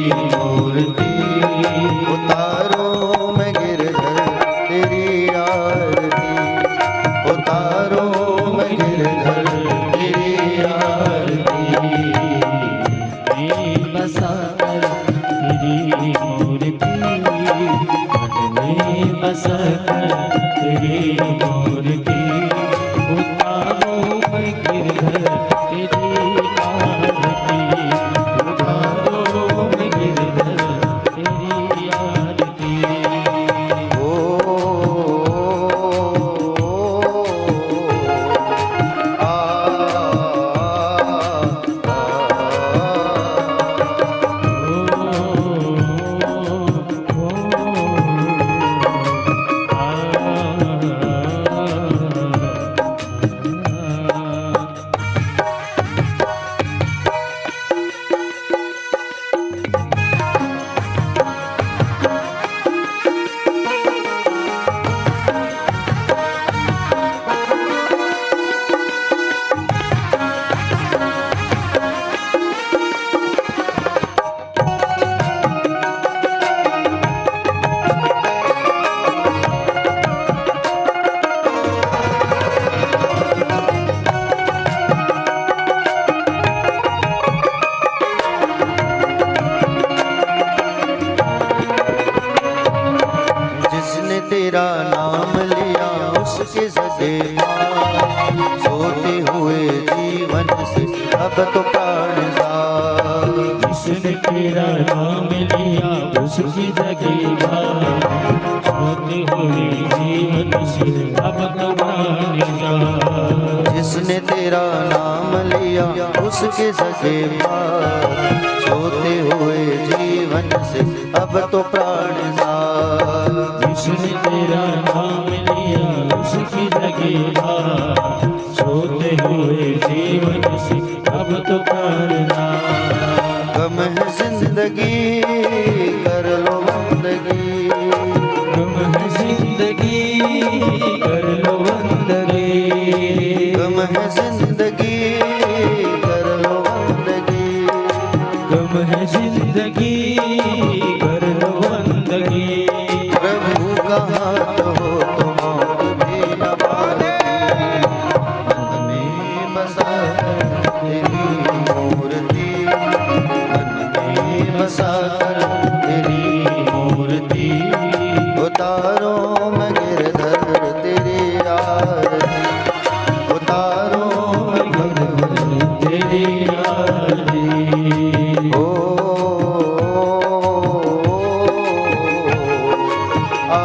मूर्ति उतारो मैं गिरधर तेरी आरती, उतारो मैं गिरधर तेरी आरती। बसा कर तेरी मूर्ति, मन में बसा कर तेरी मूर्ति, उतारो मैं गिरधर तेरी आरती, उतारो मैं गिरधर तेरी आरती। ओ आ जिसने तेरा नाम लिया उसके सगे सोते हुए जीवन से अब तो प्राण जा। जिसने तेरा नाम लिया उसकी जगेगा, सोते हुए जीवन से अब तो प्राण जा। जिसने तेरा नाम लिया उसके सगे सोते हुए जीवन से अब तो प्राण जा। जिसने तेरा नाम लिया उसकी जगेगा, सोते हुए जीवन से अब तो प्राण जा। गम है जिंदगी कर लो बंदगी, गम है जिंदगी कर लो बंदगी, गम है जिंदगी कर लो बंदगी। गम है जिंदगी कर लो बंदगी। प्रभु का हाथ हो तो मौत भी न पाएगी, मन में बसा कर तेरी मूर्ति, मन में बसा कर तेरी मूर्ति, उतारो मैं गिरधर तेरी आरती, उतारो मैं गिरधर तेरी आरती। ओ आ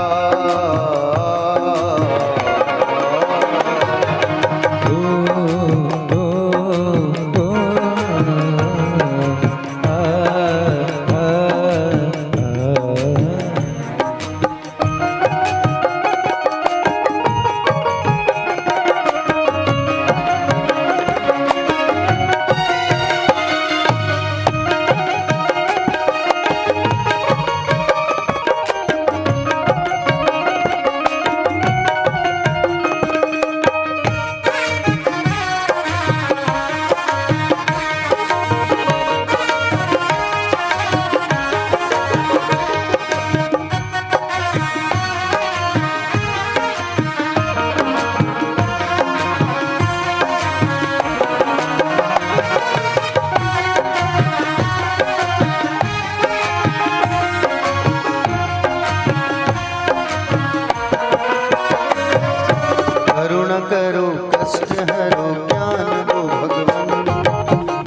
करुणा करो कष्ट हरो ज्ञान दो भगवन,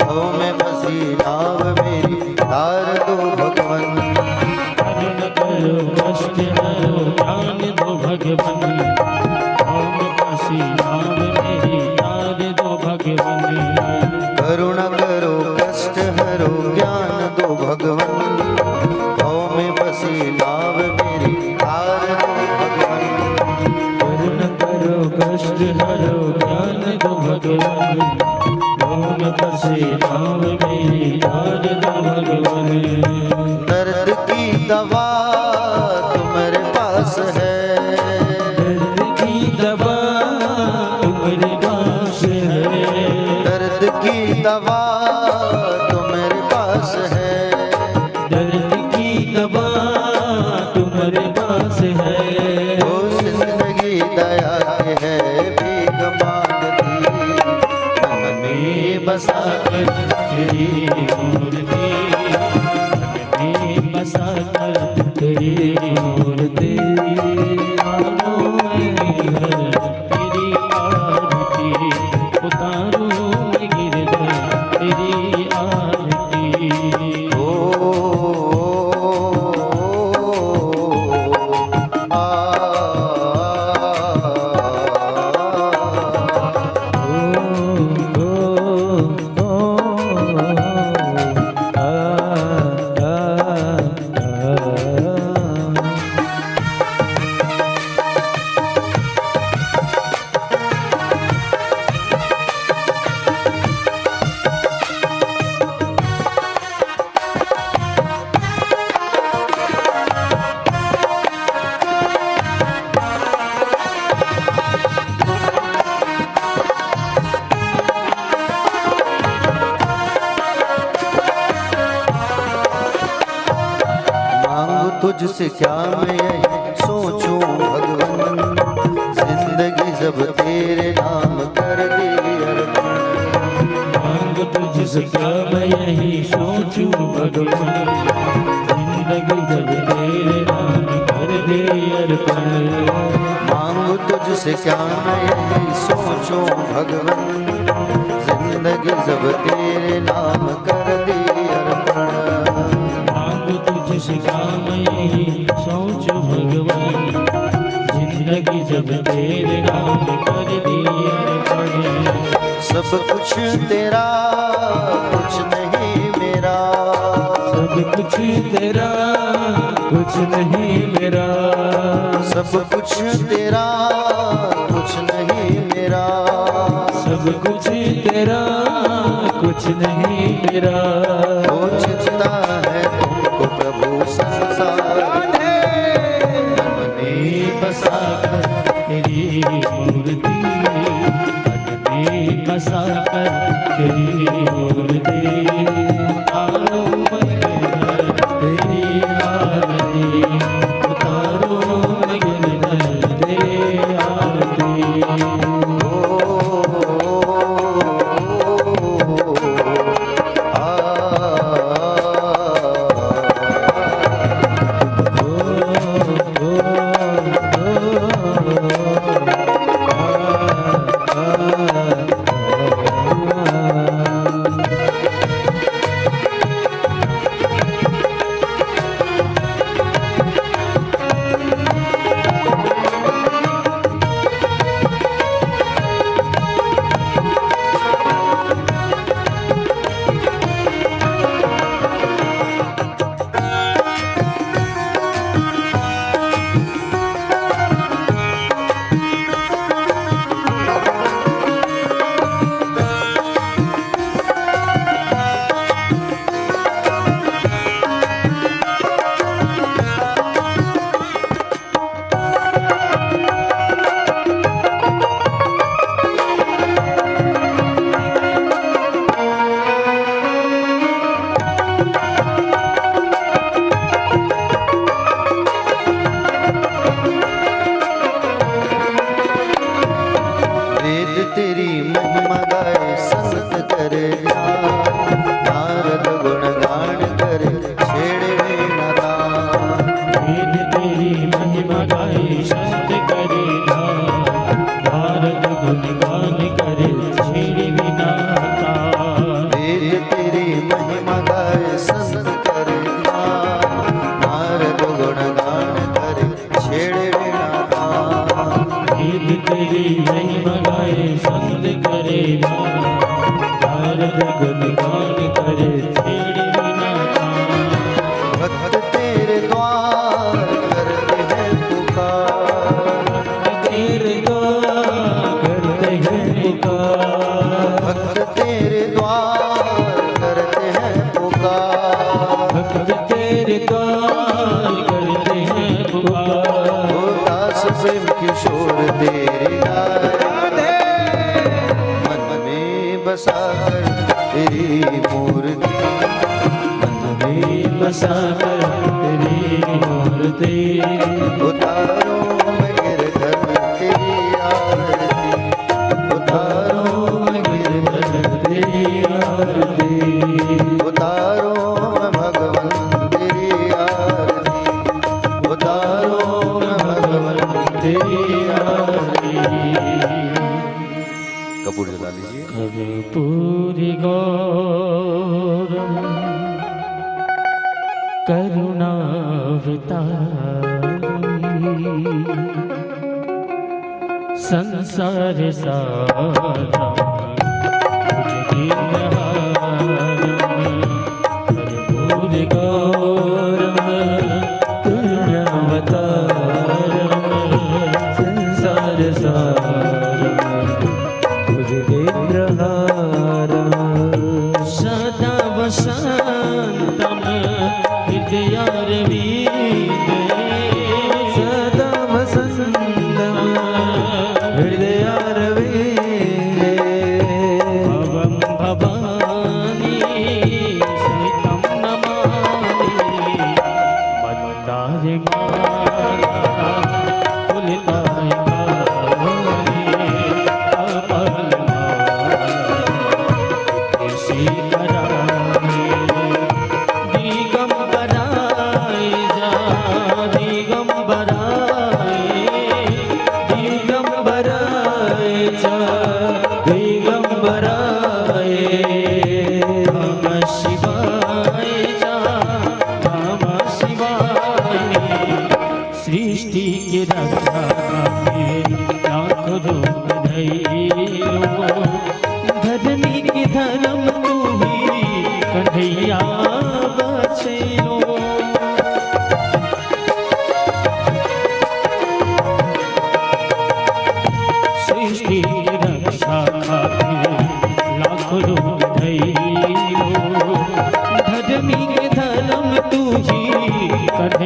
भव में फंसी नाव मेरी तार दो भगवन। करुणा करो कष्ट हरो ज्ञान दो भगवन, हम फंसी नाव मेरी तार दो भगवन। करुणा करो कष्ट हरो ज्ञान दो भगवन, भव में फंसी नाव मेरी तार दो भगवन। करुणा करो कष्ट हरो ज्ञान दो भगवन, हम फंसी नाव मेरी तार दो भगवन। दर्द की दवा तुम्हारे पास है, दर्द की दवा तुम्हारे पास है, दर्द की दवा तुम्हारे पास है। तुझसे क्या मैं यही सोचूं भगवन, जिंदगी जब तेरे नाम कर दी अर्पण। मांग तुझसे क्या मैं यही सोचूं भगवान, जिंदगी जब तेरे नाम कर दे अर्पण। मांग तुझसे क्या मैं यही सोचूं भगवन, जिंदगी जब तेरे नाम कर दी अर्पण। मांग तुझसे क्या मैं यही सोचूं भगवान, जिंदगी जब तेरे नाम कर दे अर्पण। सब कुछ तेरा कुछ नहीं मेरा, सब कुछ तेरा कुछ नहीं मेरा, सब कुछ तेरा कुछ नहीं मेरा, सब कुछ तेरा कुछ नहीं मेरा। सोचता है तुमको प्रभु संसार, मन में बसा बसाकर तेरी मूर्ति, मन में बसाकर तेरी मूर्ति, उतारो मगन तेरी आरती, उतारो मगन तेरी आरती। वेद तेरी महिमा गाए संत करे ध्यान, नारद गुण गान करे छेड़े वीणा तान। वेद तेरी महिमा गाए संत करे गान, नारद गुण गान करे छेड़े वीणा तान। वेद तेरी महिमा गाए संत करे ध्यान, नारद गुण गान करे छेड़े वीणा तान। वेद तेरी महिमा गाए संत करे गान, नारद गुण गान करे छेड़े वीणा तान। भक्त तेरे द्वार करते हैं पुकार, तेरे द्वार करते हैं पुकार, भक्त तेरे द्वार करते हैं पुकार। भक्त तेरे द्वार करते हैं पुकार। ओ दास प्रेम किशोर तेरी गाए, मन में बसाकर तेरी मूर्ति, मन में बसाकर तेरी मूर्ति, उतारो मैं गिरधर तेरी आरती, उतारो मैं गिरधर तेरी आरती, उतारो मैं भगवन तेरी आरती, उतारो मैं भगवन तेरी आरती। कपूर जला लीजिए। कर्पूरी गौरम करुणावतारम, संसार सारम कर्पूरी गौरम करुणावतारम, संसार सारम सदा वसंतम हृदयारविंदे, सदा वसंतम हृदयारविंदे, भवं भवानी सहितं नमामि,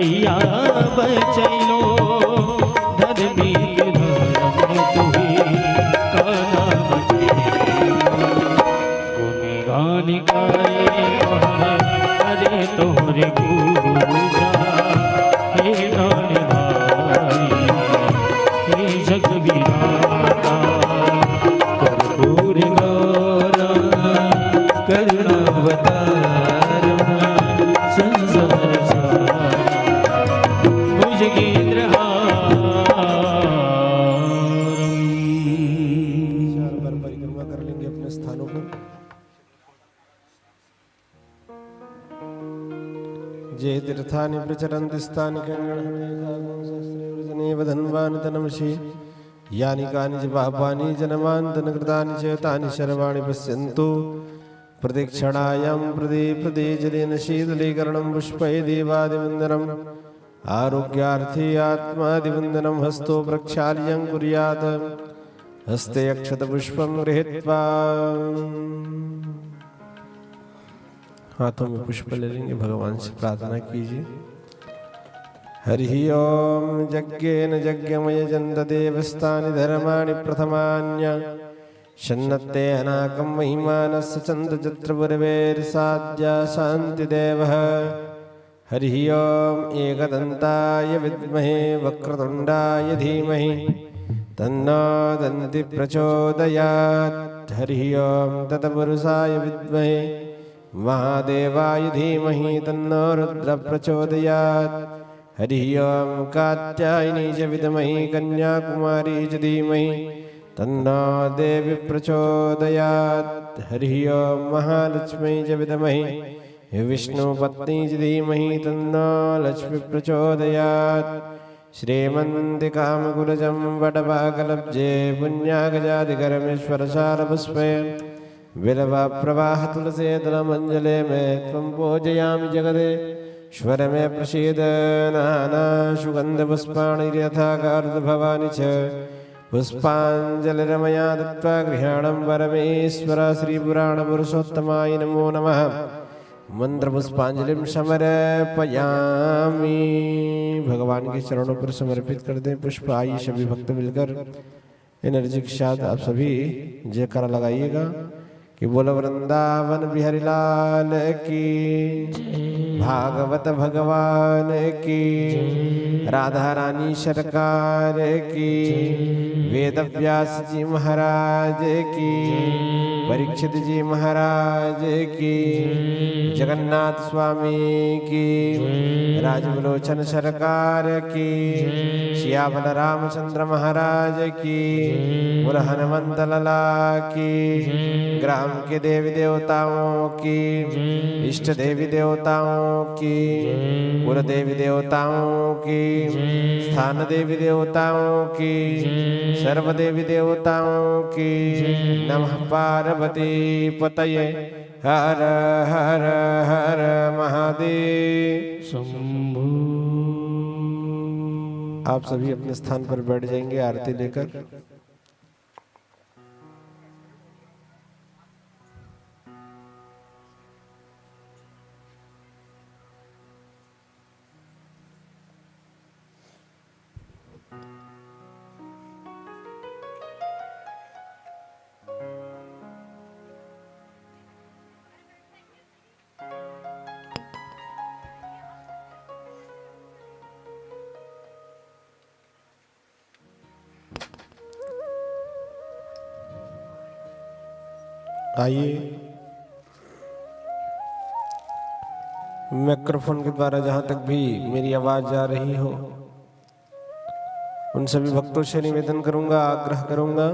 हैया बचैलो धर्मी के धर्म तुही काना गुने गान गाए अरे तोहरे पूजा हे नान भाई हे जग विधाता कर्पूर गौरा करुणावतार संसार बार परिक्रमा कर लेंगे अपने स्थानों पर। जे तीर्थानि प्रचरन्ति स्थानि कंगणहने वधन्वानि तनमसि यानि कानि च पापानि जनमान्तनकृतानि च तानि सर्वाणि पश्यन्तु प्रदक्षिणायां प्रदे जलेन शीतलीकरणं पुष्पै देवादिवन्दनम् आरोग्यार्थी आत्मादिवन्दनं हस्तो प्रक्षाल्यं कुर्यात् हस्ते अक्षतपुष्पं गृहीत्वा हाथों में पुष्प ले लेंगे, भगवान से प्रार्थना कीजिए। हरि ओम यज्ञेन यज्ञमय जन्त देवस्तानि धर्माणि प्रथमान्य शन्नत्ते अनाकं महिमानस्य चन्द्रचत्रपुरवेर्साद्या शान्तिदेवः। हरि ओम एकदन्ताय विद्महे वक्रतुण्डाय धीमहि तन्नो दन्ति प्रचोदयात्। हरि ओम तत्पुरुषाय विद्महे महादेवाय धीमहि तन्नो रुद्र प्रचोदयात्। हरि ओम कात्यायनी च विद्महि कन्याकुमारी च धीमहि तन्नो देवी प्रचोदयात्। हरि ओम महालक्ष्मी च विद्महि विष्णुपत्नी च धीमहि तन्नो लक्ष्मी प्रचोदयात्। श्रीमन्दिकामकुलजं वटवाकलब्जे पुण्यागजादिकरमेश्वरशालपुष्पे विलवा प्रवाह तुलसेदलमञ्जले मे त्वं पूजयामि जगदेश्वर मे प्रसीद। नाना सुगन्धपुष्पाणि यथाकार्तभवानि च पुष्पाञ्जलिरमया दत्त्वा गृहाणं परमेश्वर श्रीपुराणपुरुषोत्तमाय नमो नमः। मंत्रपुष्पांजलिं समर्पयामि। भगवान के चरणों पर समर्पित कर दें पुष्प। आइए सभी भक्त मिलकर एनर्जी के साथ आप सभी जयकारा लगाइएगा कि बोल वृंदावन बिहारी लाल की, भागवत भगवान की, राधा रानी सरकार की, वेद व्यास जी महाराज की, परीक्षित जी महाराज की, जगन्नाथ स्वामी की, राजविलोचन सरकार की, सियावल रामचंद्र महाराज की, बोल हनुमंत लला की, ग्राम के देवी देवताओं की, इष्ट देवी देवताओं की, कुल देवी देवताओं की, स्थान देवी देवताओं की, सर्व देवी देवताओं की। नमः पार्वती पतये हर हर हर महादेव शंभू। आप सभी अपने स्थान पर बैठ जाएंगे आरती लेकर। आइए माइक्रोफोन के द्वारा जहां तक भी मेरी आवाज जा रही हो उन सभी भक्तों से निवेदन करूंगा, आग्रह करूंगा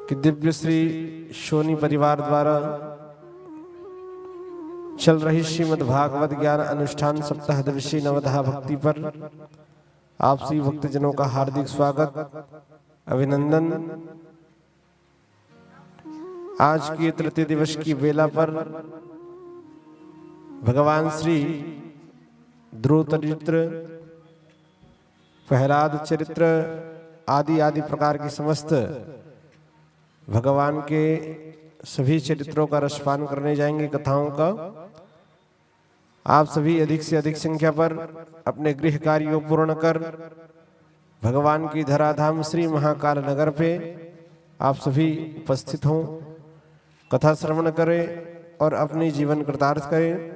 कि दिव्य श्री सोनी परिवार द्वारा चल रही श्रीमद् भागवत ज्ञान अनुष्ठान सप्ताह दिवसीय नवधा भक्ति पर आप सभी भक्तजनों का हार्दिक स्वागत, अभिनंदन। आज की तृतीय दिवस की बेला पर भगवान श्री ध्रुव चरित्र, प्रहलाद चरित्र आदि आदि प्रकार के समस्त भगवान के सभी चरित्रों का रसपान करने जाएंगे, कथाओं का। आप सभी अधिक से अधिक संख्या पर अपने गृह कार्यों पूर्ण कर भगवान की धराधाम श्री महाकाल नगर पे आप सभी उपस्थित हों, कथा श्रवण करें और अपनी जीवन कृतार्थ करें।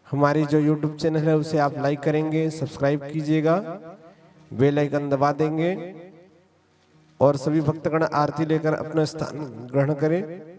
हमारी जो YouTube चैनल है उसे आप लाइक करेंगे, सब्सक्राइब कीजिएगा, बेल आइकन दबा देंगे और सभी भक्तगण आरती लेकर अपना स्थान ग्रहण करें।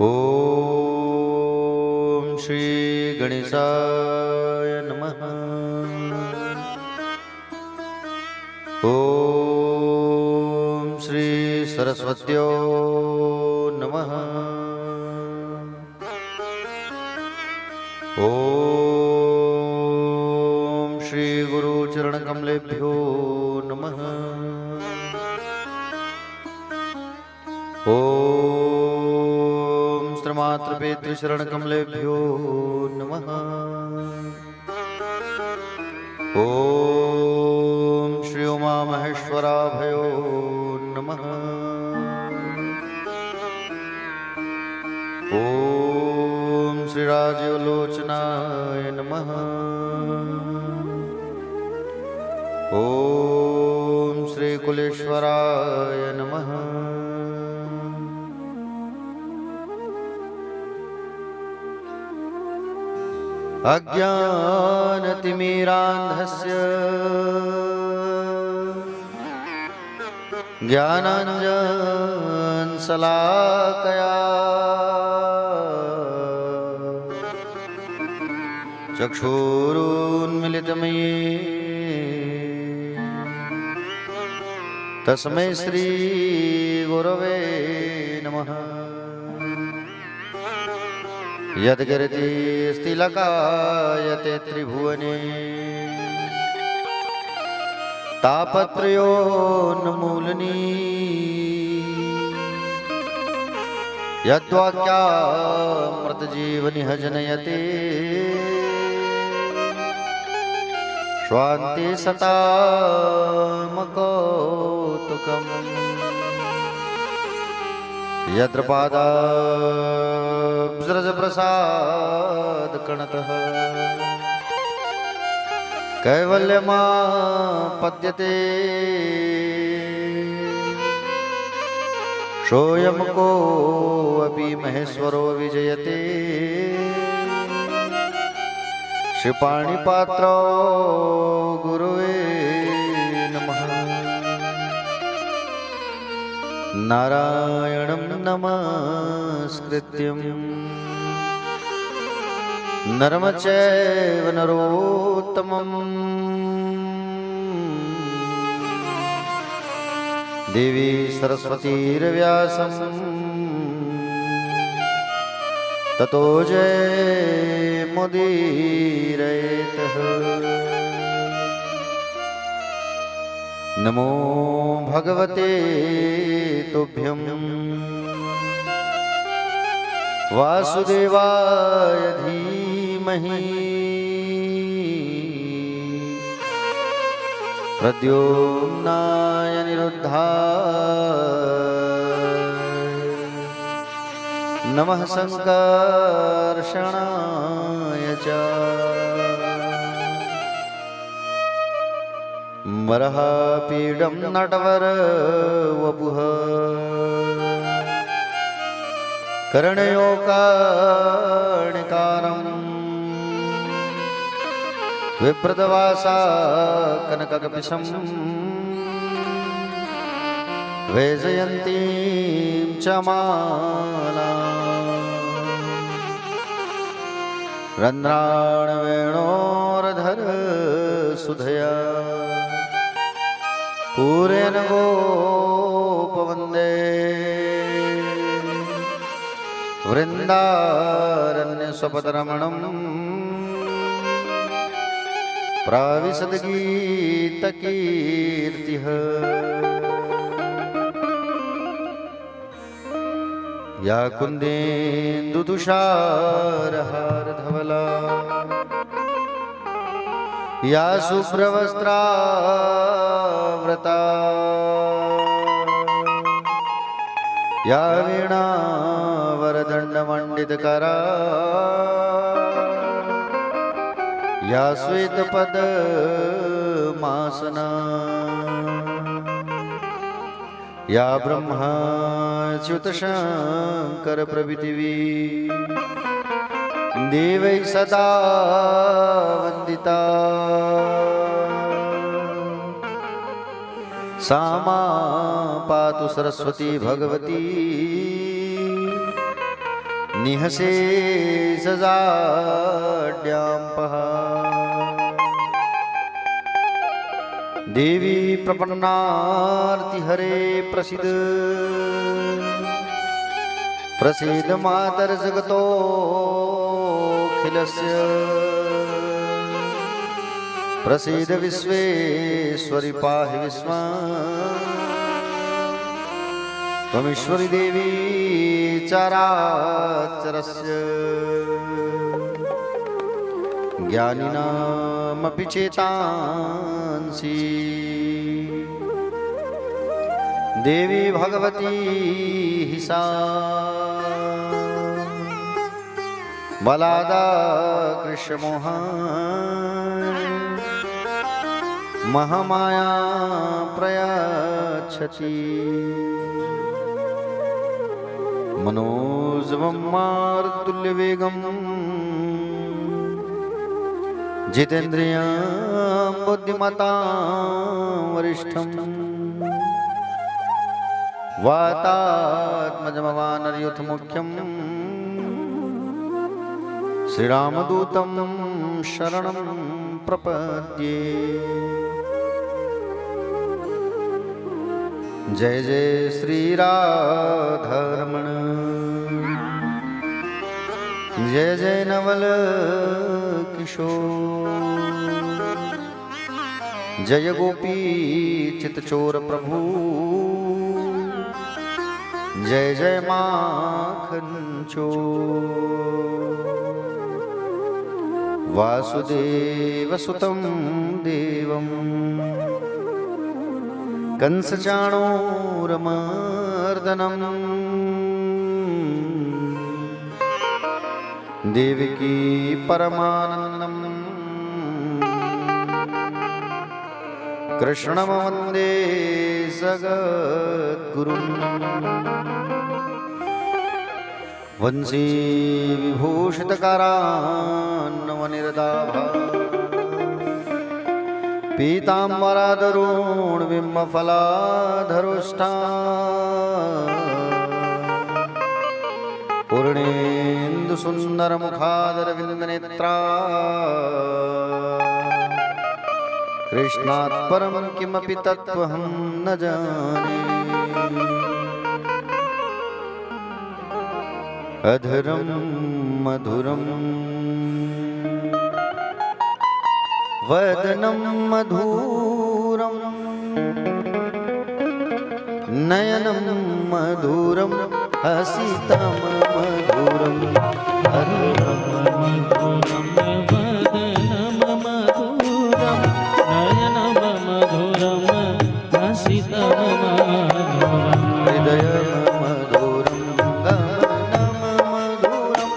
ओम श्री गणेशाय नमः। ओम श्री सरस्वत्यो नमः। ओम श्री गुरु चरण कमलेभ्यो नमः। ओम श्रीमात्र पेतृ शरण कमलेभ्यो नमः। ओम श्री उमा महेश्वराभयो नमः। ओम श्री राजलोचनाय नमः। ओम श्री कुलेश्वराय नमः। अज्ञानतिमिरान्धस्य ज्ञानाञ्जनशलाकया चक्षुरुन्मीलितं येन तस्मै श्री गुरवे नमः। यद्गिरिति स्थिलकायते त्रिभुवने तापत्रयोन्मूलनी यद्वाक्यामृतजीवनिह जनयते स्वान्ते सतामकौतुकम् यत्र पादाब्जप्रसादकणतः कैवल्यमापद्यते सोऽयं कोऽपि महेश्वरो विजयते श्रीपाणिपात्रो गुरुवे नमः। नारायणं नमस्कृत्यं नरं चैव नरोत्तमं देवी सरस्वतीर्व्यासं ततो जयमुदीरयेतः। नमो भगवते तुभ्यं वासुदेवाय धीमहि प्रद्युम्नाय निरुद्धाय नमः संकर्षणाय च मरहापीडं नटवरवपुः कर्णयोकाणिकारं विप्रतवासा कनककपिशं वैजयन्तीं च मालाम् रन्ध्राणवेणोरधरसुधया पूरेण गोपवन्दे वृन्दारण्यस्वपदरमणं प्राविशद्गीतकीर्तिः। या कुन्देन्दुतुषारहारधवला या शुभ्रवस्त्रावृता या वीणावरदण्डमण्डितकरा या श्वेतपद्मासना या ब्रह्माच्युतशङ्करप्रभृतिवी देवै सदा वन्दिता सा मा पातु सरस्वती भगवती निःशेषजाड्याम्पः। देवी प्रपन्नार्तिहरे प्रसीद प्रसीद मातर्जगतोऽखिलस्य प्रसीद विश्वेश्वरि पाहि विश्वम् त्वमीश्वरी देवी चराचरस्य ज्ञानिनामपि चेतांसि देवी भगवती हि सा बलादा कृष्णमोहा महामाया प्रयाच्छति मनोजवं मारुततुल्यवेगं जितेन्द्रियं बुद्धिमतां वरिष्ठं वातात्मजमवानरयूथमुख्यं श्रीरामदूतं शरणं प्रपद्ये। जय जय श्री राधारमण जय जय नवल किशोर जय गोपी चितचोर प्रभु जय जय माखन चोर वासुदेवसुतं देवं कंसचाणूरमर्दनं देवकी परमानन्दं कृष्णं वन्दे जगद्गुरुं वंशी विभूषितकरान्नवनिरदाभा पीताम्बराधरोणबिम्बफलाधरोष्ठा पूर्णेन्दुसुन्दरमुखादरविन्दनेत्रा कृष्णात् परं किमपि तत्त्वहं न जाने अधरं मधुरं वदनं मधुरं नयनं मधुरं हसितं मधुरं हरितं मधुरं वदनं मधुरं नयनं मधुरं हसितं मधुरं हृदयं मधुरं गमनं मधुरं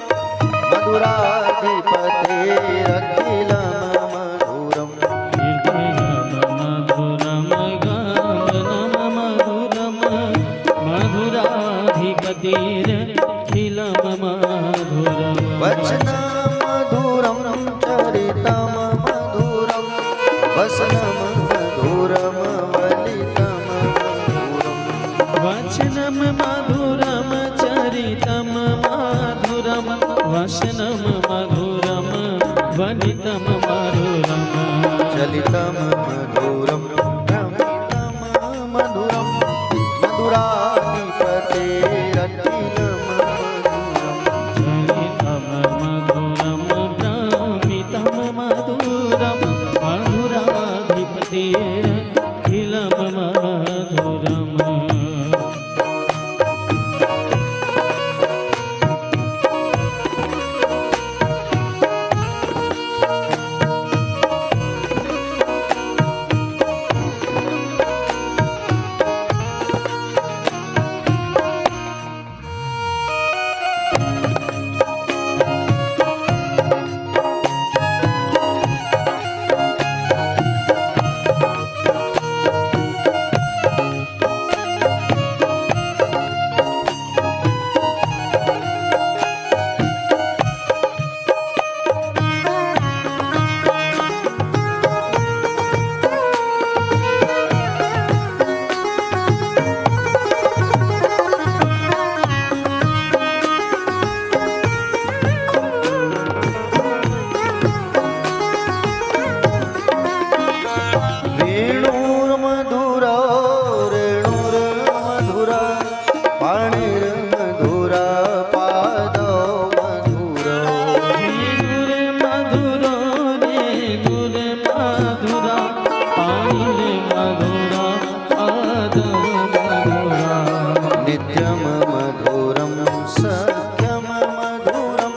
मधुराधिपतेरखिलं मधुरं मधुरं गानं मधुरं मधुराधिपतिरखिलं मधुरं वचनं मधुरं चरितं मधुरं वसनं मधुरं वलितं मधुरं वचनं मधुरं चरितं मधुरं वचनं मधुरं वलितं मधुरं चलितं मधुरं भ्रमितं मधुरं मधुराधिपतेरखिलं मधुरं चरितं मधुरं भ्रमितं मधुरं मधुराधिपतिरखिलं मधुरम् वेणुर्मधुरा रेणुर्मधुरा पाणिर्मधुरा पादौ मधुरौ मधुरो मधुरा पाणिर्मधुरा पादौ मधुरा नित्यं मधुरं सत्यं मधुरं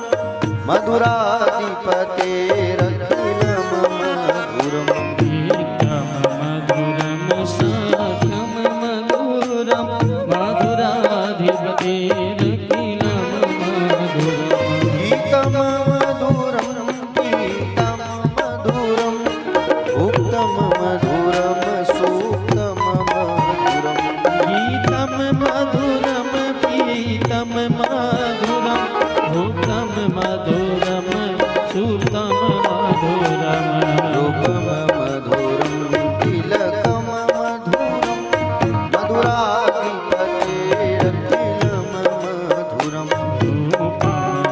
मधुराधिपतेरखिलं मधुरं गीतं मधुरं सखं मधुरं मधुराधिपतिरखिलं मधुरम् गीतं मधुरं गीतं मधुरं उक्तं मधुरं सूक्तं मधुरं गीतं मधुरं पीतं मधुरं भूतं मधुरं सुतं मधुरम् रूपं मधुरं तिलकं मधुरं मधुराधिपतेरखिलं मधुरं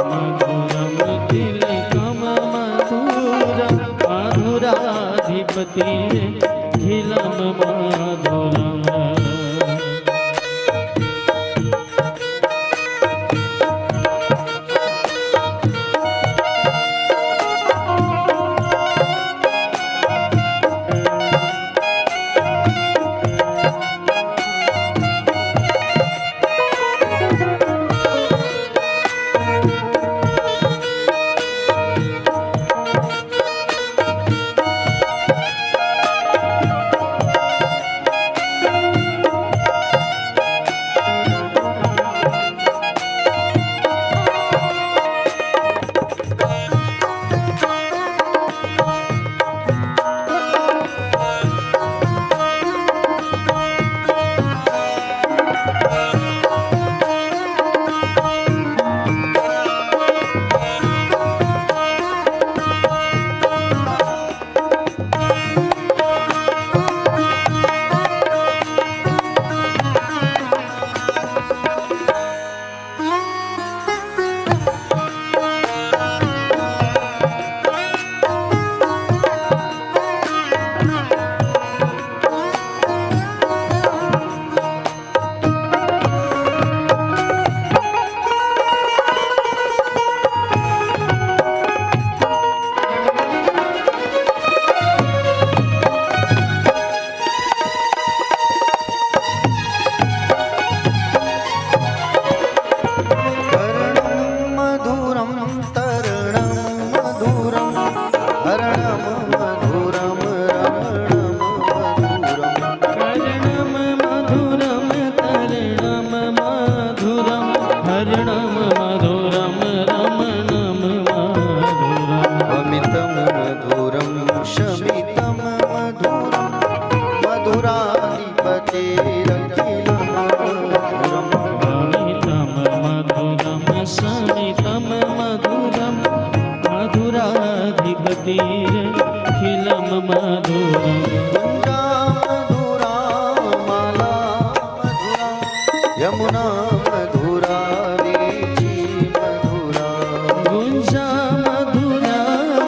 मधुरं तिलकं मधुरं मधुराधिपतिरखिलं मधुरम् खिलम मधुरम गुंजा मधुरा माला मधुरा यमुना मधुरा वीची मधुरा गुंजा मधुरा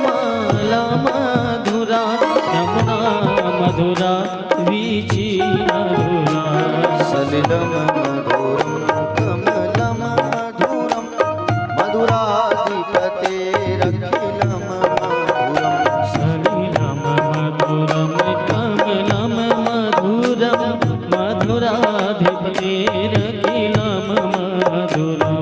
माला मधुरा यमुना मधुरा वीची मधुरा सलिलम मधुरम कमलम मधुरम मधुराधिपतेरखिलम मधुरम सलिलम मधुरम कमलम मधुरम मधुराधिपतेरखिलम मधुरम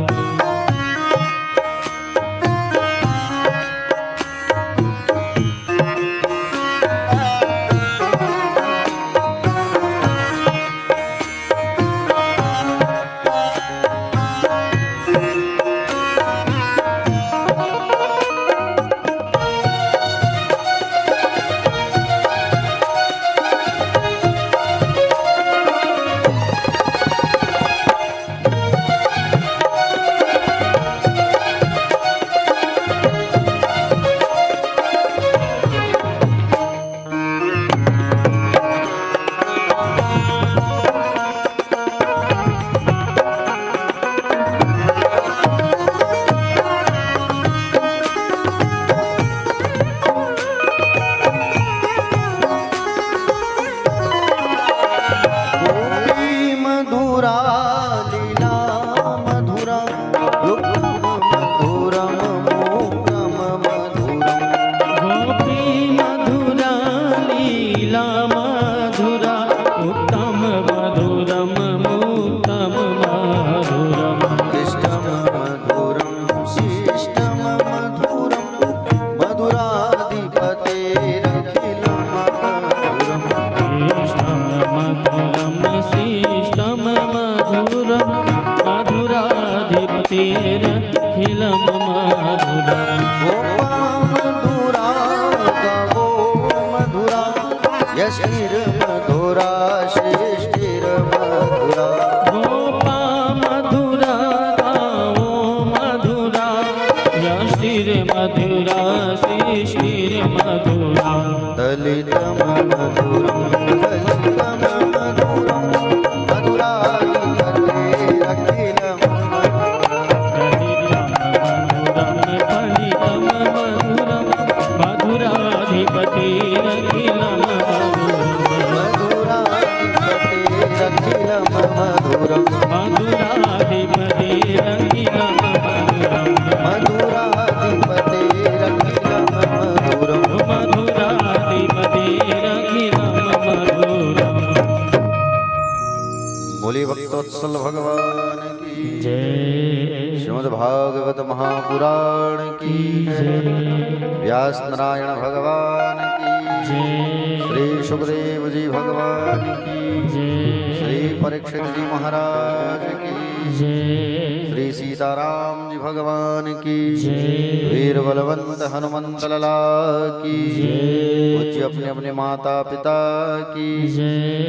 गोपी मधुरा लीला मधुरा युक्तम मधुरम मोक्तम मधुरम गोपी मधुरा लीला मधुरा उत्तम मधुरम मुक्तम मधुरम कृष्णम मधुरम शिष्टम मधुरम मधुराधिपतेरखिलम मधुरम कृष्णं मधुरं शिष्टं मधुरं मधुराधिपतेरखिलं मधुरम् गोपा मधुरा गवो मधुरा यशिर्मधुरा श्रेष्ठिर्मधुरा गोपा मधुरा गावो मधुरा यष्टिर्मधुरा शिशिर्मधुरा दलितम मधुरम दलितम मधुरम मधुराधिपतेरखिलम मधुराधिपतेरखिलम मधुरम बोली भक्तोत्सल भगवान की जय श्रीमद् भागवत महापुराण की व्यास नारायण भगवान की श्री सुखदेव जी भगवान की श्री परीक्षित जी महाराज की श्री सीताराम जी भगवान की वीर बलवंत हनुमंत लला की पूज्य अपने अपने माता पिता की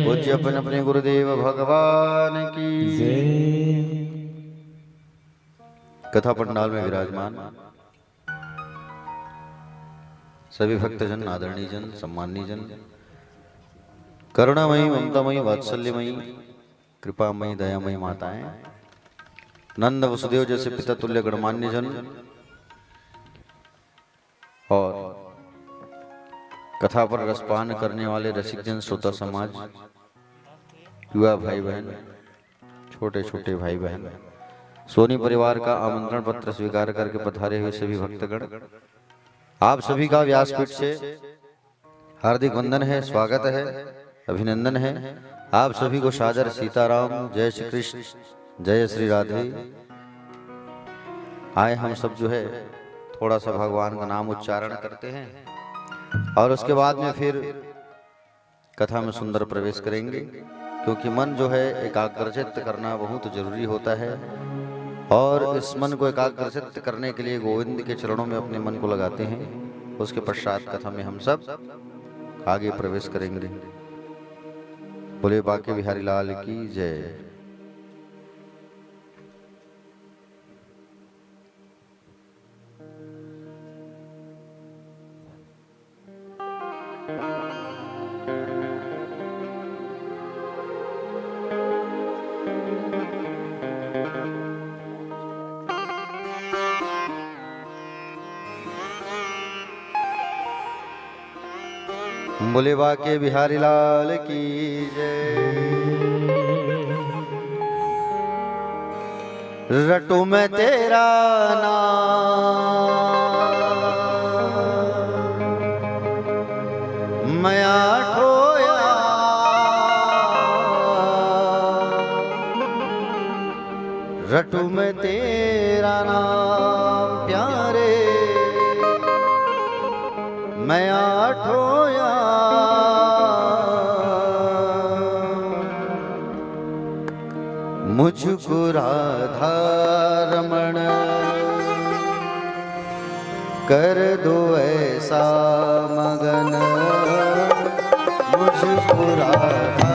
पूज्य अपने अपने गुरुदेव भगवान की कथा पंडाल में विराजमान सभी भक्तजन, आदरणीय जन, सम्माननीय जन, करुणामयी, ममतामयी, वात्सल्यमयी, कृपामयी, दयामयी माताएं, नंद वसुदेव जैसे पिता तुल्य गणमान्य जन और कथा पर रसपान करने वाले रसिक जन, श्रोता समाज, युवा भाई बहन, छोटे छोटे भाई बहन, सोनी परिवार का आमंत्रण पत्र स्वीकार करके पधारे हुए सभी भक्तगण, आप सभी का व्यासपीठ से हार्दिक वंदन है, स्वागत है, अभिनंदन है। आप सभी को सादर सीताराम, जय श्री कृष्ण, जय श्री राधे। आए हम सब जो है थोड़ा सा भगवान का नाम उच्चारण करते हैं और उसके बाद में फिर कथा में सुंदर प्रवेश करेंगे, क्योंकि मन जो है एकाग्रचित्त करना बहुत जरूरी होता है और इस मन को एकाग्रचित्त करने के लिए गोविंद के चरणों में अपने मन को लगाते हैं। उसके पश्चात कथा में हम सब आगे प्रवेश करेंगे। बोले बाके बिहारी लाल की जय। बोले बाके बिहारी लाल की जय। रटू मैं तेरा नाम, मैं आठोया रटू मैं तेरा नाम प्यारे, मैं आठोया मुझको राधा रमण कर दो ऐसा मगन, मुझको राधा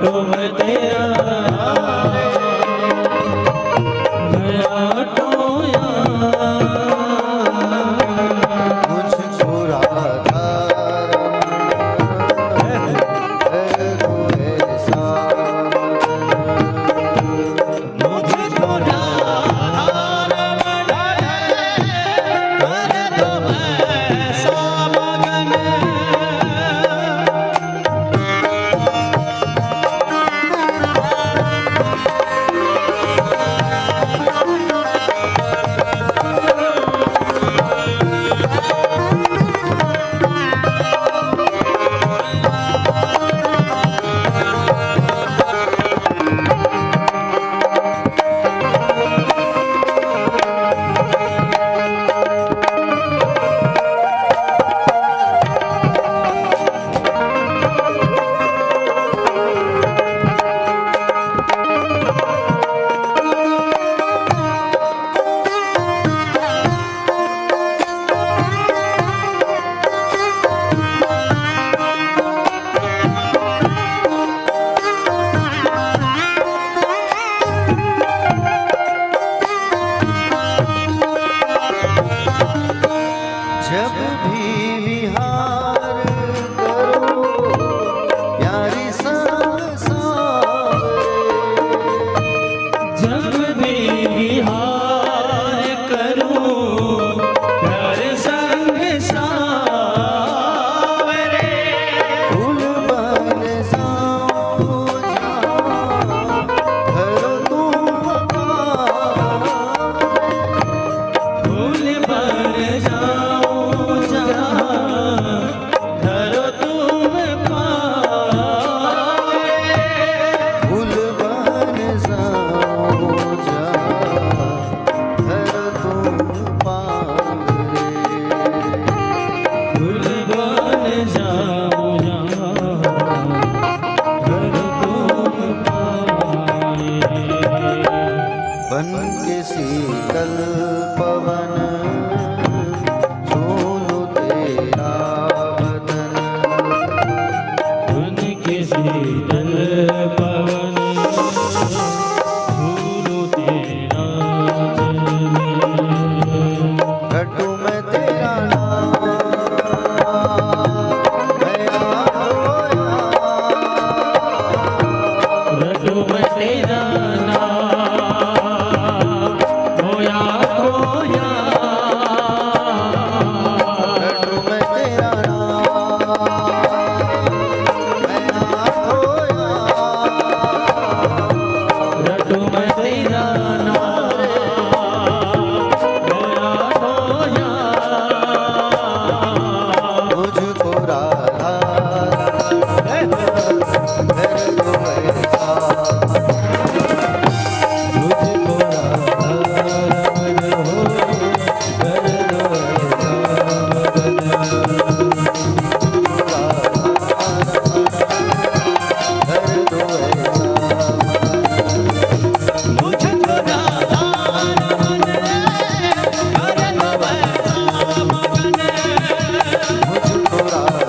तुम तेरा गया टोया मुझको राधा मुझको जब भी विहार करो प्यारी जब भी विहार करूं प्यार संग सावरे फूल बन जाओ घर तुम फूल बन जाऊं जहां घर तुम पावे फूल बन जाओ घर तुम पावे फूल बन जाऊं जहां घर तुम पावे बन के शीतल पवन छूलू तेरा बदन उनके शीतल पवन फूलों तेरा जल घटू में तेरा नाम गया होया रटो में तेरा नाम होया खोया घटू में तेरा नाम गया होया रटो में तेरा नाम होया खोया मुझको राधा घर दो ऐसा मुझको राधा रमन हो कर दो ऐसा घर दो ऐसा मुझको राधा रमन कर दो ऐसा मगन मुझको राधा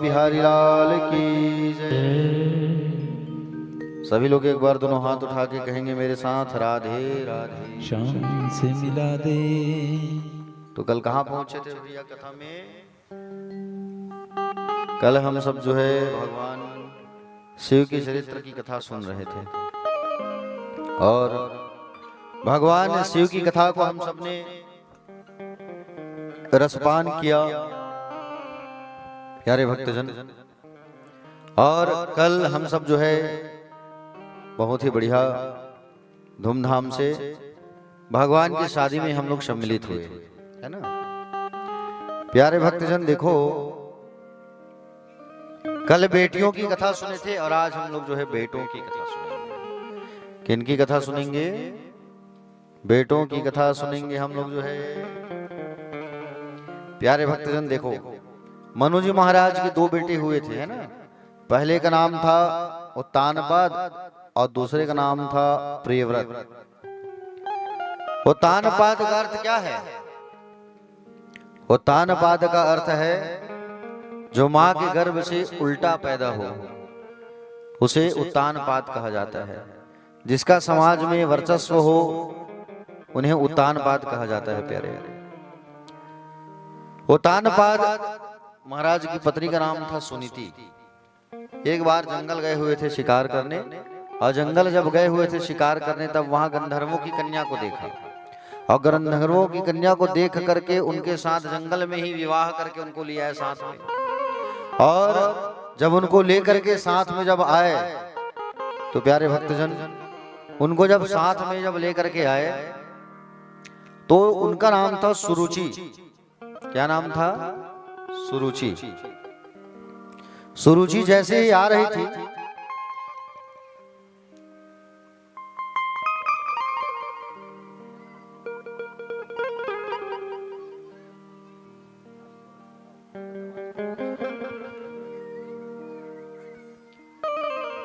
बिहारी लाल की जय। सभी लोग एक बार दोनों हाथ उठा के कहेंगे मेरे साथ राधे राधे। शाम से मिला दे। तो कल कहाँ पहुंचे थे भैया कथा में? कल हम सब जो है भगवान शिव के चरित्र की कथा सुन रहे थे और भगवान शिव की कथा को हम सबने रसपान किया प्यारे भक्तजन। और कल हम सब जो है बहुत ही बढ़िया धूमधाम से भगवान की शादी में हम लोग सम्मिलित हुए, है ना प्यारे भक्तजन। देखो कल बेटियों की कथा सुने थे और आज हम लोग जो है बेटों की कथा सुनेंगे। किनकी कथा सुनेंगे? बेटों की कथा सुनेंगे हम लोग जो है। प्यारे भक्तजन देखो, मनु जी महाराज के दो बेटे हुए थे, है ना। पहले का नाम था उत्तानपाद और दूसरे का नाम था प्रियव्रत। उत्तानपाद का अर्थ क्या है? उत्तानपाद का अर्थ है जो मां के गर्भ से उल्टा पैदा हो उसे उत्तानपाद कहा जाता है। जिसका समाज में वर्चस्व हो उन्हें उत्तानपाद कहा जाता है। प्यारे उत्तानपाद महाराज की पत्नी का नाम था सुनीति। एक बार जंगल गए हुए थे शिकार करने और जंगल जब गए हुए थे शिकार करने तब वहां गंधर्वों की कन्या को देखा और गंधर्वों की कन्या को देख करके उनके साथ जंगल में ही विवाह करके उनको लिया है साथ में। और जब उनको लेकर के साथ में जब आए तो प्यारे भक्तजन उनको जब साथ में जब लेकर के आए तो उनका नाम था सुरुचि। क्या नाम था? सुरुचि। सुरुचि जैसे ही आ रही थी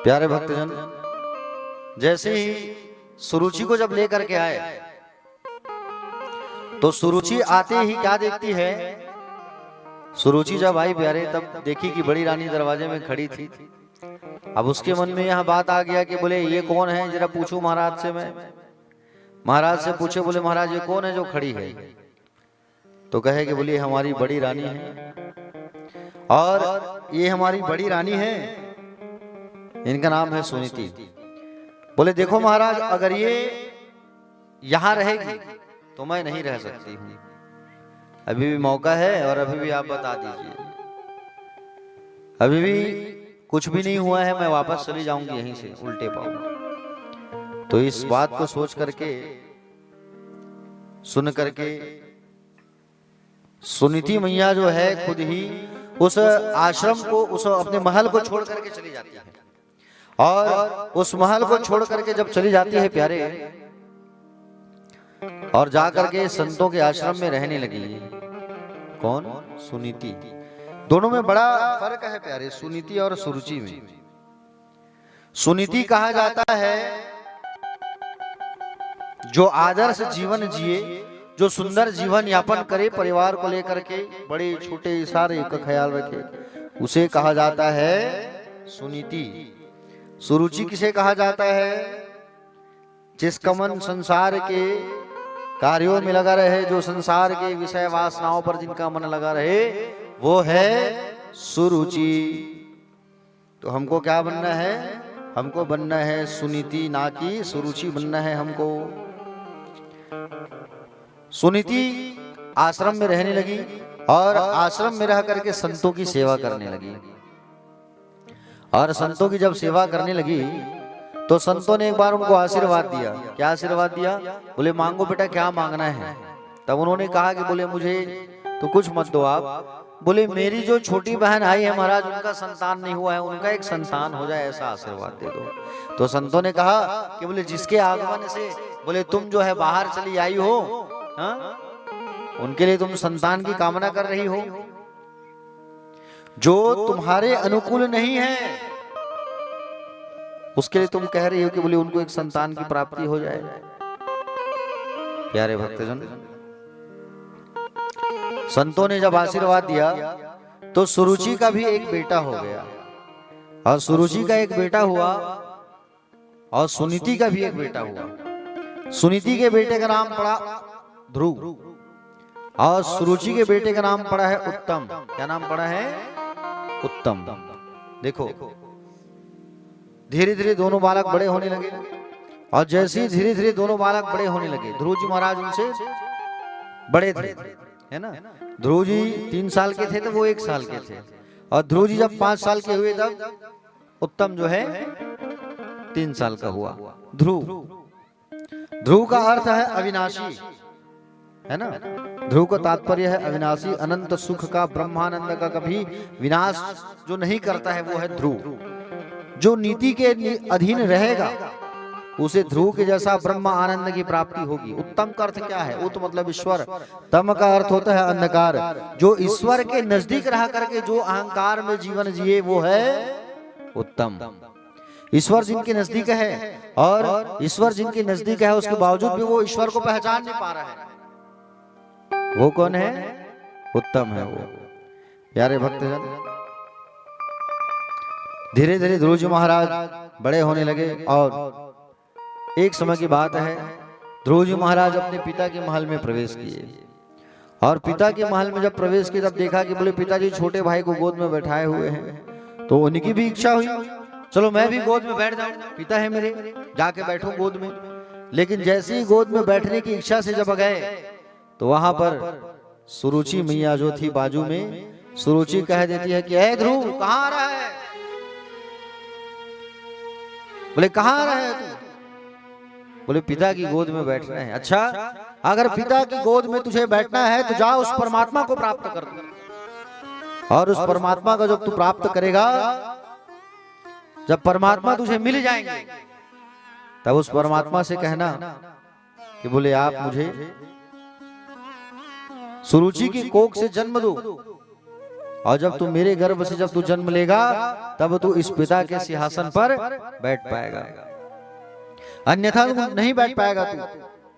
प्यारे भक्तजन, जैसे ही सुरुचि को जब लेकर के आए तो सुरुचि आते ही क्या देखती है? सुरुचि जब आई प्यारे तब देखी कि बड़ी रानी दरवाजे में खड़ी थी। अब उसके मन में यह बात आ गया कि बोले ये कौन है, जरा पूछूं महाराज से। मैं महाराज से पूछे, बोले महाराज ये कौन है जो खड़ी है? तो कहे कि बोले हमारी बड़ी रानी है और ये हमारी बड़ी रानी है, इनका नाम है सुनीति। बोले देखो महाराज अगर ये यहां रहेगी तो मैं नहीं रह सकती हूं, अभी भी मौका है और अभी भी आप बता दीजिए। अभी भी कुछ भी नहीं हुआ है, मैं वापस चली जाऊंगी यहीं से उल्टे पांव। तो इस बात को सोच करके सुन करके सुनीति मैया जो है खुद ही उस आश्रम को उस अपने महल को छोड़ करके चली जाती है। और उस महल को छोड़ करके जब चली जाती है प्यारे और जाकर के संतों के आश्रम में रहने लगी। कौन? सुनीति। दोनों में बड़ा फर्क है प्यारे, सुनीति और सुरुचि में। सुनीति कहा जाता है जो आदर्श जीवन जिए, जो सुंदर जीवन यापन करे, परिवार को लेकर के बड़े छोटे सारे का ख्याल रखे, उसे कहा जाता है सुनीति। सुरुचि किसे कहा जाता है? जिसका मन संसार के कार्यों में लगा रहे, जो संसार के विषय वासनाओं पर जिनका मन लगा रहे, वो है सुरुचि। तो हमको क्या बनना है? हमको बनना है सुनीति, ना कि सुरुचि बनना है हमको। सुनीति आश्रम में रहने लगी और आश्रम में रह करके संतों की सेवा करने लगी। और संतों की जब सेवा करने लगी तो संतों ने एक बार उनको आशीर्वाद दिया। क्या आशीर्वाद दिया? बोले मांगो बेटा, क्या मांगना है? तब उन्होंने कहा कि बोले मुझे तो कुछ मत दो आप, बोले मेरी जो छोटी बहन आई है महाराज उनका संतान नहीं हुआ है, उनका एक संतान हो जाए ऐसा आशीर्वाद दे दो। तो संतों ने कहा कि बोले जिसके आगमन से बोले तुम जो है बाहर चली आई हो, हाँ? उनके लिए तुम संतान की कामना कर रही हो, जो तुम्हारे अनुकूल नहीं है उसके लिए तुम कह रही हो कि बोले उनको एक संतान की प्राप्ति हो जाए। प्यारे भक्तजन, संतों ने जब आशीर्वाद दिया तो सुरुचि का भी एक बेटा हो गया और सुरुचि का एक बेटा हुआ और सुनीति का भी एक बेटा हुआ। सुनीति के बेटे का नाम पड़ा ध्रुव और सुरुचि के बेटे का नाम पड़ा है उत्तम। क्या नाम पड़ा है? उत्तम। देखो धीरे धीरे दोनों बालक बड़े होने लगे, और जैसे ही धीरे धीरे दोनों बालक बड़े होने लगे, ध्रुव जी महाराज उनसे बड़े थे, है ना। ध्रुव जी 3 साल के थे तो वो 1 साल के थे, और ध्रुव जी जब 5 साल के हुए तब उत्तम जो है 3 साल का हुआ। ध्रुव का अर्थ है अविनाशी, है ना। ध्रुव का तात्पर्य है अविनाशी, अनंत सुख का, ब्रह्मानंद का कभी विनाश जो नहीं करता है वो है ध्रुव। जो नीति के अधीन रहेगा उसे ध्रुव के जैसा ब्रह्म आनंद की प्राप्ति होगी। उत्तम का अर्थ क्या है? उत मतलब ईश्वर, तम का अर्थ होता है अंधकार। जो ईश्वर के नजदीक रह करके जो अहंकार में जीवन जिए वो है उत्तम। ईश्वर जिनके नजदीक है, और ईश्वर जिनके नजदीक है उसके बावजूद भी वो ईश्वर को पहचान नहीं पा रहा है, वो कौन है? उत्तम है वो। प्यारे भक्तजन, धीरे धीरे ध्रुव जी महाराज बड़े होने लगे, और एक समय की बात है, ध्रुव जी महाराज अपने पिता के महल में प्रवेश किए, और पिता के महल में जब प्रवेश किए तब देखा कि बोले पिताजी छोटे भाई को गोद में बैठाए हुए हैं। तो उनकी भी इच्छा हुई, चलो मैं भी गोद में बैठ जाऊं, पिता है मेरे, जाके बैठूं गोद में। लेकिन जैसे ही गोद में बैठने की इच्छा से जब गए तो वहां पर सुरुचि मैया जो थी बाजू में, सुरुचि कह देती है कि ए ध्रुव कहाँ आ रहा है? बोले कहाँ आ रहा है तू? बोले पिता की गोद में बैठना है। अच्छा, अगर पिता की गोद में तुझे बैठना है तो जा उस परमात्मा को प्राप्त कर, और उस परमात्मा को जब तू प्राप्त करेगा, जब परमात्मा तुझे मिल जाएंगे, तब उस परमात्मा से कहना कि बोले आप मुझे सुरुचि की कोख से जन्म दो, और जब तू मेरे गर्भ से जब तू जन्म लेगा तब तू इस पिता के सिंहासन पर बैठ पाएगा, अन्यथा तू नहीं बैठ पाएगा तू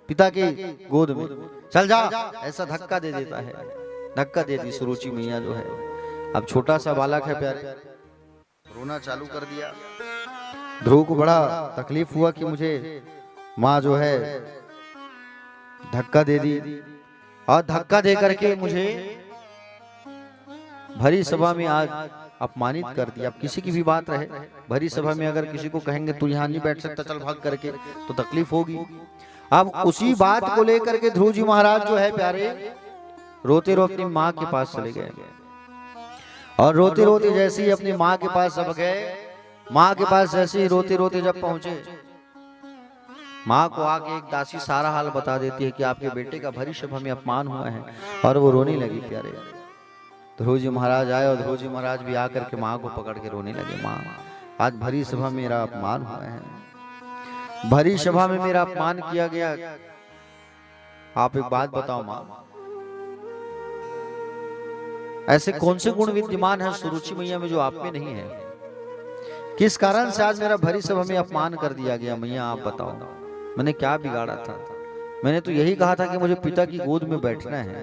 पिता के गोद में। चल जा, ऐसा धक्का दे देता है, धक्का दे दी सुरुचि मैया जो है। अब छोटा सा बालक है प्यारे, रोना चालू कर दिया। ध्रुव को बड़ा तकलीफ हुआ कि मुझे माँ जो है धक्का दे दी, और धक्का दे करके मुझे भरी सभा में आज अपमानित कर दिया। अब किसी की भी बात रहे, भरी सभा में अगर किसी को कहेंगे तू यहाँ नहीं बैठ सकता, चल भाग करके, तो तकलीफ होगी। अब उसी बात को लेकर के ध्रुव जी महाराज जो है प्यारे रोते रोते अपनी माँ के पास चले गए, और रोते रोते जैसे ही अपनी माँ के पास जब गए, माँ के पास जैसे ही रोते रोते जब पहुंचे, माँ को आके एक दासी सारा हाल बता देती है कि आपके बेटे का भरी सभा में अपमान हुआ है, और वो रोने लगी प्यारे। ध्रुव जी महाराज आए, और ध्रुव जी महाराज भी आकर के माँ को पकड़ के रोने लगे, माँ आज भरी सभा में मेरा अपमान हुआ है, भरी सभा में मेरा अपमान किया गया। आप एक बात बताओ माँ, ऐसे कौन से गुण विद्यमान है सुरुचि मैया में जो आप में नहीं है? किस कारण से आज मेरा भरी सभा में अपमान कर दिया गया? मैया आप बताओ, मैंने क्या बिगाड़ा था? मैंने तो यही कहा था कि मुझे पिता की गोद में बैठना है।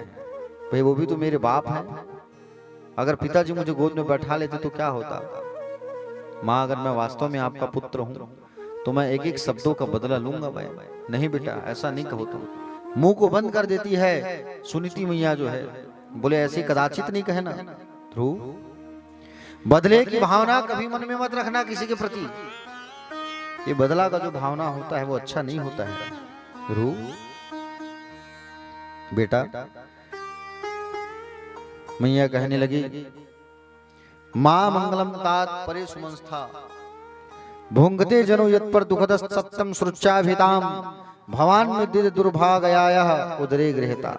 भाई वो भी तो मेरे बाप है, अगर पिताजी मुझे गोद में बैठा लेते तो क्या होता? माँ अगर मैं वास्तव में आपका पुत्र हूँ तो मैं एक एक शब्दों का बदला लूंगा भाई। नहीं बेटा ऐसा नहीं कहो तुम। मुंह को बंद कर देती है सुनीति मैया जो है, बोले ऐसे कदाचित नहीं कहना ध्रुव, बदले की भावना कभी मन में मत रखना किसी के प्रति। ये बदला का जो भावना होता है वो अच्छा नहीं होता है ध्रुव। बेटा मैया कहने लगी, मां मंगलम तात परे सुमंस्था भुंगते जनो यत् पर दुखद सप्तम सुरचाभिताम भवान में दिद दुर्भागयायः उदरे गृहता।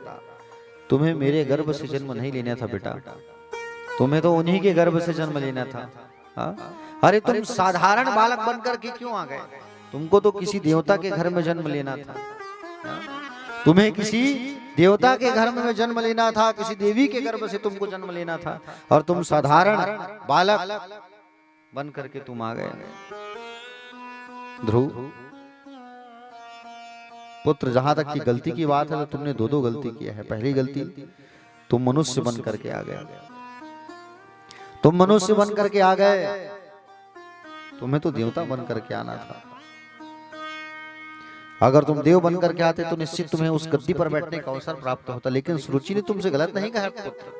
तुम्हें मेरे गर्भ से जन्म नहीं लेना था बेटा, तुम्हें तो उन्हीं के गर्भ से जन्म लेना था। अरे तुम साधारण बालक बनकर के क्यों आ गए? तुमको तो किसी देवता के घर में जन्म लेना था। तुम्हें किसी देवता के घर में जन्म लेना था, किसी देवी के गर्भ से तुमको जन्म लेना था, और तुम साधारण बालक बन करके तुम आ गए। ध्रुव पुत्र, जहां तक की गलती की बात है तो तुमने दो दो गलती किया है। पहली गलती, तुम मनुष्य बन करके आ गए। तुम मनुष्य बन करके आ गए, तुम्हें तो देवता बन करके आना था। अगर तुम देव बन करके आते तो निश्चित तुम्हें उस गद्दी पर बैठने का अवसर प्राप्त होता। लेकिन सुरुचि ने तुमसे गलत नहीं कहा पुत्र,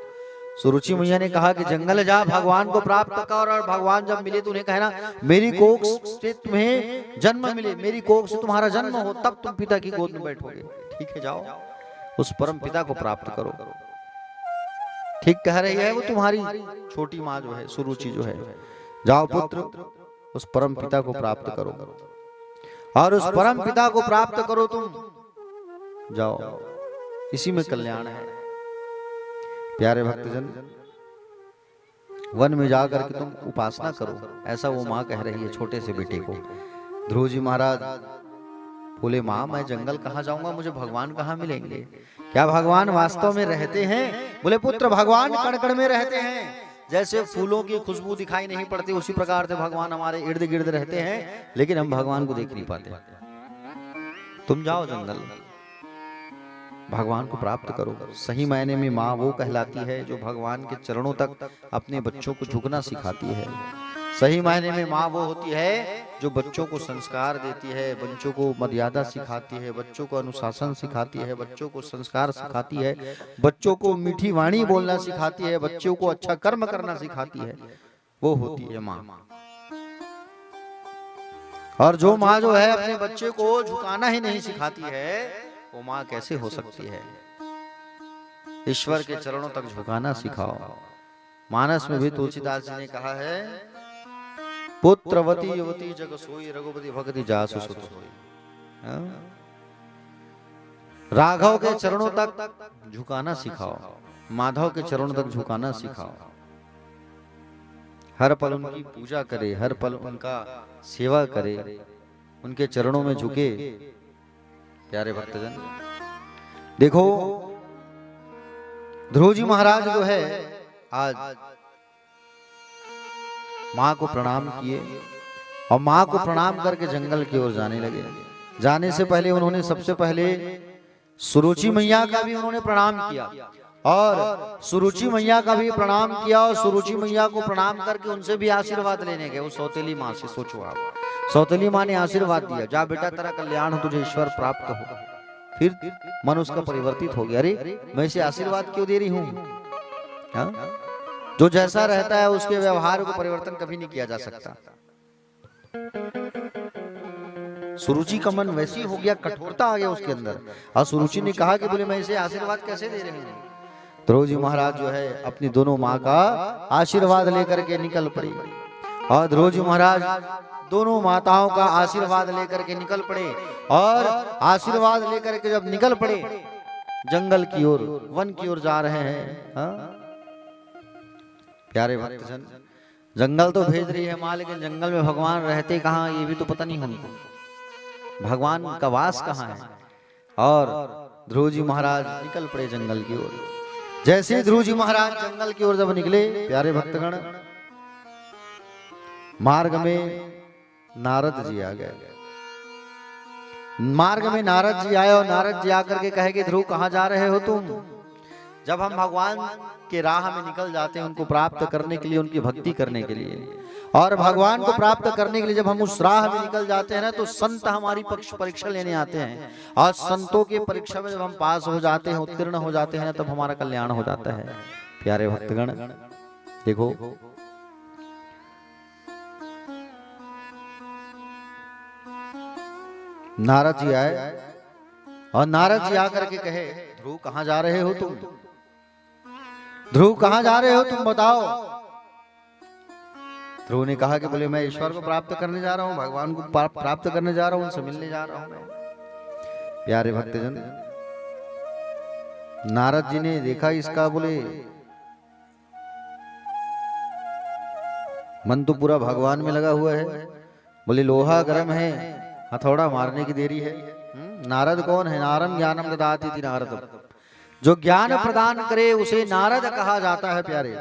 सुरुचि मैया ने कहा कि जंगल जा, भगवान को प्राप्त कर, और भगवान जब मिले तो उन्हें कहना मेरी कोख से तुम्हें जन्म मिले, मेरी कोख से तुम्हारा जन्म हो, तब तुम पिता की गोद में बैठोगे। ठीक है, जाओ उस परम पिता को प्राप्त करो। ठीक कह रही है वो तुम्हारी छोटी माँ जो है, सुरुचि जो है। जाओ पुत्र, उस परम पिता को प्राप्त करो, और उस परम पिता को प्राप्त करो तुम, जाओ, इसी में कल्याण है। प्यारे भक्तजन, वन में जाकर के तुम उपासना करो, ऐसा वो माँ कह रही है छोटे से बेटे को। ध्रुव जी महाराज बोले, माँ मैं जंगल कहाँ जाऊंगा, मुझे भगवान कहाँ मिलेंगे? क्या भगवान वास्तव में रहते हैं? बोले पुत्र, भगवान कण कण में रहते हैं। जैसे फूलों की खुशबू दिखाई नहीं पड़ती, उसी प्रकार से भगवान हमारे इर्द गिर्द रहते हैं, लेकिन हम भगवान को देख नहीं पाते। तुम जाओ जंगल, भगवान को प्राप्त करो। सही मायने में माँ वो कहलाती है जो भगवान के चरणों तक अपने बच्चों को झुकना सिखाती है। सही मायने में माँ वो होती है जो बच्चों को संस्कार देती है, बच्चों को मर्यादा सिखाती है, बच्चों को अनुशासन सिखाती है, बच्चों को संस्कार सिखाती है, बच्चों को मीठी वाणी बोलना सिखाती है, बच्चों को अच्छा कर्म करना सिखाती है। वो होती है माँ। और जो माँ जो है अपने बच्चे को झुकाना ही नहीं सिखाती है, वो माँ कैसे हो सकती है? ईश्वर के चरणों तक झुकाना सिखाओ। मानस में भी तुलसीदास जी ने कहा है, पुत्रवती युवती जग सोई, रघुपति भक्ति जासु सुत सोई। राघव के चरणों तक झुकाना सिखाओ, माधव के चरणों तक झुकाना सिखाओ। हर पल उनकी पूजा करे, हर पल उनका सेवा करे, उनके चरणों में झुके। प्यारे भक्तजन, देखो ध्रुव जी महाराज जो है आज माँ को प्रणाम किए, और माँ को प्रणाम करके जंगल की ओर जाने लगे। जाने से पहले उन्होंने सबसे पहले सुरुचि मैया का भी उन्होंने प्रणाम किया, और सुरुचि मैया का भी प्रणाम किया, और सुरुचि मैया को प्रणाम करके उनसे भी आशीर्वाद लेने गए। वो सौतेली माँ से, सोचो आप, सौतेली माँ ने आशीर्वाद दिया, जा बेटा तेरा कल्याण हो, तुझे ईश्वर प्राप्त हो। फिर मन उसका परिवर्तित हो गया, अरे मैं इसे आशीर्वाद क्यों दे रही हूँ? जो जैसा रहता है उसके व्यवहार को परिवर्तन कभी नहीं किया जा सकता। सुरुचि का मन वैसी हो गया, कठोरता आ गया उसके अंदर, और सुरुचि ने कहा कि बोले मैं इसे आशीर्वाद कैसे दे रही हूँ? ध्रुव जी महाराज जो है अपनी दोनों माँ का आशीर्वाद लेकर के निकल पड़ी, और ध्रुव जी महाराज दोनों माताओं का आशीर्वाद लेकर के निकल पड़े। और आशीर्वाद लेकर के जब निकल पड़े जंगल की ओर, वन की ओर जा रहे हैं। हाँ? प्यारे भक्तजन, जंगल तो भेज रही है माँ, लेकिन जंगल में भगवान रहते कहाँ ये भी तो पता नहीं हमको, भगवान का वास कहाँ है। और ध्रुव जी महाराज निकल पड़े जंगल की ओर। जैसे ध्रुव जी महाराज जंगल की ओर जब निकले, प्यारे भक्तगण, मार्ग में नारद जी आ गए। मार्ग में नारद जी आए, और नारद जी आकर के कहे कि ध्रुव कहाँ जा रहे हो तुम? जब हम भगवान के राह में निकल जाते हैं उनको प्राप्त करने के लिए, उनकी भक्ति करने के लिए, और भगवान को प्राप्त करने के लिए जब हम उस राह में निकल जाते हैं ना, तो संत हमारी परीक्षा लेने आते हैं, और संतों की परीक्षा में जब हम पास हो जाते हैं, उत्तीर्ण हो जाते हैं, तब हमारा कल्याण हो जाता है। प्यारे भक्तगण, देखो नारद जी आए, और नारद जी आकर के कहे, ध्रुव कहाँ जा रहे हो तुम? ध्रुव कहाँ जा रहे हो तुम, बताओ। ध्रुव ने कहा कि बोले मैं ईश्वर को प्राप्त करने जा रहा हूँ, भगवान को प्राप्त करने जा रहा हूँ, उनसे मिलने जा रहा हूँ। प्यारे भक्तजन, नारद जी ने देखा इसका, बोले मन तो पूरा भगवान में लगा हुआ है। बोले लोहा गर्म है, हथौड़ा मारने की देरी है। नारद कौन है? नारम ज्ञानम ददाति इति नारद, जो ज्ञान प्रदान करे उसे नारद कहा जाता है। प्यारे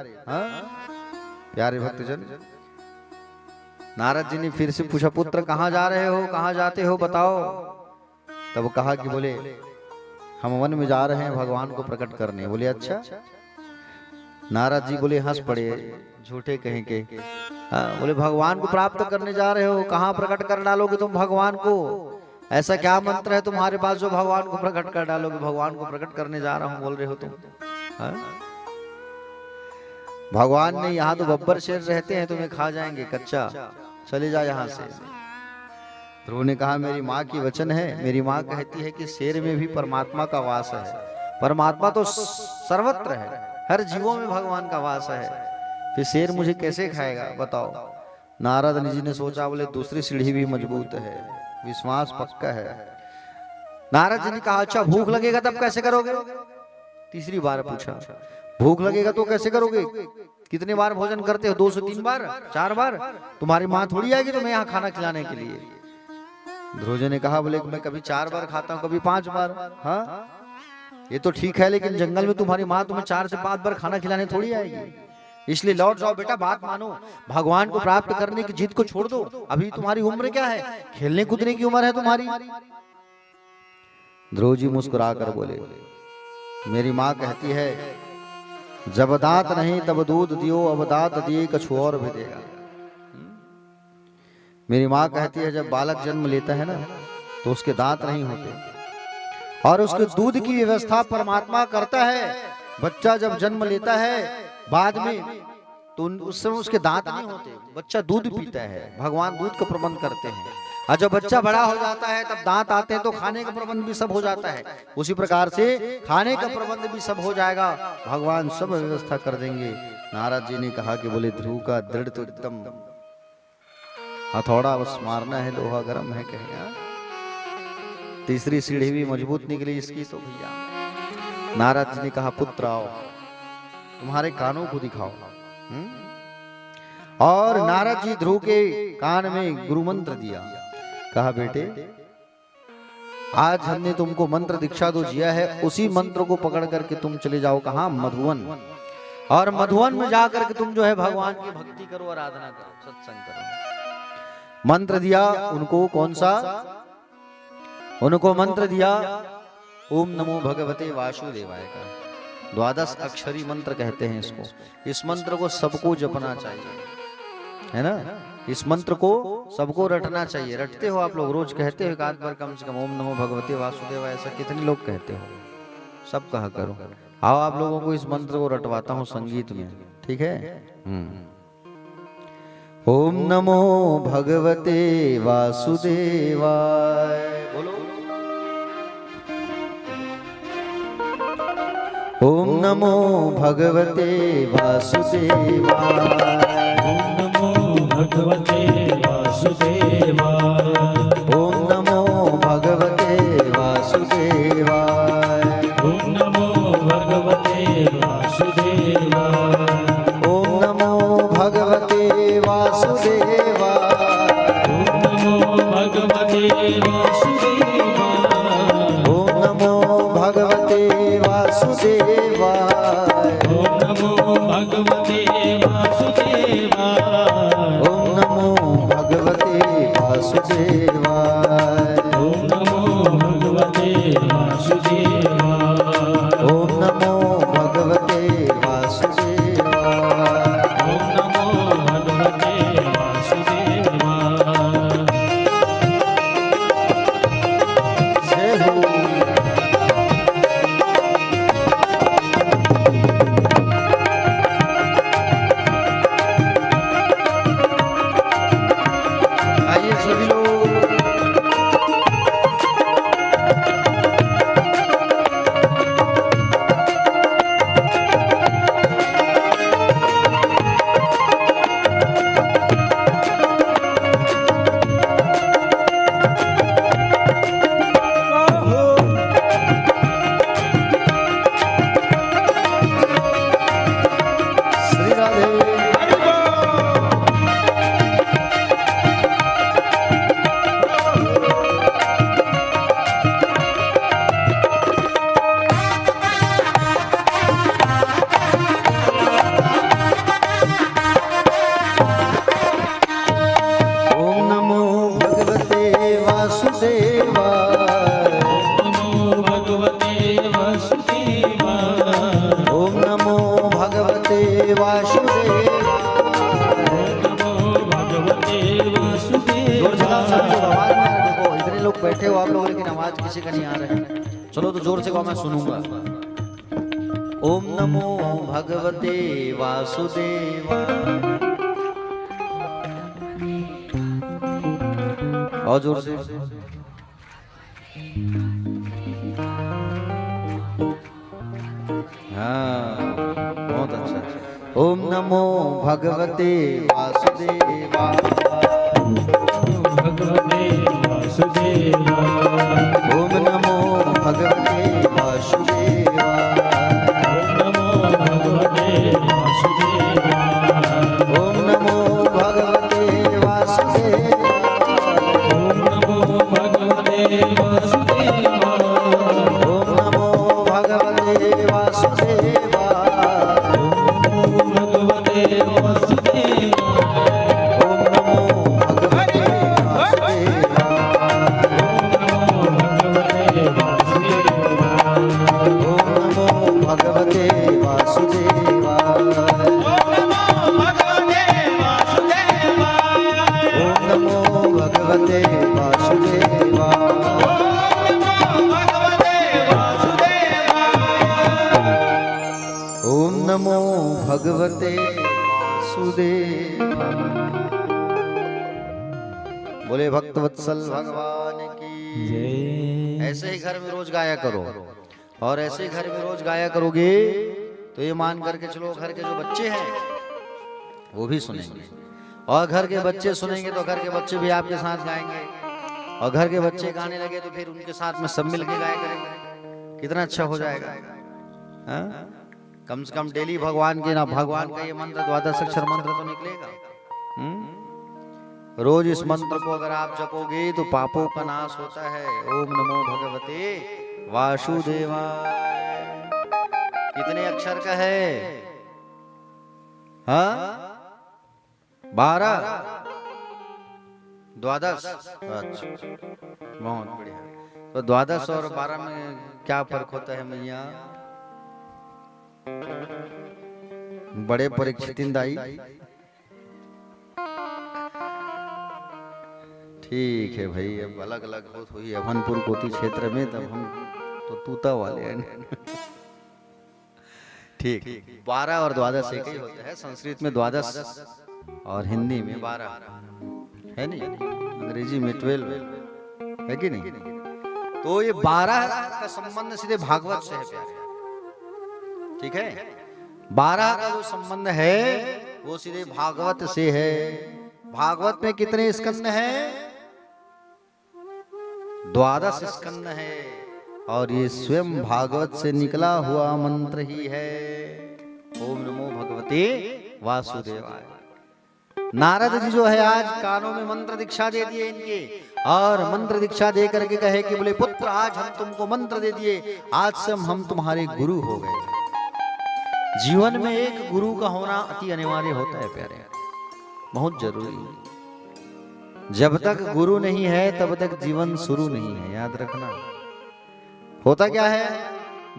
प्यारे भक्तजन, नारद जी ने फिर से पूछा, पुत्र कहाँ जा रहे हो, कहाँ जाते हो, बताओ। तब कहा कि बोले हम वन में जा रहे हैं भगवान को प्रकट करने। बोले अच्छा। नारद जी बोले हंस पड़े, झूठे कहीं के। बोले भगवान को प्राप्त करने जा रहे हो, कहाँ प्रकट कर डालोगे तुम भगवान को? ऐसा क्या मंत्र है तुम्हारे पास जो भगवान को प्रकट कर डालोगे? भगवान को प्रकट करने जा रहा हूं बोल रहे हो तुम। भगवान ने यहाँ तो बब्बर शेर रहते हैं, तुम्हें खा जाएंगे कच्चा, चले जा यहाँ से। ध्रुव ने कहा मेरी माँ की वचन है, मेरी माँ कहती है कि शेर में भी परमात्मा का वास है। परमात्मा तो सर्वत्र है, हर जीवों में भगवान का वास है, फिर शेर मुझे कैसे खाएगा बताओ। नारद जी ने सोचा, बोले दूसरी सीढ़ी भी मजबूत है, विश्वास पक्का है। नारद जी ने कहा अच्छा भूख लगेगा तब कैसे करोगे? तीसरी बार पूछा, भूख लगेगा तो कैसे करोगे? कितने बार भोजन करते हो? 2 से 3 बार, 4 बार? तुम्हारी माँ थोड़ी आएगी तुम्हें यहाँ खाना खिलाने के लिए। ध्रुव जी ने कहा, बोले मैं कभी 4 बार खाता हूँ, कभी 5 बार। हाँ ये तो ठीक है, लेकिन जंगल में तुम्हारी माँ तुम्हें 4 से 5 बार खाना खिलाने थोड़ी आएगी, इसलिए लौट जाओ बेटा, बात मानो, भगवान को प्राप्त करने की जिद को छोड़ दो। अभी तुम्हारी उम्र क्या है? खेलने कूदने की उम्र है तुम्हारी। ध्रुव जी मुस्कुरा कर बोले, मेरी माँ कहती है जब दांत नहीं तब दूध दियो, अब दांत दिए कछु और भी देगा। मेरी माँ कहती है जब बालक जन्म लेता है ना तो उसके दांत नहीं होते, और उसके दूध की व्यवस्था परमात्मा करता है। बच्चा जब जन्म लेता है बाद में तो उस समय उसके दांत नहीं होते, बच्चा दूध पीता है, भगवान दूध का प्रबंध करते हैं। और जब बच्चा बड़ा हो जाता है तब दांत आते हैं तो खाने का प्रबंध भी सब हो जाता है। उसी प्रकार से खाने का प्रबंध भी सब हो जाएगा, भगवान सब व्यवस्था कर देंगे। नारद जी ने कहा कि बोले ध्रुव का दृढ़ तो एकदम हथौड़ा बस मारना है, लोहा गर्म है कहेगा। तीसरी सीढ़ी भी मजबूत निकली इसकी तो भैया। नारद जी ने कहा पुत्र आओ, तुम्हारे कानों को दिखाओ। और नारद जी ध्रुव के कान में गुरु मंत्र दिया, कहा बेटे आज हमने तुमको मंत्र दीक्षा तो दिया है, उसी मंत्र को पकड़ करके तुम चले जाओ कहाँ? मधुवन। और मधुवन में जाकर के तुम जो है भगवान की भक्ति करो, आराधना करो, सत्संग करो। मंत्र दिया उनको, कौन सा? उनको मंत्र दिया ओम नमो भगवते वासुदेवाय का, 12 अक्षरी मंत्र कहते हैं इसको। इस मंत्र को सबको जपना चाहिए, है ना? इस मंत्र को सबको रटना चाहिए। रटते हो आप लोग? रोज कहते हो एक आध बार कम से कम ओम नमो भगवते वासुदेवाय, ऐसा कितने लोग कहते हो? सब कहा करो। आओ आप लोगों को इस मंत्र को रटवाता हूँ संगीत में, ठीक है? ओम नमो भगवते वासुदेवाय, बोलो। ओम नमो भगवते वासुदेवाय, ओम नमो भगवते वासुदेवाय, ओम नमो भगवते वासुदेवाय, ओम नमो भगवते वासुदेवाय, ओम नमो भगवते वासुदेवाय, ओम नमो भगवते वासुदेवाय, ओम नमो भगवते वासुदेवाय, ओम नमो भगवते वासुदेवाय, ओम नमो भगवते वासुदेवाय, ओम नमो भगवते वासुदेवाय, ओम नमो भगवते वासुदेवाय, ओम नमो भगवते वासुदेवाय। जय हो। आइए सभी लोग। श्री राधे। ओम नमो भगवते वासुदेवाय, नमो भगवते वासुदेवाय, ओम नमो भगवते वासुदेवाय। नमो भगवते जोर से गाओ सब लोग, वासुदेवाय। आवाज में देखो इतने लोग बैठे हो आप लोग, लेकिन आवाज किसी का नहीं आ रहा है। चलो तो जोर से गाओ, मैं सुनूंगा। ओम नमो भगवते वासुदेवाय। और जोर से। हाँ, बहुत अच्छा। ओम नमो भगवते वासुदेवाय। भगवते वासुदेवाय। ओम नमो भगवते वासुदेवाय। ओम नमो भगवते वासुदेवाय। ओम नमो भगवते वासुदेवाय। ओम नमो भगवते वासुदेवाय। ओम नमो भगवते वासुदेवाय। ओम नमो भगवते वासुदेवाय। ओम नमो भगवते वासुदेवाय। ओम नमो भगवते वासुदेवाय। ओम नमो भगवते वासुदेवाय। बोले भक्तवत्सल भगवान की जय। ऐसे ही घर में रोज गाया करो, और ऐसे ही घर में रोज गाया करोगे तो ये मान करके चलो घर के जो बच्चे हैं वो भी सुनेंगे, और घर के बच्चे सुनेंगे तो घर के बच्चे भी आपके साथ गाएंगे, और घर के बच्चे गाने लगे तो फिर उनके साथ में सब मिलके गाया करेंगे। कितना अच्छा हो जाएगा। हाँ? कम से कम डेली भगवान के ना भगवान का ये मंत्र द्वादश अक्षर मंत्र तो निकलेगा। रोज इस मंत्र को अगर आप जपोगे तो पापों का नाश होता है। ओम नमो भगवते वासुदेवाय। कितने अक्षर का है? हाँ, 12 द्वादश। अच्छा, बहुत बढ़िया। तो द्वादश और 12 में क्या फर्क होता है मैया? बड़े परीक्षित दाई। ठीक है भाई, अब अलग अलग हो हुई अभनपुर कोती क्षेत्र में, तब हम तो तूता वाले हैं। ठीक, 12 और द्वादश एक ही होता है। संस्कृत में द्वादश और हिंदी में 12 है नहीं, अंग्रेजी में 12 है कि नहीं। तो ये 12 का संबंध सीधे भागवत से है प्यारे। ठीक है, 12 का जो संबंध है वो सीधे भागवत से है। भागवत में कितने स्कंद हैं? 12 स्कंद है, और ये स्वयं भागवत से निकला हुआ मंत्र ही है। ओम नमो भगवते वासुदेवाय। नारद जी जो है आज कानों में मंत्र दीक्षा दे दिए इनके, और मंत्र दीक्षा दे करके कहे कि बोले पुत्र आज हम तुमको मंत्र दे दिए, आज से हम तुम्हारे गुरु हो गए। जीवन में एक गुरु का होना अति अनिवार्य होता है प्यारे, बहुत जरूरी है। जब तक गुरु नहीं है तब तक जीवन शुरू नहीं है, याद रखना। होता क्या है,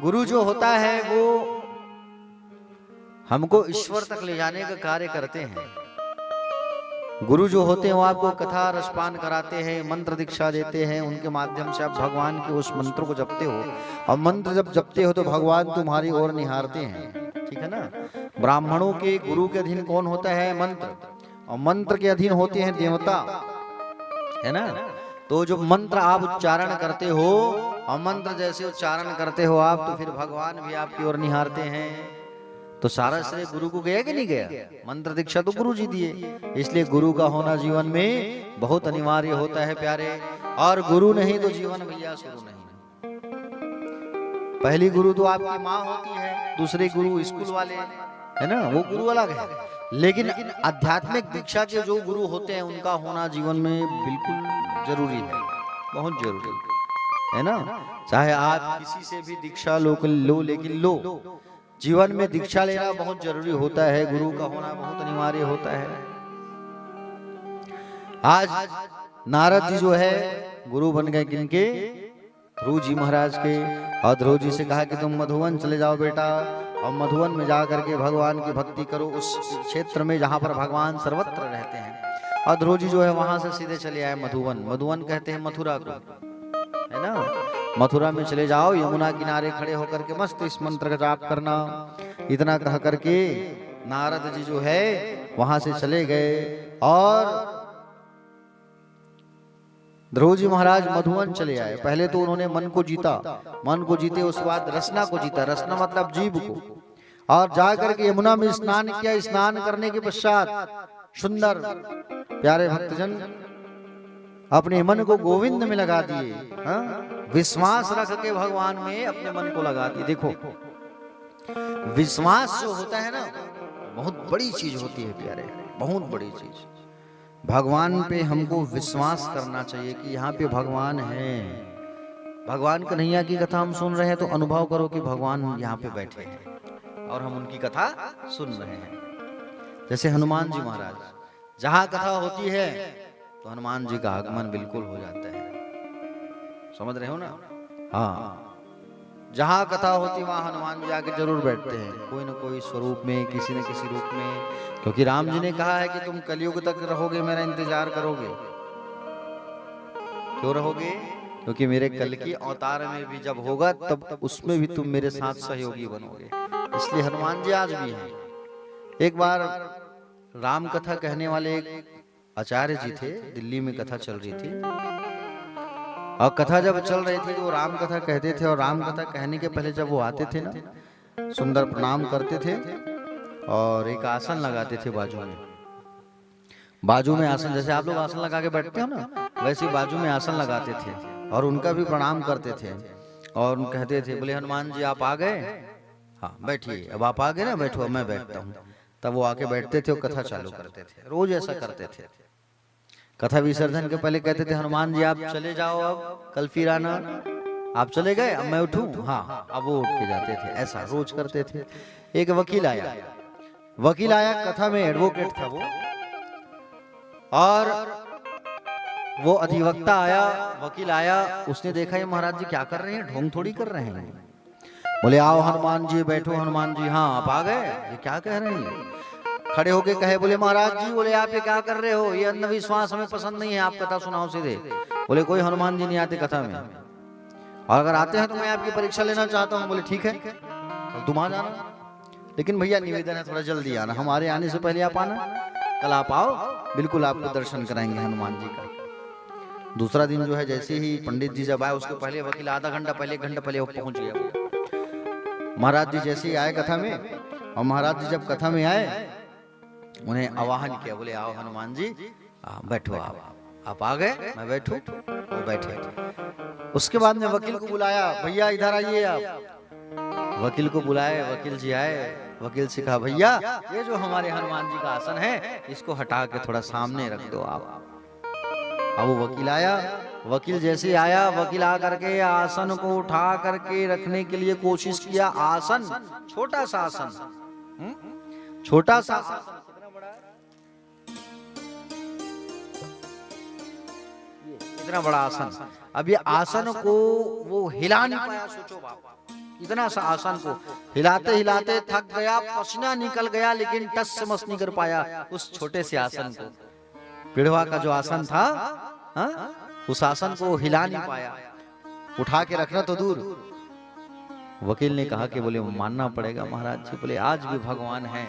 गुरु जो होता है वो हमको ईश्वर तक ले जाने का कार्य करते हैं। गुरु जो होते हैं वो आपको कथा रसपान कराते हैं, मंत्र दीक्षा देते हैं, उनके माध्यम से आप भगवान के उस मंत्र को जपते हो, और मंत्र जब जपते हो तो भगवान तुम्हारी ओर निहारते हैं। ठीक है ना। ब्राह्मणों के गुरु के अधीन कौन होता है? मंत्र, और मंत्र के अधीन होते हैं देवता, है ना। तो जो मंत्र आप उच्चारण करते हो, और मंत्र जैसे उच्चारण करते हो आप, तो फिर भगवान भी आपकी ओर निहारते हैं। तो सारा श्रेय गुरु को गया कि नहीं गया? मंत्र दीक्षा तो गुरु जी दिए, इसलिए गुरु का होना जीवन में बहुत अनिवार्य होता है प्यारे। और गुरु नहीं तो जीवन भैया शुरू नहीं। पहली गुरु तो आपकी माँ होती है, दूसरे गुरु स्कूल वाले, है ना, वो गुरु अलग है। लेकिन आध्यात्मिक दीक्षा के जो गुरु होते हैं उनका होना जीवन में बिल्कुल जरूरी है, बहुत जरूरी है ना। चाहे आप किसी से भी दीक्षा लो लेकिन लो, जीवन में दीक्षा लेना बहुत जरूरी होता है, गुरु का होना बहुत अनिवार्य होता है। आज नारद जी जो है गुरु बन गए किनके? ध्रुव जी महाराज के। और ध्रुव जी से कहा कि तुम मधुवन चले जाओ बेटा, और मधुवन में जा करके भगवान की भक्ति करो, उस क्षेत्र में जहाँ पर भगवान सर्वत्र रहते हैं। और ध्रुव जी जो है वहां से सीधे चले आए मधुवन। मधुवन कहते हैं मथुरा को, है ना। मथुरा में चले जाओ, यमुना किनारे खड़े होकर के मस्त इस मंत्र का जाप करना। इतना कह करके नारद जी जो है वहां से चले गए और ध्रुव जी महाराज मधुवन चले आए। पहले तो उन्होंने मन को जीता, मन को जीते उसके बाद रसना को जीता, रसना मतलब जीव को, और जाकर के यमुना में स्नान किया। स्नान करने के पश्चात सुंदर प्यारे भक्तजन अपने मन को गोविंद में लगा दिए। विश्वास रख के भगवान में अपने मन को लगा दिए। देखो विश्वास जो होता है ना बहुत बड़ी चीज होती है प्यारे, बहुत बड़ी चीज। भगवान पे हमको विश्वास करना चाहिए कि यहाँ पे भगवान है। भगवान कन्हैया की कथा हम सुन रहे हैं तो अनुभव करो कि भगवान यहाँ पे बैठे हैं और हम उनकी कथा सुन रहे हैं। जैसे हनुमान जी महाराज, जहां कथा होती है तो हनुमान जी का आगमन बिल्कुल हो जाता है। समझ रहे हो ना? हाँ, जहां कथा होती वहां हनुमान जी आके जरूर बैठते हैं, कोई न कोई स्वरूप में, किसी न किसी रूप में। क्योंकि राम जी ने कहा है कि तुम कलयुग तक रहोगे, मेरा इंतजार करोगे। क्यों रहोगे? क्योंकि मेरे कल की अवतार में भी जब होगा तब उसमें भी तुम मेरे साथ सहयोगी बनोगे। इसलिए हनुमान जी आज भी हैं। एक बार राम कथा कहने वाले एक आचार्य जी थे, दिल्ली में कथा चल रही थी, और कथा जब चल रही थी तो राम कथा कहते थे। और राम कथा कहने के पहले जब वो आते थे ना, सुंदर प्रणाम करते थे और एक आसन लगाते थे बाजू में आसन, जैसे आप लोग आसन लगा के बैठते हो ना, वैसे बाजू में आसन लगाते थे और उनका भी प्रणाम करते थे। और कहते थे, बोले हनुमान जी आप आ गए, हाँ बैठिए, अब आप आ गए ना, बैठो मैं बैठता हूँ। तब वो आके बैठते थे और कथा चालू करते थे। रोज ऐसा करते थे। कथा विसर्जन के पहले कहते थे, हनुमान जी आप चले जाओ, अब कल फिर आना। आप चले गए, अब मैं उठूं? हाँ, अब वो उठ के जाते थे। ऐसा रोज करते थे। एक वकील आया कथा में, एडवोकेट था वो, और वो अधिवक्ता आया, वकील आया। उसने देखा ये महाराज जी क्या कर रहे हैं, ढोंग थोड़ी कर रहे हैं। बोले आओ हनुमान जी बैठो। हनुमान जी हाँ आप आ गए, ये क्या कह रहे हैं? खड़े होके कहे, बोले महाराज जी, बोले आप ये क्या कर रहे हो, ये अंधविश्वास हमें पसंद नहीं है, आप कथा सुनाओ सीधे। बोले कोई हनुमान जी नहीं आते कथा में, और अगर आते हैं तो मैं आपकी परीक्षा लेना चाहता हूँ। बोले ठीक है, तुम आ जाना, लेकिन भैया निवेदन है थोड़ा जल्दी आना, हमारे आने से पहले आप आना। कल आप आओ, बिल्कुल आपको दर्शन कराएंगे हनुमान जी का। दूसरा दिन जो है, जैसे ही पंडित जी जब आए उसके पहले वकील आधा घंटा पहले, 1 घंटा पहले वो पहुंच गया। महाराज जी जैसे ही आए कथा में, और महाराज जी जब कथा में आए उन्हें आवाहन किया, बोले आओ हनुमान जी बैठो, आप आ गए, मैं बैठूं? वो बैठे। उसके बाद में वकील को बुलाया, भैया इधर आइए आप। वकील को बुलाए, वकील जी आए। वकील से कहा, भैया ये जो हमारे हनुमान जी का आसन है इसको हटा के थोड़ा सामने रख दो आप। अब वो वकील आया। वकील जैसे आया, वकील आकर के आसन को उठा करके रखने के लिए कोशिश किया। आसन छोटा सा आसन, छोटा सा, इतना बड़ा आसन। अब ये आसन को वो हिला नहीं पाया। सोचो बाप, इतना सा आसन को हिलाते हिलाते थक गया, पसीना निकल गया, लेकिन टस से मस नहीं कर पाया उस छोटे से आसन को। पिड़वा का जो आसन था, उस आसन को हिला नहीं पाया, उठा के रखना तो दूर। वकील ने कहा कि बोले मानना पड़ेगा महाराज जी, बोले आज भी भगवान है,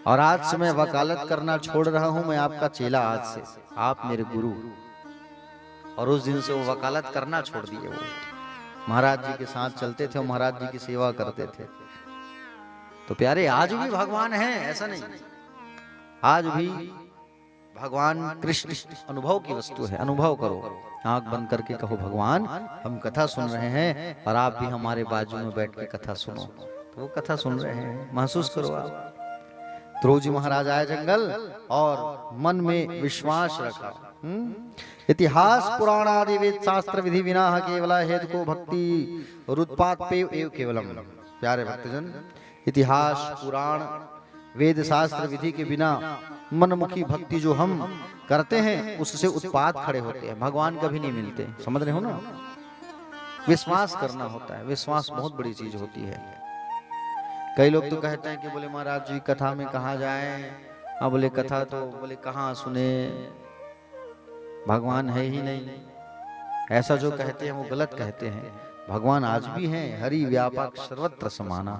और आज से मैं वकालत करना छोड़ रहा हूं, मैं आपका चेला, आज से आप मेरे गुरु। और उस दिन से वो वकालत करना छोड़ दिए। वो महाराज जी के साथ चलते थे और महाराज जी की सेवा करते थे। तो प्यारे आज भी भगवान है, ऐसा नहीं, आज भी भगवान कृष्ण अनुभव की वस्तु है। अनुभव करो, आंख बंद करके कहो, भगवान हम कथा सुन रहे हैं और आप भी हमारे बाजू में बैठ के कथा सुनो। तो वो कथा सुन रहे हैं, महसूस करो आप। ध्रुव जी महाराज आए जंगल और मन में विश्वास रखा। इतिहास पुराण आदि वेद शास्त्र विधि विना केवला हेतु को भक्ति रुत्पात पे एव केवलम। प्यारे भक्तजन, इतिहास पुराण वेद शास्त्र विधि के बिना मनमुखी भक्ति जो हम करते हैं उससे उत्पात खड़े होते हैं, भगवान कभी नहीं मिलते। समझ रहे हो ना? विश्वास करना होता है, विश्वास बहुत बड़ी चीज होती है। कई लोग तो कहते हैं कि बोले महाराज जी कथा में कहाँ जाएं, बोले कथा तो बोले कहाँ सुने, भगवान है ही नहीं। ऐसा जो कहते हैं वो गलत कहते हैं। भगवान आज भी हैं। हरि व्यापक सर्वत्र समाना,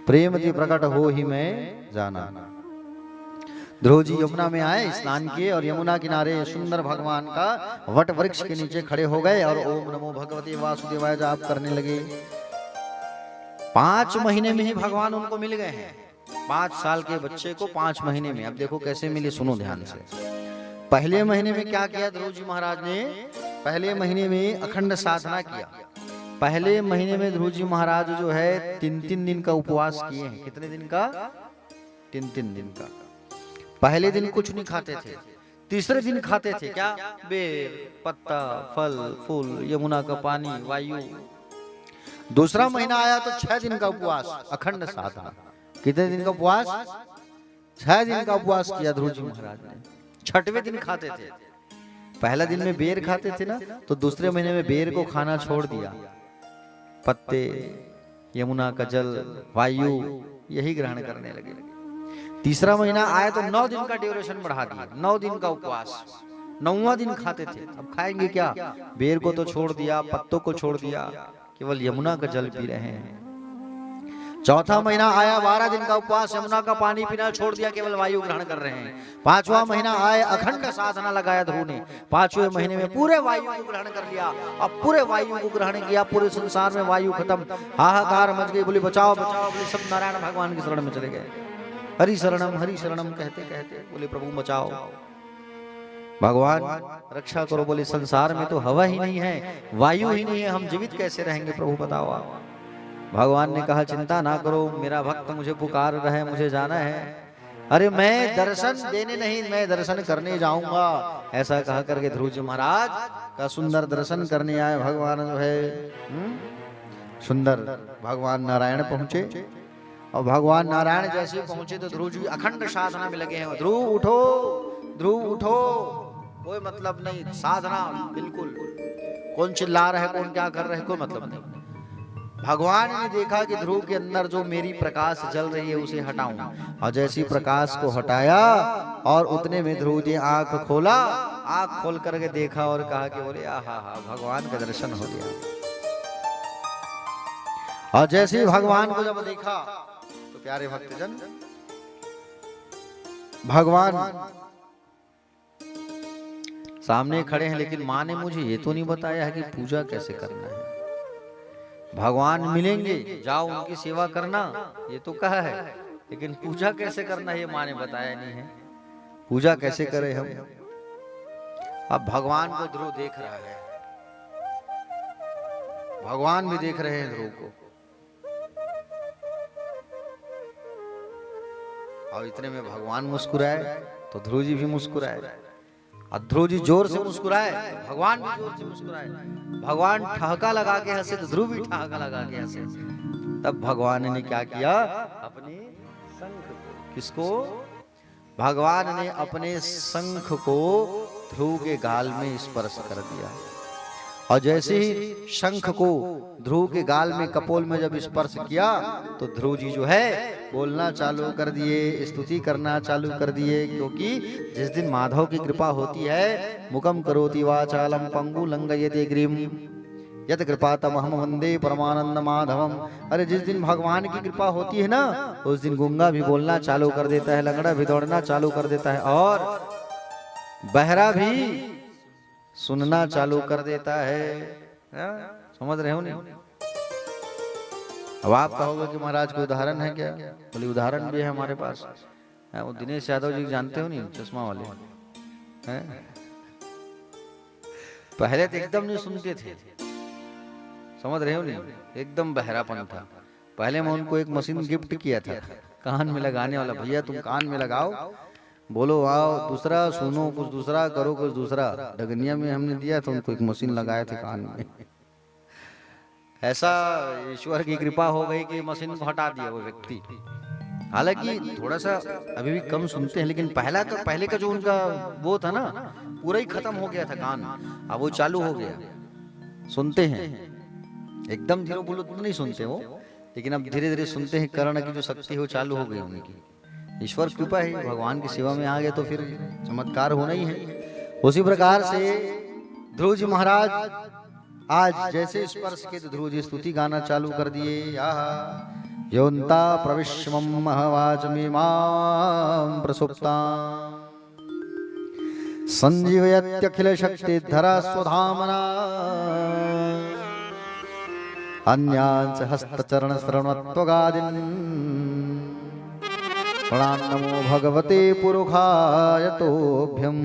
प्रेम ती प्रकट हो ही मैं जाना। ध्रुव जी यमुना में आए, स्नान किए और यमुना किनारे सुंदर भगवान का वट वृक्ष के नीचे खड़े हो गए और ओम नमो भगवते वासुदेवाय जाप करने लगे। 5 महीने में ही भगवान उनको मिल गए हैं। 5 साल के बच्चे को 5 महीने में। अब देखो कैसे मिले, सुनो ध्यान से। पहले महीने में क्या किया ध्रुव जी महाराज ने? पहले महीने में अखंड साधना किया। पहले महीने में ध्रुव जी महाराज जो है 3-3 दिन का उपवास किए हैं। कितने दिन का? 3-3 दिन का। पहले दिन कुछ नहीं खाते थे, तीसरे दिन खाते थे क्या? बेर, पत्ता, फल, फूल, यमुना का पानी, वायु। दूसरा महीना आया तो 6 दिन का उपवास, अखंड साधना। कितने दिन का उपवास? 6 दिन का उपवास किया ध्रुव जी महाराज ने। 6वें दिन खाते थे। पहला दिन में बेर खाते थे ना, तो दूसरे महीने में बेर को खाना छोड़ दिया। पत्ते, यमुना का जल, वायु, यही ग्रहण करने लगे। तीसरा महीना आया तो 9 दिन का ड्यूरेशन बढ़ा दिया। 9 दिन का उपवास। 9वां दिन खाते थे। अब खाएंगे क्या? बेर को तो छोड़ दिया, पत्तों को छोड़ दिया, केवल यमुना का जल पी रहे हैं। चौथा महीना आया, 12 दिन का उपवास, यमुना का पानी पीना छोड़ दिया, केवल वायु ग्रहण कर रहे हैं। 5वां महीना आया, अखंड साधना लगाया ध्रुव ने। 5वें महीने में पूरे वायु को ग्रहण कर लिया। अब पूरे वायु को ग्रहण किया, पूरे संसार में वायु खत्म, हाहाकार मच गई। बोले बचाओ बचाओ, बोले सब नारायण भगवान की शरण में चले गए। हरि शरणम कहते कहते बोले प्रभु बचाओ, भगवान रक्षा करो। बोले संसार में तो हवा ही नहीं है, वायु ही नहीं है, हम जीवित कैसे रहेंगे प्रभु बताओ आप। भगवान ने कहा चिंता ना करो, मेरा भक्त मुझे पुकार रहा है, मुझे जाना है। अरे मैं दर्शन देने नहीं, मैं दर्शन करने जाऊंगा, ऐसा कहा करके ध्रुव जी महाराज का सुंदर दर्शन करने आए। भगवान जो है सुंदर भगवान नारायण पहुंचे और भगवान नारायण जैसे पहुंचे तो ध्रुव जी अखंड साधना में लगे हैं। ध्रुव उठो, ध्रुव उठो, कोई मतलब नहीं, साधना बिल्कुल। कौन चिल्ला रहा है, कौन क्या कर रहा है, कोई मतलब नहीं। भगवान ने देखा कि ध्रुव के अंदर जो मेरी प्रकाश जल रही है उसे हटाऊं, और जैसी प्रकाश को हटाया और उतने में ध्रुव जी आंख खोला। आंख खोल करके देखा और कहा कि बोले आहा हा, भगवान का दर्शन हो गया। और जैसे ही भगवान को जब देखा तो प्यारे भक्तजन, भगवान सामने खड़े हैं, लेकिन माँ ने मुझे ये तो नहीं बताया है कि पूजा कैसे करना है। भगवान मिलेंगे, जाओ उनकी सेवा करना, ये तो कहा है, लेकिन पूजा कैसे करना है ये माँ ने बताया नहीं है। पूजा कैसे करें हम? अब भगवान को ध्रुव देख रहा है, भगवान भी देख रहे हैं ध्रुव को। और इतने में भगवान मुस्कुराए तो ध्रुव जी भी मुस्कुराए, और ध्रुव जी जोर से मुस्कुराए, भगवान भी जोर से मुस्कुराए। भगवान ठहाका लगा के हंसे तो ध्रुव भी ठहाका लगा के हंसे। तब भगवान ने क्या किया? अपने शंख को, किसको? भगवान ने अपने शंख को ध्रुव के गाल में स्पर्श कर दिया। और जैसे ही शंख को ध्रुव के गाल में, कपोल में जब स्पर्श किया तो ध्रुव जी जो है बोलना चालू कर दिए, स्तुति करना चालू कर दिए। क्योंकि जिस दिन माधव की कृपा होती है, मुकम करोति वाचालम पंगु लंघयते गिरिम यत कृपा तमहम वंदे परमानंद माधवम। अरे जिस दिन भगवान की कृपा होती है ना, उस दिन गूंगा भी बोलना चालू कर देता है, लंगड़ा भी दौड़ना चालू कर देता है, और बहरा भी सुनना चालू कर देता है। समझ रहे हो नहीं? अब आप कहोगे कि महाराज कोई उदाहरण है क्या? बोले उदाहरण भी है हमारे पास। वो दिनेश यादव जी जानते हो नहीं, चश्मा वाले हैं? पहले तो एकदम नहीं सुनते थे, समझ रहे हो नहीं, एकदम बहरापन था। पहले मैं उनको एक मशीन गिफ्ट किया था, कान में लगाने वाला। भैया तुम कान में लगाओ, बोलो आओ, दूसरा सुनो कुछ दूसरा, करो कुछ दूसरा। डगनिया में हमने दिया था उनको, एक मशीन लगाए थे कान में। ऐसा ईश्वर की कृपा हो गई कि मशीन को हटा दिया वो व्यक्ति। हालांकि थोड़ा सा अभी भी कम सुनते हैं, लेकिन पहले का जो उनका वो था ना, पूरा ही खत्म हो गया था कान, अब वो चालू हो गया, सुनते हैं। एकदम धीरे बोलो तो नहीं सुनते वो, लेकिन अब धीरे धीरे सुनते हैं। कर्ण की जो शक्ति है वो चालू हो गई उनकी। ईश्वर कृपा है, भगवान की सेवा में आ गए तो फिर चमत्कार होना ही है। उसी प्रकार से ध्रुव जी महाराज आज जैसे स्पर्श के ध्रुव जी स्तुति गाना चालू कर दिए। योन्ता प्रविश्वम महवाचमीमां प्रसुप्तां संजीवयत्यखिल शक्तिधरा स्वधामना अन्यांच हस्तचरण शरणत्वगादिन् प्रणाम नमो भगवते पुरुषाय तोभ्यम।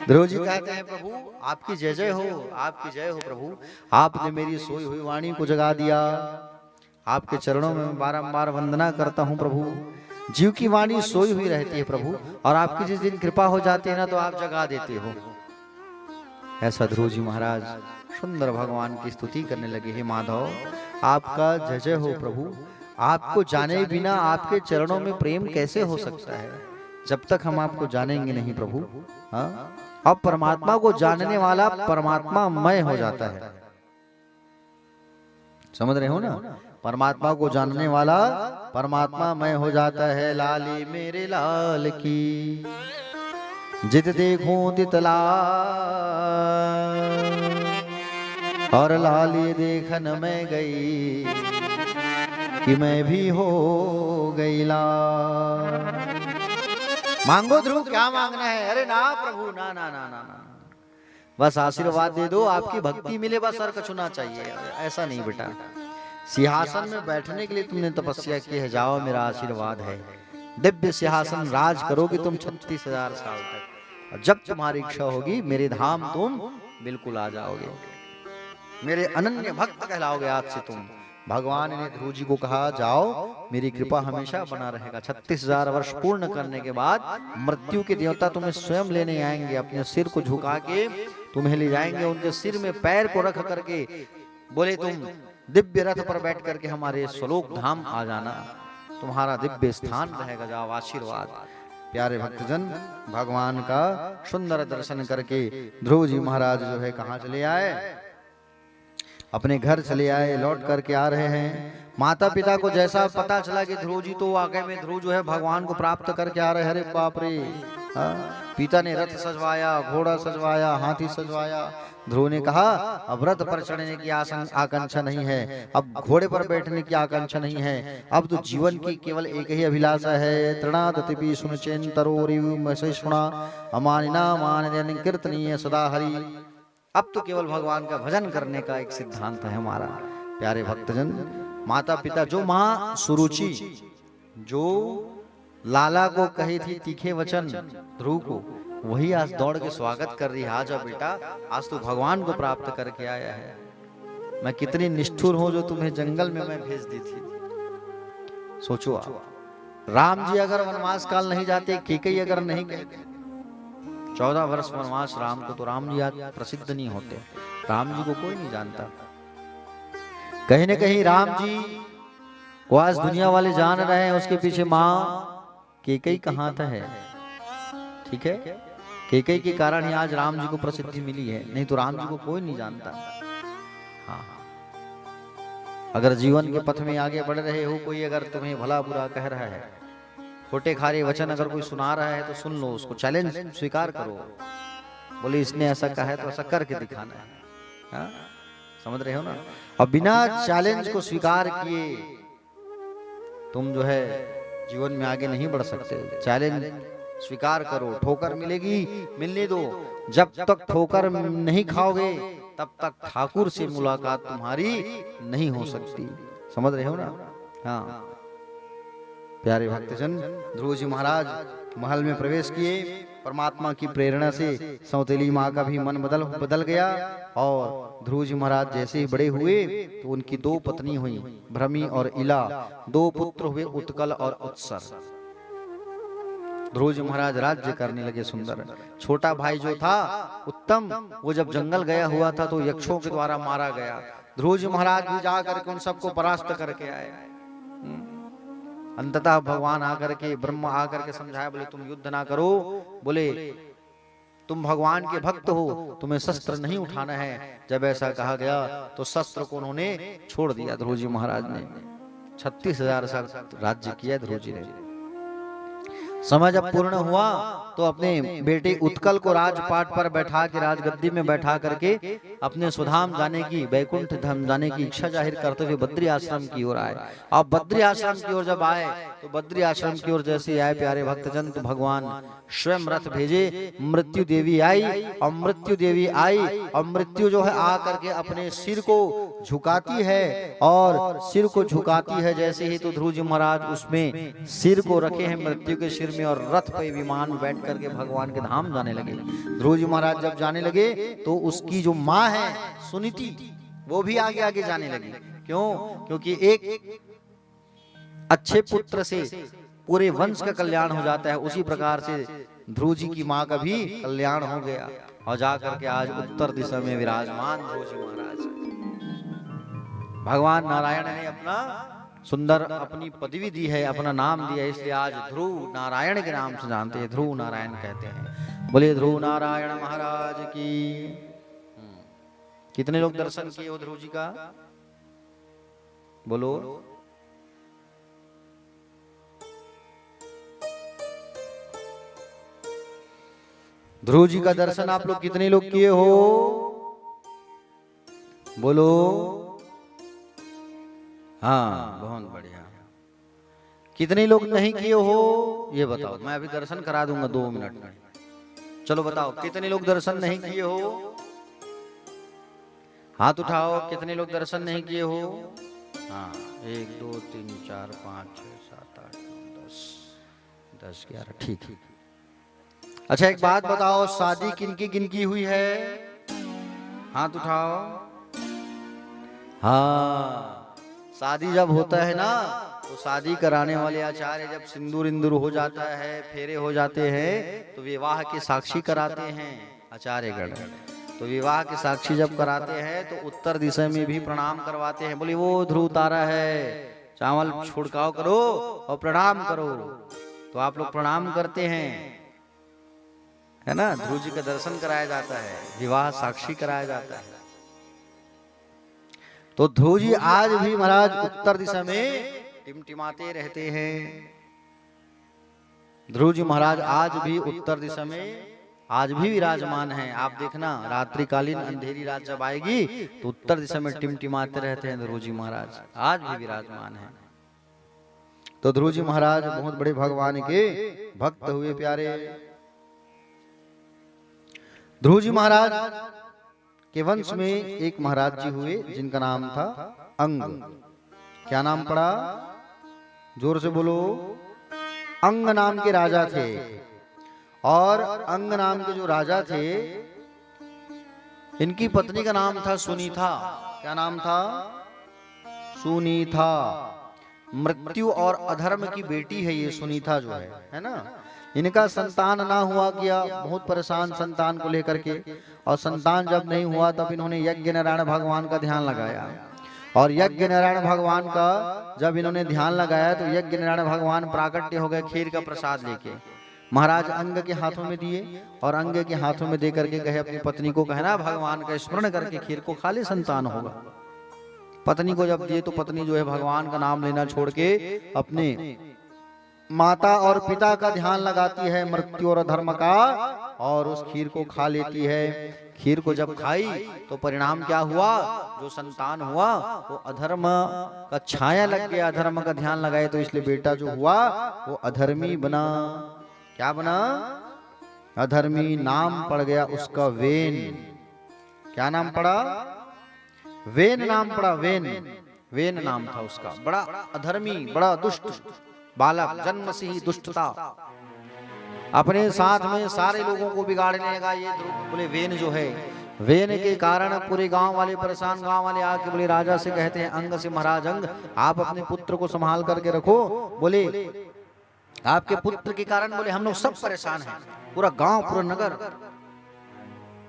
ध्रुव जी कहते हैं प्रभु आपकी जय जय हो, आपकी जय हो प्रभु। आपने मेरी सोई हुई वाणी को जगा दिया। आपके चरणों में बारंबार वंदना करता हूँ प्रभु। जीव की वाणी सोई हुई रहती है प्रभु, और आपकी जिस दिन कृपा हो जाती है ना तो आप जगा देते हो। ऐसा ध्रुव जी महाराज सुंदर भगवान की स्तुति करने लगे। हे माधव आपका जय जय हो प्रभु। आपको जाने बिना आपके चरणों में प्रेम कैसे हो सकता है, जब तक हम आपको जानेंगे नहीं प्रभु। हाँ, अब परमात्मा को जानने वाला परमात्मा मय हो जाता है। समझ रहे हो ना? परमात्मा को जानने वाला परमात्मा मय हो जाता है। लाली मेरे लाल की जित देखूं तित लाल, और लाली देखन में गई कि मैं भी हो गई लाल। मांगो ध्रुव क्या मांगना है? अरे ना प्रभु ना ना ना ना ना, बस आशीर्वाद दे दो, आपकी भक्ति मिले, बस सर कछुना चाहिए। ऐसा नहीं बेटा, सिंहासन में बैठने के लिए तुमने तपस्या की है, जाओ मेरा आशीर्वाद है। दिव्य सिंहासन राज करोगे तुम 36,000 साल तक, और जब तुम्हारी इच्छा होगी मेरे धाम तुम बिल्कुल आ जाओगे, मेरे अनन्य भक्त कहलाओगे आज से तुम। भगवान ने ध्रुव जी को कहा जाओ, मेरी कृपा हमेशा बना रहेगा। 36,000 वर्ष पूर्ण करने के बाद मृत्यु के देवता तुम्हें स्वयं लेने आएंगे, अपने सिर को झुका के तुम्हें ले जाएंगे, उनके सिर में पैर को रख करके बोले तुम दिव्य रथ पर बैठ करके हमारे स्वलोक धाम आ जाना, तुम्हारा दिव्य स्थान रहेगा, जाओ आशीर्वाद। प्यारे भक्तजन, भगवान का सुंदर दर्शन करके ध्रुव जी महाराज जो है कहाँ चले आए? अपने घर चले आए। लौट करके आ रहे हैं, माता पिता को जैसा पता चला कि ध्रुव जी तो वाकई में ध्रुव जो है भगवान को प्राप्त करके आ रहे हैं, अरे बाप रे। पिता ने रथ सजवाया, घोड़ा सजवाया, हाथी सजवाया। ध्रुव ने कहा अब रथ पर चढ़ने की आकांक्षा नहीं है, अब घोड़े पर बैठने की आकांक्षा नहीं है, अब तो जीवन की केवल एक ही अभिलाषा है। तृणादतिपि सुनचेन तरोरिव सुना अमानिना मान कीर्तनीय सदा हरि। अब तो केवल भगवान का भजन करने का एक सिद्धांत है हमारा। प्यारे भक्तजन, माता पिता जो माँ सुरुचि जो लाला को कही थी तीखे वचन ध्रुव को, वही आज दौड़ के स्वागत कर रही है। आजा बेटा, आज तो भगवान को प्राप्त करके आया है। मैं कितनी निष्ठुर हूं जो तुम्हें जंगल में मैं भेज दी थी। सोचो आप, राम जी अगर वनवास काल नहीं जाते, कैकेयी अगर नहीं कहते 14 वर्ष वनवास राम को, तो राम जी आज प्रसिद्ध नहीं होते। राम जी को कोई नहीं जानता। कहीं न कहीं राम जी को आज दुनिया वाले जान रहे हैं, उसके पीछे माँ कैकेयी कहाँ था है। ठीक है, कैकेयी के कारण ही आज राम जी को प्रसिद्धि मिली है, नहीं तो राम जी को कोई नहीं जानता। हाँ, अगर जीवन के पथ में आगे बढ़ रहे हो, कोई अगर तुम्हें भला बुरा कह रहा है, खोटे खारे वचन अगर कोई सुना रहा है, तो सुन लो, उसको चैलेंज स्वीकार करो। बोले इसने ऐसा कहा है तो ऐसा करके दिखाना है। हाँ? समझ रहे हो ना? और बिना चैलेंज को स्वीकार किए तुम जो है जीवन में आगे नहीं बढ़ सकते। चैलेंज स्वीकार करो, ठोकर मिलेगी, मिलने दो। जब तक ठोकर नहीं खाओगे तब तक ठाकुर से मुलाकात तुम्हारी नहीं हो सकती। समझ रहे हो ना? हाँ प्यारे भक्तजन, ध्रुव जी महाराज महल में प्रवेश किए। परमात्मा की प्रेरणा से सौतेली माँ का भी मन बदल गया, और ध्रुव जी महाराज जैसे ही बड़े हुए तो उनकी 2 पत्नी हुई, भ्रमी और इला। 2 पुत्र हुए, उत्कल और उत्सर। ध्रुव जी महाराज राज्य करने लगे सुंदर। छोटा भाई जो था उत्तम, वो जब जंगल गया हुआ था तो यक्षों के द्वारा मारा गया। ध्रुव जी महाराज भी जा करके उन सबको परास्त करके आए। अंततः भगवान आकर के, ब्रह्मा आकर के समझाया, बोले तुम युद्ध ना करो, बोले तुम भगवान के भक्त हो, तुम्हें शस्त्र नहीं उठाना है। जब ऐसा कहा गया तो शस्त्र को उन्होंने छोड़ दिया। ध्रुव जी महाराज ने 36,000 साल राज्य किया ध्रुव जी ने। समय जब पूर्ण हुआ तो अपने बेटे उत्कल को राजपाट पर बैठा के, राजगद्दी में बैठा करके अपने सुधाम जाने की, वैकुंठ धाम जाने की इच्छा जाहिर करते हुए बद्री आश्रम की ओर आए। अब बद्री आश्रम की ओर जब आए तो बद्री आश्रम की ओर जैसे आए प्यारे भक्तजन, तो भगवान स्वयं रथ भेजे, मृत्यु देवी आई, और मृत्यु देवी आई और मृत्यु जो है आ करके अपने सिर को झुकाती है, और सिर को झुकाती है जैसे ही, तो ध्रुव जी महाराज उसमें सिर को रखे हैं मृत्यु के सिर में, और रथ पे विमान में बैठ करके भगवान के धाम जाने लगे। ध्रुव जी महाराज जब जाने लगे तो उसकी जो माँ है सुनीति, वो भी आगे आगे जाने लगी। क्यों? क्योंकि एक अच्छे पुत्र से पूरे वंश का कल्याण हो जाता है, उसी प्रकार से ध्रुव जी की माँ का भी कल्याण हो गया, और जाकर के आज उत्तर दिशा में विराजमान ध्रुव जी महाराज। भगवान नारायण ने अपना सुंदर अपनी पदवी दी है, अपना नाम दिया है, इसलिए आज ध्रुव नारायण के नाम से जानते हैं, ध्रुव नारायण कहते हैं। बोले ध्रुव नारायण महाराज की। कितने लोग दर्शन किए हो ध्रुव जी का? बोलो। ध्रुव जी का दर्शन आप लोग कितने लोग किए हो? बोलो। हाँ, बहुत बढ़िया। कितने लोग नहीं किए हो ये बताओ, मैं अभी दर्शन करा दूंगा 2 मिनट में। चलो बताओ, कितने लोग दर्शन नहीं किए हो? हाथ उठाओ, कितने लोग दर्शन नहीं किए हो? हाँ, 1 2 3 4 5 6 7 8 9 10 11, ठीक। अच्छा एक बात बताओ, शादी किनकी किनकी हुई है? हाथ उठाओ। हाँ, शादी जब होता है ना, तो शादी कराने वाले आचार्य जब सिंदूर इंदूर हो जाता है, फेरे हो जाते हैं, तो विवाह के साक्षी कराते हैं आचार्यगण। तो विवाह के साक्षी जब कराते हैं तो उत्तर दिशा में भी प्रणाम करवाते हैं। बोले वो ध्रुव तारा है, चावल छिड़काव करो और प्रणाम करो। तो आप लोग प्रणाम करते हैं, है ना? ध्रुव जी का दर्शन कराया जाता है, विवाह साक्षी कराया जाता है। तो ध्रुव जी आज भी महाराज उत्तर दिशा में टिमटिमाते रहते हैं। ध्रुव जी महाराज आज भी उत्तर दिशा में आज भी विराजमान हैं। आप देखना, रात्रिकालीन अंधेरी रात जब आएगी तो उत्तर दिशा में टिमटिमाते रहते हैं ध्रुव जी महाराज, आज भी विराजमान हैं। तो ध्रुव जी महाराज बहुत बड़े भगवान के भक्त हुए प्यारे। ध्रुव जी महाराज के वंश में एक महाराज जी हुए जिनका नाम था अंग। क्या नाम पड़ा? जोर से बोलो। अंग नाम के राजा थे, और अंग नाम के जो राजा थे, इनकी पत्नी का नाम था सुनीता। क्या नाम था? सुनीता। मृत्यु और अधर्म की बेटी है ये सुनीता जो है ना। इनका संतान ना हुआ किया, बहुत परेशान संतान को लेकर के, और संतान जब नहीं हुआ तब इन्होंने यज्ञ नारायण भगवान का ध्यान लगाया। और यज्ञ नारायण भगवान का जब इन्होंने ध्यान लगाया तो यज्ञ नारायण भगवान प्राकट्य हो गए खीर का प्रसाद लेके। महाराज अंग के हाथों में दिए, और अंग के हाथों में दे करके कहे अपनी पत्नी को, कहना भगवान का स्मरण करके खीर को खा ले, संतान होगा। पत्नी को जब दिए तो पत्नी जो है भगवान का नाम लेना छोड़ के अपने माता और पिता का ध्यान लगाती है, मृत्यु और अधर्म का, और उस खीर को खा लेती है। खीर को जब खाई तो परिणाम क्या हुआ? जो संतान हुआ वो अधर्म का छाया लग गया, अधर्म का ध्यान लगाए तो इसलिए बेटा जो हुआ वो अधर्मी बना। क्या बना? अधर्मी। नाम पड़ गया उसका वेन। क्या नाम पड़ा? वेन नाम पड़ा। वेन, वेन नाम था उसका। बड़ा अधर्मी, बड़ा दुष्ट बालक, जन्म से ही दुष्टता, अपने साथ में सारे लोगों को बिगाड़ने लगा। ये बोले वेन जो है, वेन के कारण पूरे गांव वाले परेशान। गांव वाले आके बोले राजा से कहते हैं, अंग से, महाराज अंग आप अपने पुत्र को संभाल करके रखो। बोले आपके पुत्र के कारण बोले हम लोग सब परेशान हैं, पूरा गांव, पूरा नगर।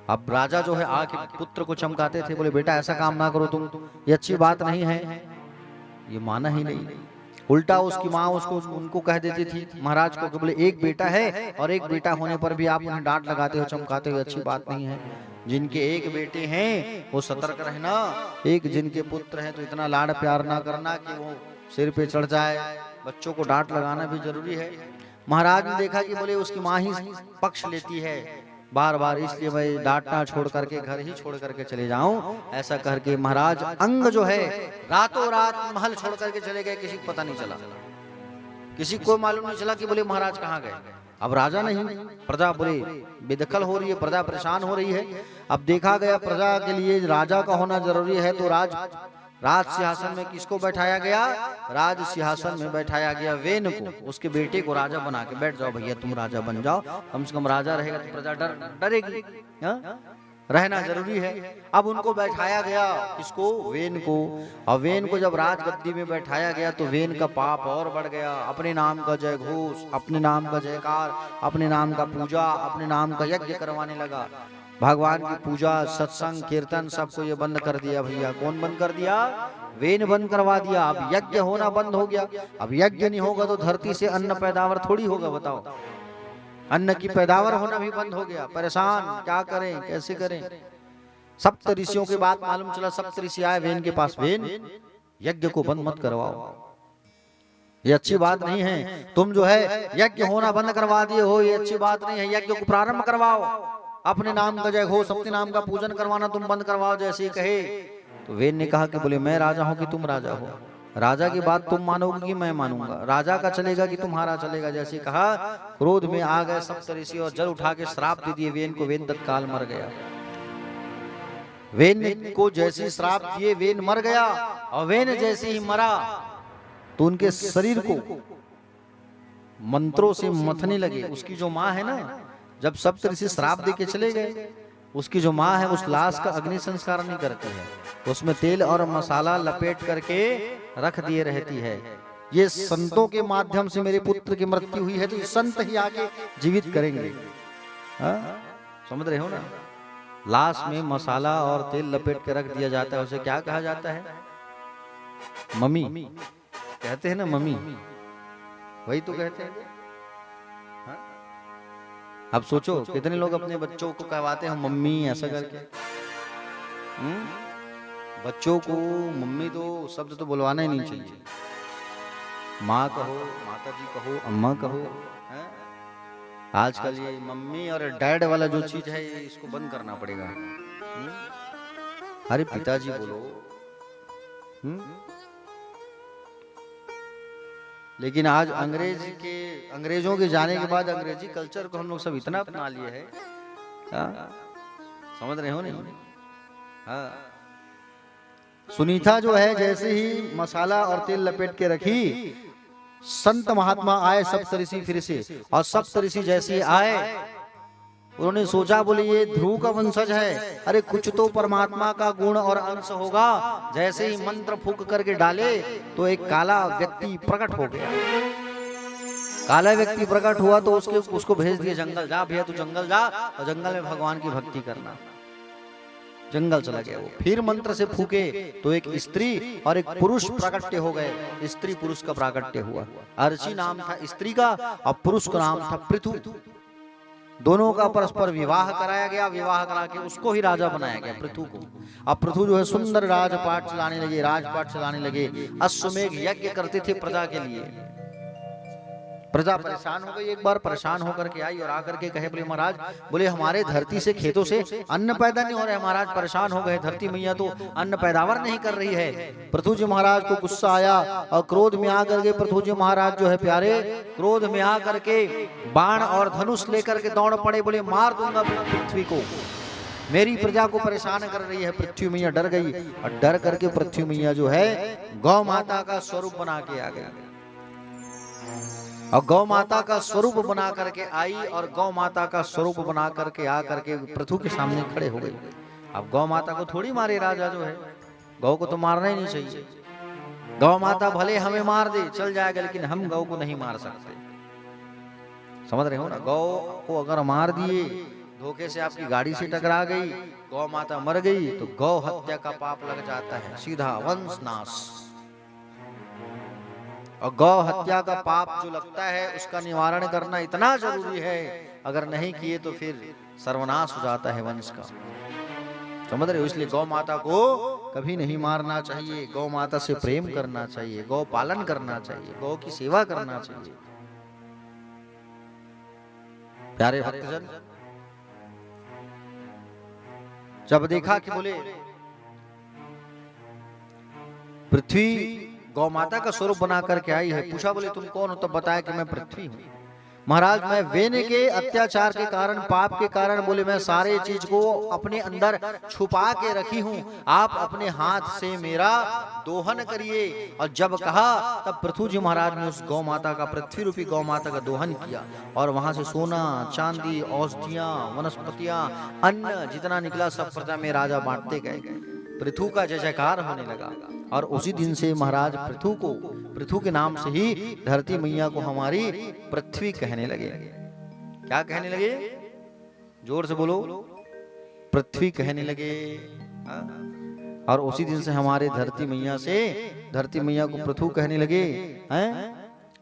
अब राजा जो है आके पुत्र को चमकाते थे, बोले बेटा ऐसा काम ना करो तुम, ये अच्छी बात नहीं है। ये माना ही नहीं, उल्टा उसकी माँ उसको उनको कह देती थी महाराज को कि बोले एक बेटा है और एक बेटा होने पर भी आप उन्हें डांट लगाते हो, चमकाते हो, अच्छी बात नहीं है। जिनके एक बेटे हैं वो सतर्क रहना, एक जिनके पुत्र हैं तो इतना लाड़ प्यार ना करना कि वो सिर पे चढ़ जाए। बच्चों को डांट लगाना भी जरूरी है। महाराज ने देखा कि बोले उसकी माँ ही पक्ष लेती है बार बार, इसलिए मैं डांटना छोड़ करके घर ही छोड़ करके चले जाऊं। ऐसा करके महाराज अंग जो है रातों रात महल छोड़ करके चले गए, किसी को पता नहीं चला, किसी को मालूम नहीं चला कि बोले महाराज कहाँ गए। अब राजा नहीं, प्रजा बोले बेदखल हो रही है, प्रजा परेशान हो रही है। अब देखा गया प्रजा के लिए राजा का होना जरूरी है, तो राज सिंहासन में किसको बैठाया गया? राज सिंहासन में बैठाया गया वेन को, उसके बेटे को राजा बना के, बैठ जाओ भैया तुम राजा बन जाओ, कम से कम राजा रहेगा तो प्रजा डरेगी, रहना जरूरी है। अब उनको बैठाया गया, किसको? वेन को। और वेन को जब राजगद्दी में बैठाया गया तो वेन का पाप और बढ़ गया। अपने नाम का जय घोष, अपने नाम का जयकार, अपने नाम का पूजा, अपने नाम का यज्ञ करवाने लगा। भगवान की पूजा, सत्संग, कीर्तन सबको ये बंद कर दिया भैया। कौन बंद कर दिया? वेन बंद करवा दिया। अब यज्ञ होना बंद हो गया। अब यज्ञ नहीं होगा तो धरती से अन्न पैदावार थोड़ी होगा, बताओ। अन्न की पैदावार होना भी बंद हो गया। परेशान, क्या करें, कैसे करें। सप्त ऋषियों की बात मालूम चला, सप्त ऋषि आए वेन के पास, वेन यज्ञ को बंद मत करवाओ, ये अच्छी बात नहीं है। तुम जो है यज्ञ होना बंद करवा दिए हो, ये अच्छी बात नहीं है। यज्ञ को प्रारंभ करवाओ, अपने नाम का जय घोष, अपने नाम का पूजन करवाना तुम बंद करवाओ, जैसे ही कहे। तो वेन ने कहा कि बोले मैं राजा हूं कि तुम राजा हो? राजा की बात तुम मानोगे कि मैं मानूंगा? राजा का चलेगा कि तुम्हारा चलेगा? जैसे कहा, क्रोध में आ गए सप्त ऋषि और जल उठा के श्राप दे दिए वेन को। वेन तत्काल मर गया। वेन को जैसे श्राप दिए वेन मर गया। और वेन जैसे ही मरा तो उनके शरीर को मंत्रों से मथने लगे। उसकी जो माँ है ना, जब सप्त ऋषि श्राप दे के चले गए, उसकी जो माँ है उस लाश का अग्नि संस्कार नहीं करती है, उसमें तेल और मसाला लपेट करके रख दिए रहती है। ये संतों के माध्यम से मेरे पुत्र की मृत्यु हुई है तो संत ही आके जीवित करेंगे। समझ रहे हो ना? लाश में मसाला और तेल लपेट के रख दिया जाता है, उसे क्या कहा जाता है? मम्मी कहते हैं ना, मम्मी, वही तो कहते हैं। अब सोचो कितने लोग अपने बच्चों को कहवाते हैं मम्मी, ऐसा करके। बच्चों को मम्मी तो शब्द तो बुलवाना ही नहीं चाहिए। माँ कहो, माता जी कहो, अम्मा कहो। आजकल ये मम्मी और डैड वाला जो चीज है, इसको बंद करना पड़ेगा। अरे पिताजी बोलो। लेकिन आज अंग्रेजों के जाने के बाद अंग्रेजी कल्चर को हम लोग सब इतना अपना लिए है, समझ रहे हो नहीं? हाँ, सुनीता जो है जैसे ही मसाला और तेल लपेट के रखी, संत महात्मा आए सप्तऋषि फिर से, और सप्तऋषि जैसे आए उन्होंने सोचा, बोले ये ध्रुव का वंशज है, अरे कुछ तो परमात्मा का गुण और अंश होगा। जैसे ही मंत्र फूंक करके डाले तो एक काला व्यक्ति प्रकट हो गया। काला व्यक्ति प्रकट हुआ तो उसको भेज दिया जंगल, जा भैया तू जंगल जा और जंगल में भगवान की भक्ति करना। जंगल चला गया वो। फिर मंत्र से फूके तो एक स्त्री और एक पुरुष प्राकट्य हो गए। स्त्री पुरुष का प्राकट्य हुआ। अर्ची नाम था स्त्री का और पुरुष का नाम था पृथु। दोनों का परस्पर विवाह कराया गया। विवाह करा के उसको ही राजा बनाया गया, पृथु को। अब पृथु जो है सुंदर राजपाट चलाने लगे, राजपाट चलाने लगे। अश्वमेघ यज्ञ करते थे प्रजा के लिए। प्रजा परेशान हो गई, एक बार परेशान होकर के आई और आकर के कहे, बोले महाराज, बोले हमारे धरती से खेतों से अन्न पैदा नहीं हो रहा है महाराज, परेशान हो गए। धरती मैया तो अन्न पैदावार नहीं कर रही है। पृथु जी महाराज को गुस्सा आया और क्रोध में आकर के पृथु जी महाराज जो है प्यारे, क्रोध में आकर के बाण और धनुष लेकर के दौड़ पड़े। बोले मार दूंगा पृथ्वी को, मेरी प्रजा को परेशान कर रही है। पृथ्वी मैया डर गई और डर करके पृथ्वी मैया जो है गौ माता का स्वरूप बना के आ गई। और गौ माता का स्वरूप बना करके आई और गौ माता का स्वरूप बना करके आ करके पृथु के सामने खड़े हो गई। अब गौ माता को थोड़ी मारे राजा जो है, गौ को तो मारना ही नहीं चाहिए। गौ माता भले हमें मार दे चल जाएगा, लेकिन हम गौ को नहीं मार सकते। समझ रहे हो ना? गौ को अगर मार दिए, धोखे से आपकी गाड़ी से टकरा गई, गौ माता मर गई तो गौ हत्या का पाप लग जाता है, सीधा वंश नाश। और गौ हत्या का पाप जो लगता है उसका निवारण करना इतना जरूरी है, अगर नहीं किए तो फिर सर्वनाश हो जाता है वंश का। समझ रहे हो? इसलिए गौ माता को कभी नहीं मारना चाहिए। गौ माता से प्रेम करना चाहिए, गौ पालन करना चाहिए, गौ की सेवा करना चाहिए। प्यारे भक्तजन, जब देखा कि बोले पृथ्वी गौ माता का स्वरूप बना करके आई है, पूछा बोले तुम कौन हो, तब बताया कि मैं पृथ्वी हूं। महाराज मैं वेने के अत्याचार के कारण, पाप के कारण बोले मैं सारे चीज को अपने अंदर छुपा के रखी हूं, आप अपने हाथ से मेरा दोहन करिए। और जब कहा तब पृथु जी महाराज ने उस गौ माता का, पृथ्वी रूपी गौ माता का दोहन किया और वहां से सोना चांदी औषधियां वनस्पतियां अन्न जितना निकला सब प्रजा में राजा बांटते गए। पृथु का जय जयकार होने लगा और उसी दिन से महाराज पृथु के नाम से ही धरती मैया को हमारी पृथ्वी कहने लगे। क्या कहने लगे? जोर से बोलो, पृथ्वी कहने लगे। और उसी दिन से हमारे धरती मैया को पृथु कहने लगे हैं।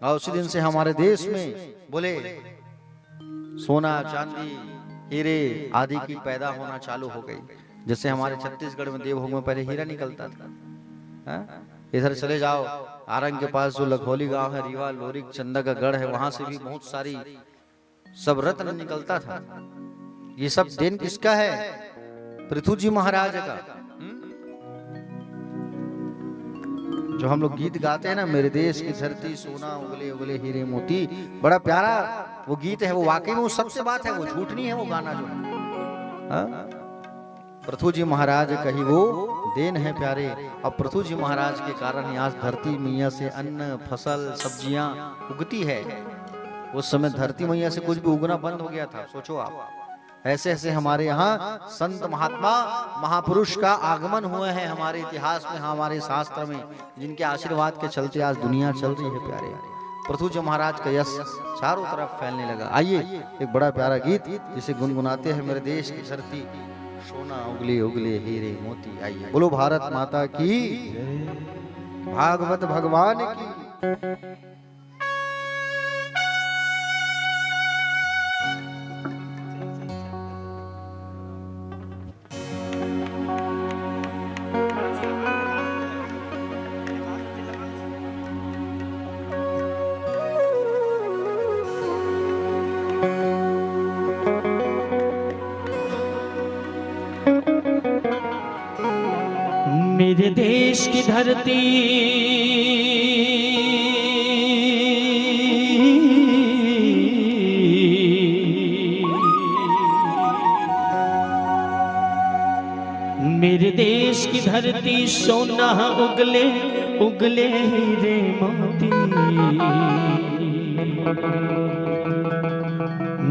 और उसी दिन से हमारे देश में बोले सोना चांदी हीरे आदि की पैदा होना चालू हो गई। जैसे हमारे छत्तीसगढ़ में देवभोग में पहले हीरा निकलता था, इधर चले जाओ आरंग के पास जो लखोली गांव है, रीवा लोरिक चंदा का गढ़ है, वहां से भी बहुत सारी सब रत्न निकलता था। ये सब देन किसका है? पृथु जी महाराज का। जो हम लोग गीत गाते हैं ना, मेरे देश की धरती सोना उगले उगले हीरे मोती, बड़ा प्यारा वो गीत है। वो वाकई में वो सत्य बात है, वो झूठ नहीं है वो गाना जो। पृथु जी महाराज कही वो देन है प्यारे। और पृथु जी महाराज के कारण आज धरती मैया से अन्न फसल सब्जियां उगती है। उस समय धरती मैया से कुछ भी उगना बंद हो गया था। सोचो आप, ऐसे ऐसे हमारे यहाँ संत महात्मा महापुरुष का आगमन हुए हैं हमारे इतिहास में, हमारे शास्त्र में, जिनके आशीर्वाद के चलते आज दुनिया चल रही है प्यारे। पृथु जी महाराज का यश चारों तरफ फैलने लगा। आइए एक बड़ा प्यारा गीत जिसे गुनगुनाते हैं, मेरे देश की धरती सोना उगले उगले हीरे मोती। आइए बोलो भारत माता की, भागवत भगवान की। मेरे देश की धरती मेरे देश की धरती सोना उगले उगले हीरे मोती।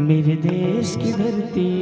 मेरे देश की धरती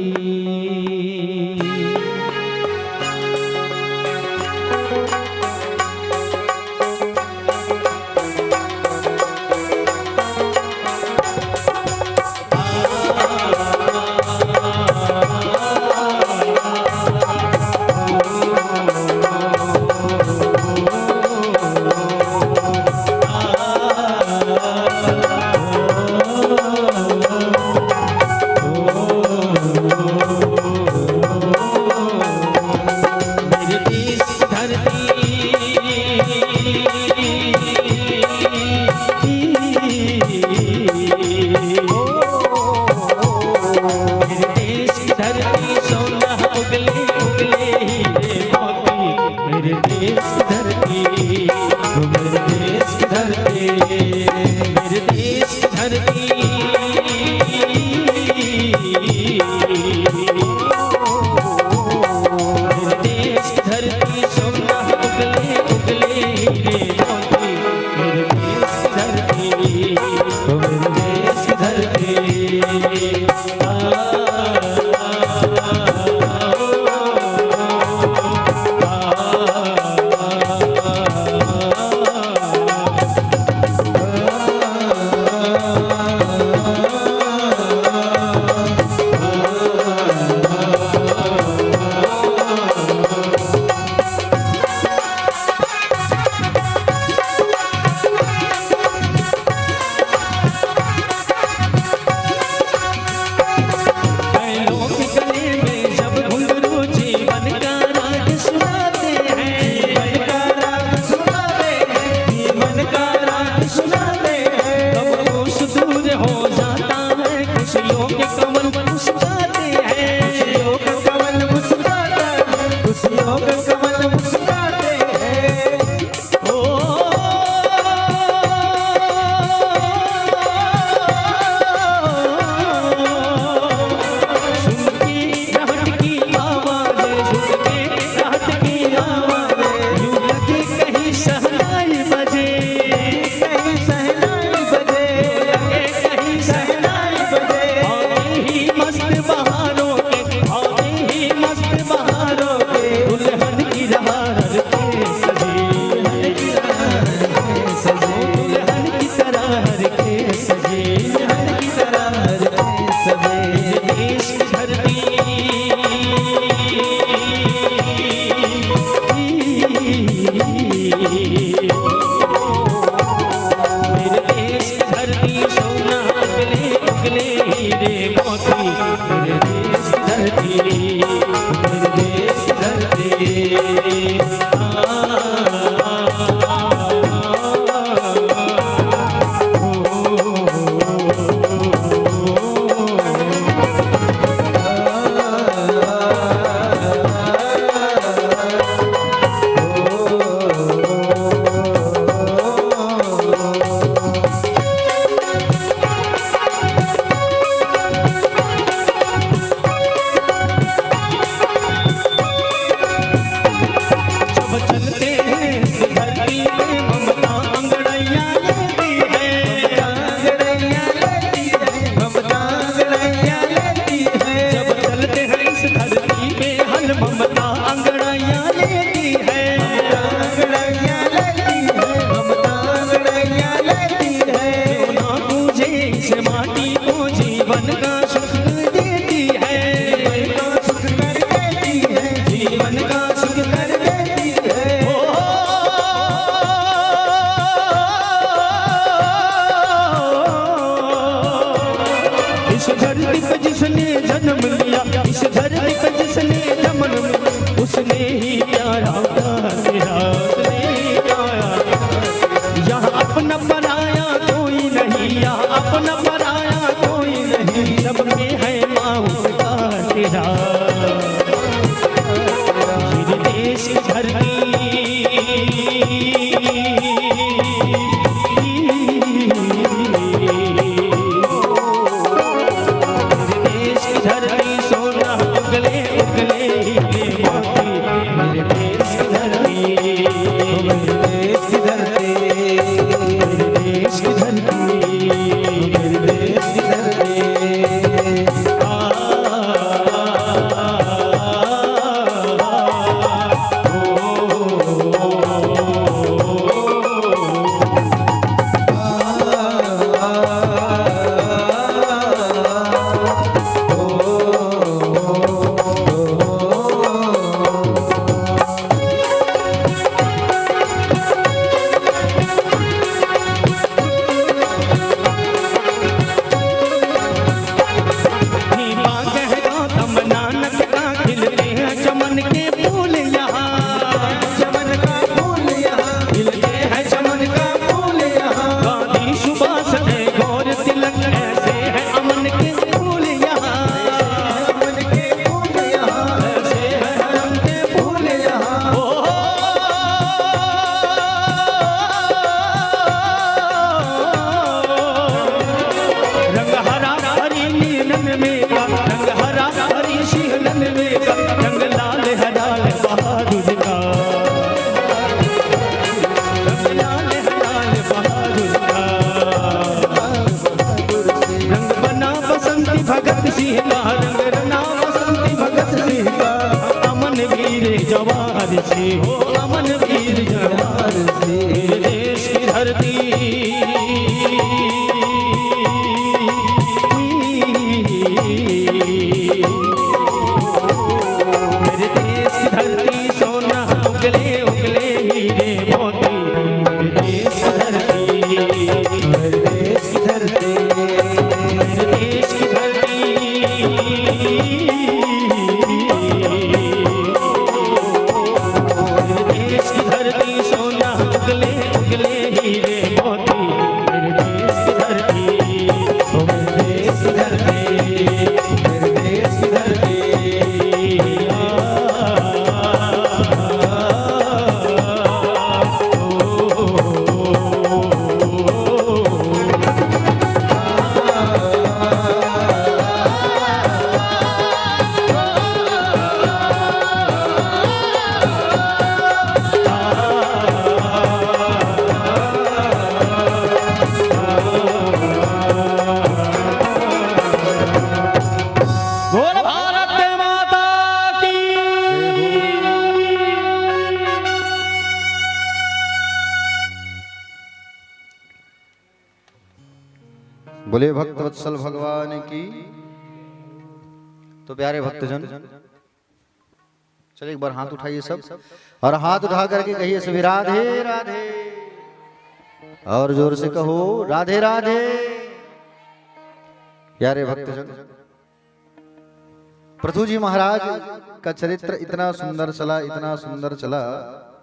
वे का रंग लाल है लाल बहादुर का, रंग लाल है लाल बहादुर का। रंग बना बसंती भगत सिंह का, रंग रना बसंती भगत सिंह का। अमन वीर जवार से हो, अमन वीर जवार से। मेरे देश की धरती, मेरे देश की धरती सोना उगले उगले हीरे मोती। मेरे देश की धरती, मेरे देश की धरती, मेरे देश की धरती। मेरे देश की धरती सोना उगले उगले हीरे मोती। मेरे देश की धरती, ओ मेरे देश की धरती, मेरे देश की धरती। बोल भारत माता की। बोले भक्तवत्सल भगवान की। तो प्यारे भक्तजन, चलिए एक बार हाथ उठाइए सब, और हाथ उठा करके कहिए सभी राधे राधे, और जोर से कहो राधे राधे। प्यारे भक्तजन, पृथु जी महाराज का चरित्र इतना सुंदर चला, इतना सुंदर चला,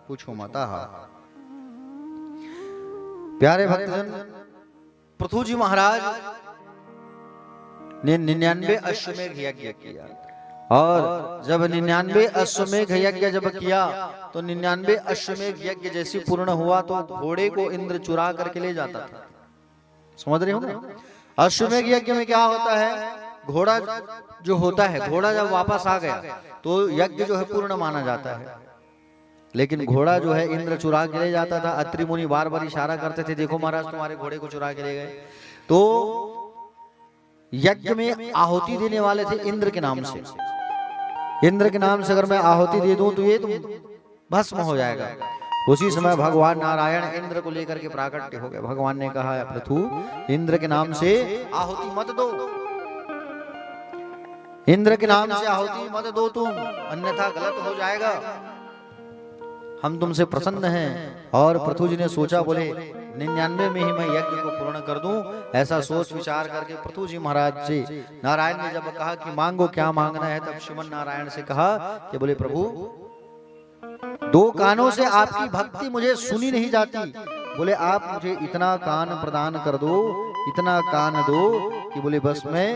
पूछो माता। प्यारे भक्तजन, पृथु जी महाराज ने 99 अश्वमेघ यज्ञ किया, और जब 99 अश्वमेघ यज्ञ जब किया तो 99 अश्वमेघ यज्ञ जैसे पूर्ण हुआ तो घोड़े को इंद्र चुरा करके ले जाता था। समझ रहे हो ना? अश्वमेघ यज्ञ में क्या होता है, घोड़ा जो होता है, घोड़ा जब वापस आ गया तो यज्ञ जो है पूर्ण माना जाता है। लेकिन घोड़ा जो है इंद्र चुरा के ले जाता था। अत्रि मुनि बार बार इशारा करते थे, देखो महाराज तुम्हारे घोड़े को चुरा के ले गए। तो यज्ञ में आहुति देने वाले थे इंद्र के नाम से। इंद्र के नाम से अगर मैं आहुति दे दूं तो ये तुम भस्म हो जाएगा। उसी समय भगवान नारायण इंद्र को लेकर के प्राकट्य हो गए। भगवान ने कहा, पृथु इंद्र के नाम से आहुति मत दो, इंद्र के नाम से आहुति मत दो तुम, अन्यथा गलत हो जाएगा। हम तुमसे प्रसन्न हैं। और पृथु जी ने सोचा, बोले 99 में ही मैं यज्ञ को पूर्ण कर दूं। ऐसा सोच विचार करके पृथु जी महाराज से नारायण ने जब कहा कि मांगो क्या मांगना है, तब श्रीमन नारायण से कहा कि बोले प्रभु 2 कानों से आपकी भक्ति मुझे सुनी नहीं जाती। बोले आप मुझे इतना कान प्रदान कर दो, इतना कान दो कि बोले बस मैं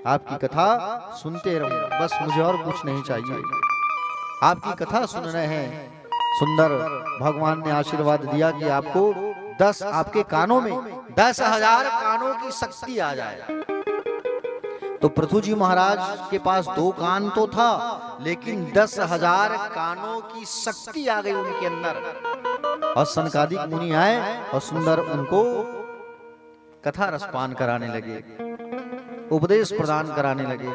आपकी कथा सुनते रहूं, बस मुझे और कुछ नहीं चाहिए, आपकी कथा सुन रहे हैं। सुंदर भगवान ने आशीर्वाद दिया कि आपको 10 आपके कानों में 10,000 कानों की शक्ति आ जाए। तो पृथु जी महाराज के पास 2 कान तो था, लेकिन 10,000 कानों की शक्ति आ गई उनके अंदर। और सनकादिक मुनि आए और सुंदर उनको कथा रसपान कराने लगे, उपदेश प्रदान कराने लगे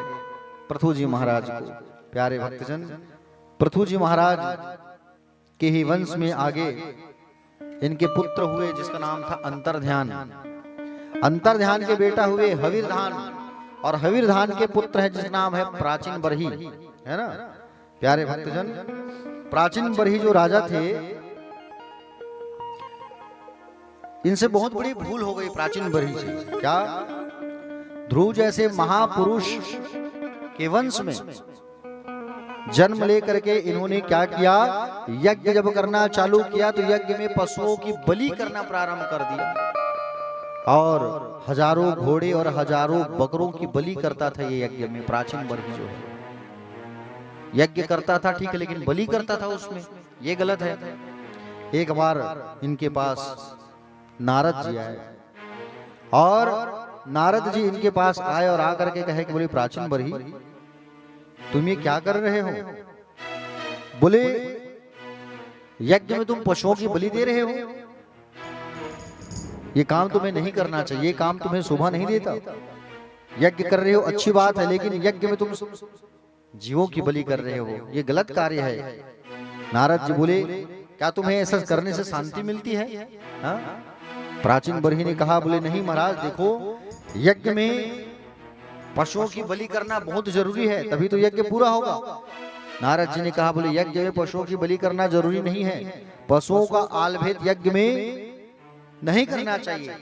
पृथु जी महाराज को। प्यारे भक्तजन, पृथु जी महाराज के ही वंश में आगे इनके पुत्र हुए जिसका नाम था अंतर्ध्यान। अंतर्ध्यान के बेटा हुए हविर्धान, और हविर्धान के पुत्र है जिसका नाम है प्राचीन बरही, है ना। प्यारे भक्तजन, प्राचीन बरही जो राजा थे, इनसे बहुत बड़ी भूल हो गई प्राचीन बरही से। क्या? ध्रुव जैसे महापुरुष के वंश में जन्म लेकर के इन्होंने क्या किया, यज्ञ जब करना चालू किया तो यज्ञ में पशुओं की बलि करना प्रारंभ कर दिया, और हजारों घोड़े और हजारों बकरों की बलि करता था ये यज्ञ में। प्राचीन वर्ग जो है यज्ञ करता था ठीक है, लेकिन बलि करता था उसमें, ये गलत है। एक बार इनके पास नारद जी आए, और नारद जी इनके पास आए और आकर के कहे कि बोले प्राचीन बरही, तुम ये क्या कर रहे हो? बोले यज्ञ में तुम पशुओं की बलि दे रहे हो, ये काम तुम्हें नहीं करना चाहिए, ये काम तुम्हें शोभा नहीं देता। यज्ञ कर रहे हो अच्छी बात है, लेकिन यज्ञ में तुम जीवों की बलि कर रहे हो, ये गलत कार्य है। नारद जी बोले क्या तुम्हें ऐसा करने से शांति मिलती है? हाँ? प्राचीन बरही ने कहा, बोले नहीं महाराज, देखो यज्ञ में पशुओं की बलि करना बहुत जरूरी है, तभी तो यज्ञ पूरा होगा। नारद जी ने कहा, बोले यज्ञ में पशुओं की बलि करना जरूरी नहीं है, पशुओं का आलभेद यज्ञ में नहीं करना चाहिए।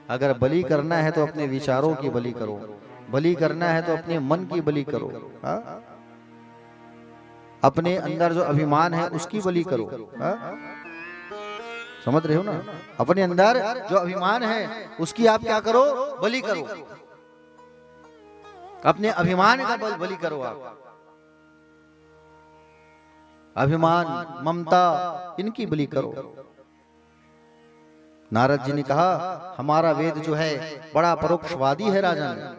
अगर बलि करना है तो अपने विचारों की बलि करो, बलि करना है तो अपने मन की बलि करो, हा? अपने अंदर जो अभिमान है उसकी बलि करो, हा? समझ रहे हो ना? अपने अंदर जो अभिमान है उसकी आप क्या करो? बलि करो। अपने अभिमान का बलि करो आप। अभिमान, ममता, इनकी बलि करो। नारद जी ने कहा, हमारा वेद जो है बड़ा परोक्षवादी है राजन।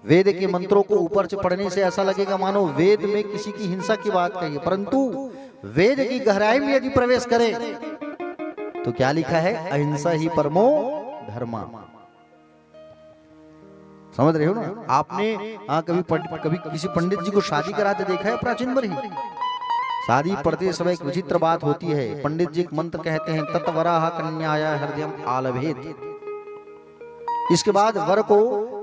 वेद के मंत्रों को ऊपर से पढ़ने से ऐसा लगेगा मानो वेद में किसी की हिंसा की बात कही है, परंतु वेद की गहराई में यदि प्रवेश करें तो क्या लिखा है? अहिंसा ही परमो धर्मा। समझ रहे हो ना? आपने कभी किसी पंडित जी को शादी कराते देखा है? प्राचीन बरही शादी पढ़ते समय एक विचित्र बात होती है। पंडित जी एक मंत्र कहते हैं, तत्वराह कन्याया हृदयम आलभेत। इसके बाद वर को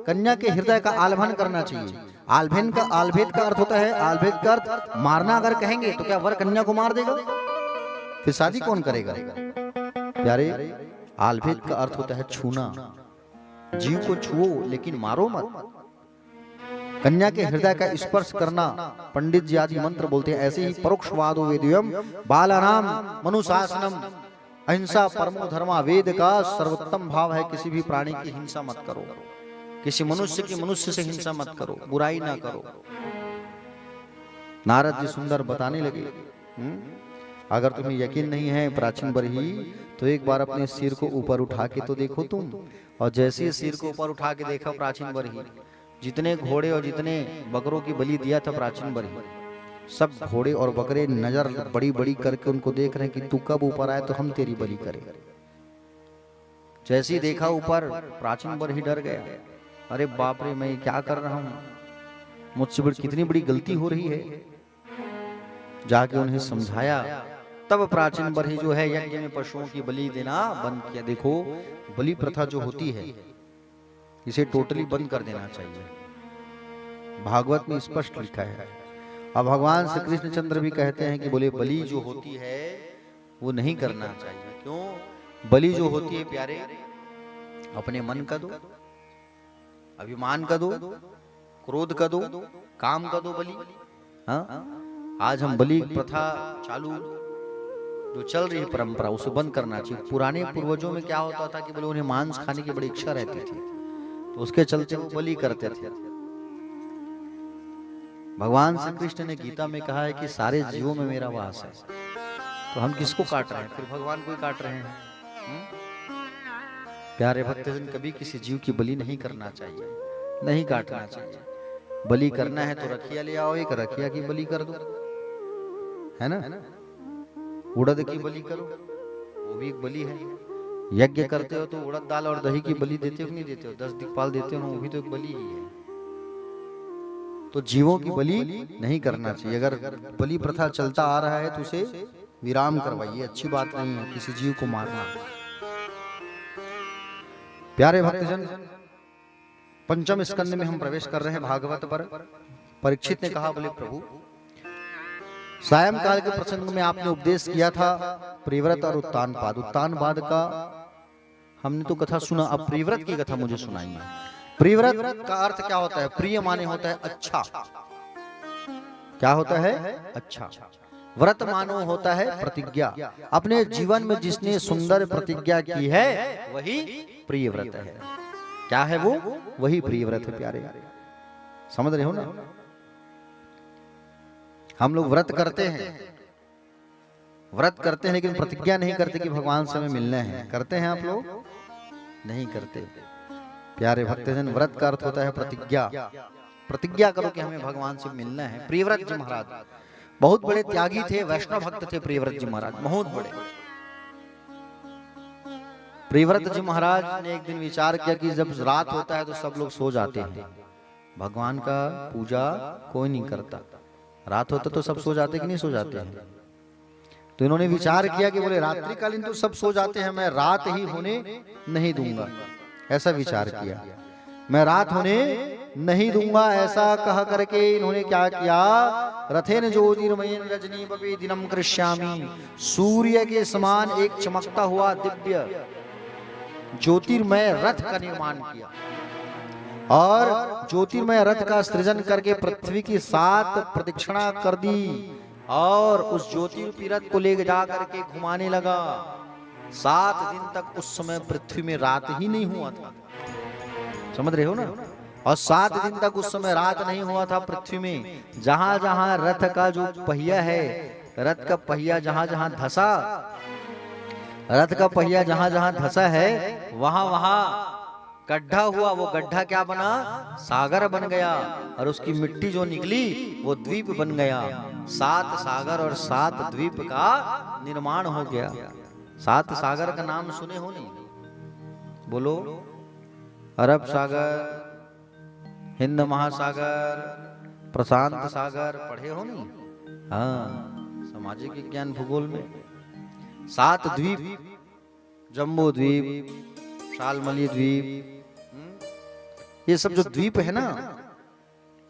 कन्या के हृदय का आलभन करना चाहिए। आलभेद का अर्थ होता है, आलभेद का अर्थ मारना। अगर कहेंगे तो क्या वर कन्या को मार देगा? फिर शादी कौन करेगा? प्यारे, आलभेद का अर्थ होता है छूना। जीव को छुओ लेकिन मारो मत। कन्या के हृदय का स्पर्श करना, पंडित जी आदि मंत्र बोलते हैं। ऐसे ही परोक्षवादो वेद्यम बालानाम मनुशासनम, अहिंसा परमो धर्मा। वेद का सर्वोत्तम भाव है किसी भी प्राणी की हिंसा मत करो, किसी मनुष्य की मनुष्य से हिंसा मत करो, बुराई ना करो। नारद जी सुंदर बताने लगे। अगर तुम्हें यकीन नहीं है प्राचीन बरही, तो एक बार अपने सिर को ऊपर उठा के तो देखो तुम। और जैसे ही सिर को ऊपर उठा के देखा प्राचीन बरही, जितने घोड़े और जितने बकरों की बलि दिया था प्राचीन बरही, सब घोड़े और बकरे नजर बड़ी बड़ी करके उनको देख रहे हैं कि तू कब ऊपर आए तो हम तेरी बलि करें। जैसे ही देखा ऊपर, प्राचीन बरही डर गया। अरे बाप रे, मैं क्या कर रहा हूं? मुझसे कितनी बड़ी गलती हो रही है। जाके उन्हें समझाया, तब प्राचीन बरही जो है यज्ञ में पशुओं की बलि देना बंद किया। देखो, बलि प्रथा जो होती है इसे टोटली बंद कर देना चाहिए। भागवत में स्पष्ट लिखा है। अब भगवान श्री कृष्णचंद्र भी कहते हैं कि बोले बलि जो होती है वो नहीं करना चाहिए। क्यों? बलि जो होती है प्यारे, अपने मन का दो, अभिमान का दो, क्रोध का दो, काम का दो बलि। हाँ, आज हम बलि प्रथा चालू जो चल रही है परंपरा, उसे बंद करना चाहिए। पुराने पूर्वजों में क्या होता था कि बोले उन्हें मांस खाने की बड़ी इच्छा रहती थी, तो उसके चलते वो बलि करते थे। भगवान श्री कृष्ण ने गीता में कहा है कि सारे जीवों में मेरा वास है, तो हम किसको काट रहे हैं? फिर भगवान को ही काट रहे हैं। प्यारे भक्तजन, कभी किसी जीव की बलि नहीं करना चाहिए, नहीं काटना चाहिए। बलि करना है तो रखिया ले आओ, एक रखिया की बलि कर दो, है ना? उड़द की बलि करो, वो भी एक बलि है। यज्ञ करते हो तो उड़द दाल और दही की बलि देते हो कि नहीं देते हो? 10 दिक्पाल देते हो ना, वो भी तो एक बलि ही है। तो जीवों की बलि नहीं करना चाहिए। अगर बलि प्रथा चलता आ रहा है तो उसे विराम करवाइए, अच्छी बात नहीं है किसी जीव को मारना। प्यारे भक्तजन, पंचम स्कंद में हम प्रवेश कर रहे हैं भागवत पर। परीक्षित ने कहा, बोले प्रभु, सायंकाल के प्रसंग में आपने उपदेश किया था प्रिव्रत और उत्तानपाद। उत्तानपाद का हमने तो कथा सुना, अब प्रिव्रत की कथा मुझे सुनाइए। प्रिव्रत का अर्थ क्या होता है? प्रिय माने होता है अच्छा। क्या होता है? अच्छा। व्रत मानो होता है प्रतिज्ञा। अपने जीवन में जिसने सुंदर प्रतिज्ञा की है वही प्रिय व्रत है। क्या है वो? वही प्रिय व्रत है। प्यारे, समझ रहे हो ना? हम लोग व्रत करते हैं लेकिन प्रतिज्ञा नहीं करते कि भगवान से हमें मिलना है। करते हैं आप लोग? नहीं करते। प्यारे भक्तजन, व्रत का अर्थ होता है प्रतिज्ञा। प्रतिज्ञा करो कि हमें भगवान से मिलना है। प्रियव्रत जी महाराज बहुत बड़े त्यागी थे, वैष्णव भक्त थे प्रियव्रत जी महाराज, बहुत बड़े। प्रियव्रत जी महाराज ने एक दिन विचार किया कि जब रात होता है तो सब लोग सो जाते हैं, भगवान का पूजा कोई नहीं करता, रात होता तो सब सो जाते कि नहीं सो जाते हैं। तो इन्होंने विचार किया कि बोले रात्रिकालीन तो सब सो जाते हैं, मैं रात ही होने नहीं दूंगा। ऐसा विचार किया, मैं रात होने नहीं दूंगा। ऐसा कह करके इन्होंने क्या किया, रथेन ज्योतिर्मयेन रजनी बपि दिनम कृष्यामि, सूर्य के समान एक चमकता हुआ दिव्य ज्योतिर्मय रथ का निर्माण किया और ज्योतिर्मय रथ का सृजन करके पृथ्वी की 7 प्रदक्षिणा कर दी और उस ज्योतिरूपी रथ को ले जा करके घुमाने लगा। 7 दिन तक उस समय पृथ्वी में रात ही नहीं हुआ था, समझ रहे हो ना। और 7 दिन तक उस समय रात नहीं हुआ था पृथ्वी में। जहां जहां रथ का जो पहिया है, रथ का पहिया जहां जहां धसा, रथ का पहिया जहां जहां धसा है वहां वहां गड्ढा हुआ। वो गड्ढा क्या बना, सागर बन गया और उसकी मिट्टी जो निकली वो द्वीप बन गया। 7 सागर और 7 द्वीप का निर्माण हो गया। 7 सागर का नाम सुने हो नहीं, बोलो। अरब सागर, हिंद महासागर, प्रशांत सागर, पढ़े हो नहीं? हाँ, सामाजिक विज्ञान भूगोल में। 7 द्वीप, जम्बू द्वीप, शालमली द्वीप, ये सब जो द्वीप है ना,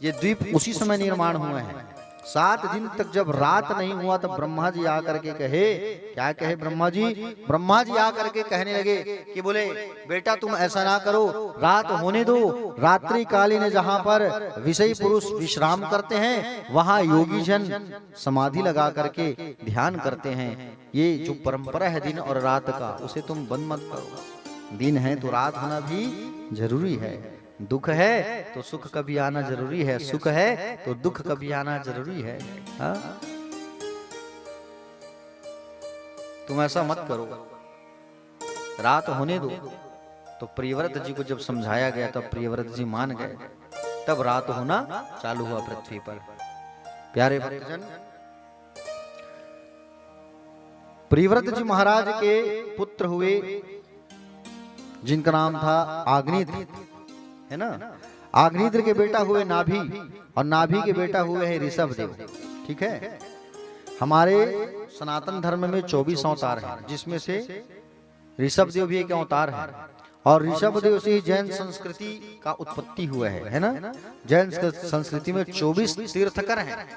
ये द्वीप उसी समय निर्माण हुए हैं। 7 दिन तक जब रात नहीं हुआ तब ब्रह्मा जी आकर के कहे, क्या कहे ब्रह्मा जी? ब्रह्मा जी आकर के कहने लगे कि बोले बेटा तुम ऐसा ना करो, रात होने दो। रात्रि कालीन जहां पर विषयी पुरुष विश्राम करते हैं वहां योगी जन समाधि लगा करके ध्यान करते हैं। ये जो परंपरा है दिन और रात का, उसे तुम बंद मत करो। दिन है तो रात होना भी जरूरी है, दुख है तो सुख कभी आना जरूरी है, सुख है तो दुख कभी आना जरूरी है। हा? तुम ऐसा मत करो, रात होने दो। तो प्रियव्रत जी को जब समझाया गया तब प्रियव्रत जी मान गए, तब रात होना चालू हुआ पृथ्वी पर। प्यारे भक्तजन, प्रियव्रत जी महाराज के पुत्र हुए जिनका नाम था आग्नेत्र, है ना। आग्नेत्र के बेटा हुए नाभि और नाभि के बेटा हुए हैं ऋषभदेव। ठीक है, हमारे सनातन धर्म में 24 अवतार हैं, जिसमें से ऋषभदेव भी एक अवतार है। और ऋषभदेव से ही जैन संस्कृति का उत्पत्ति हुआ है ना। जैन संस्कृति में 24 तीर्थकर हैं।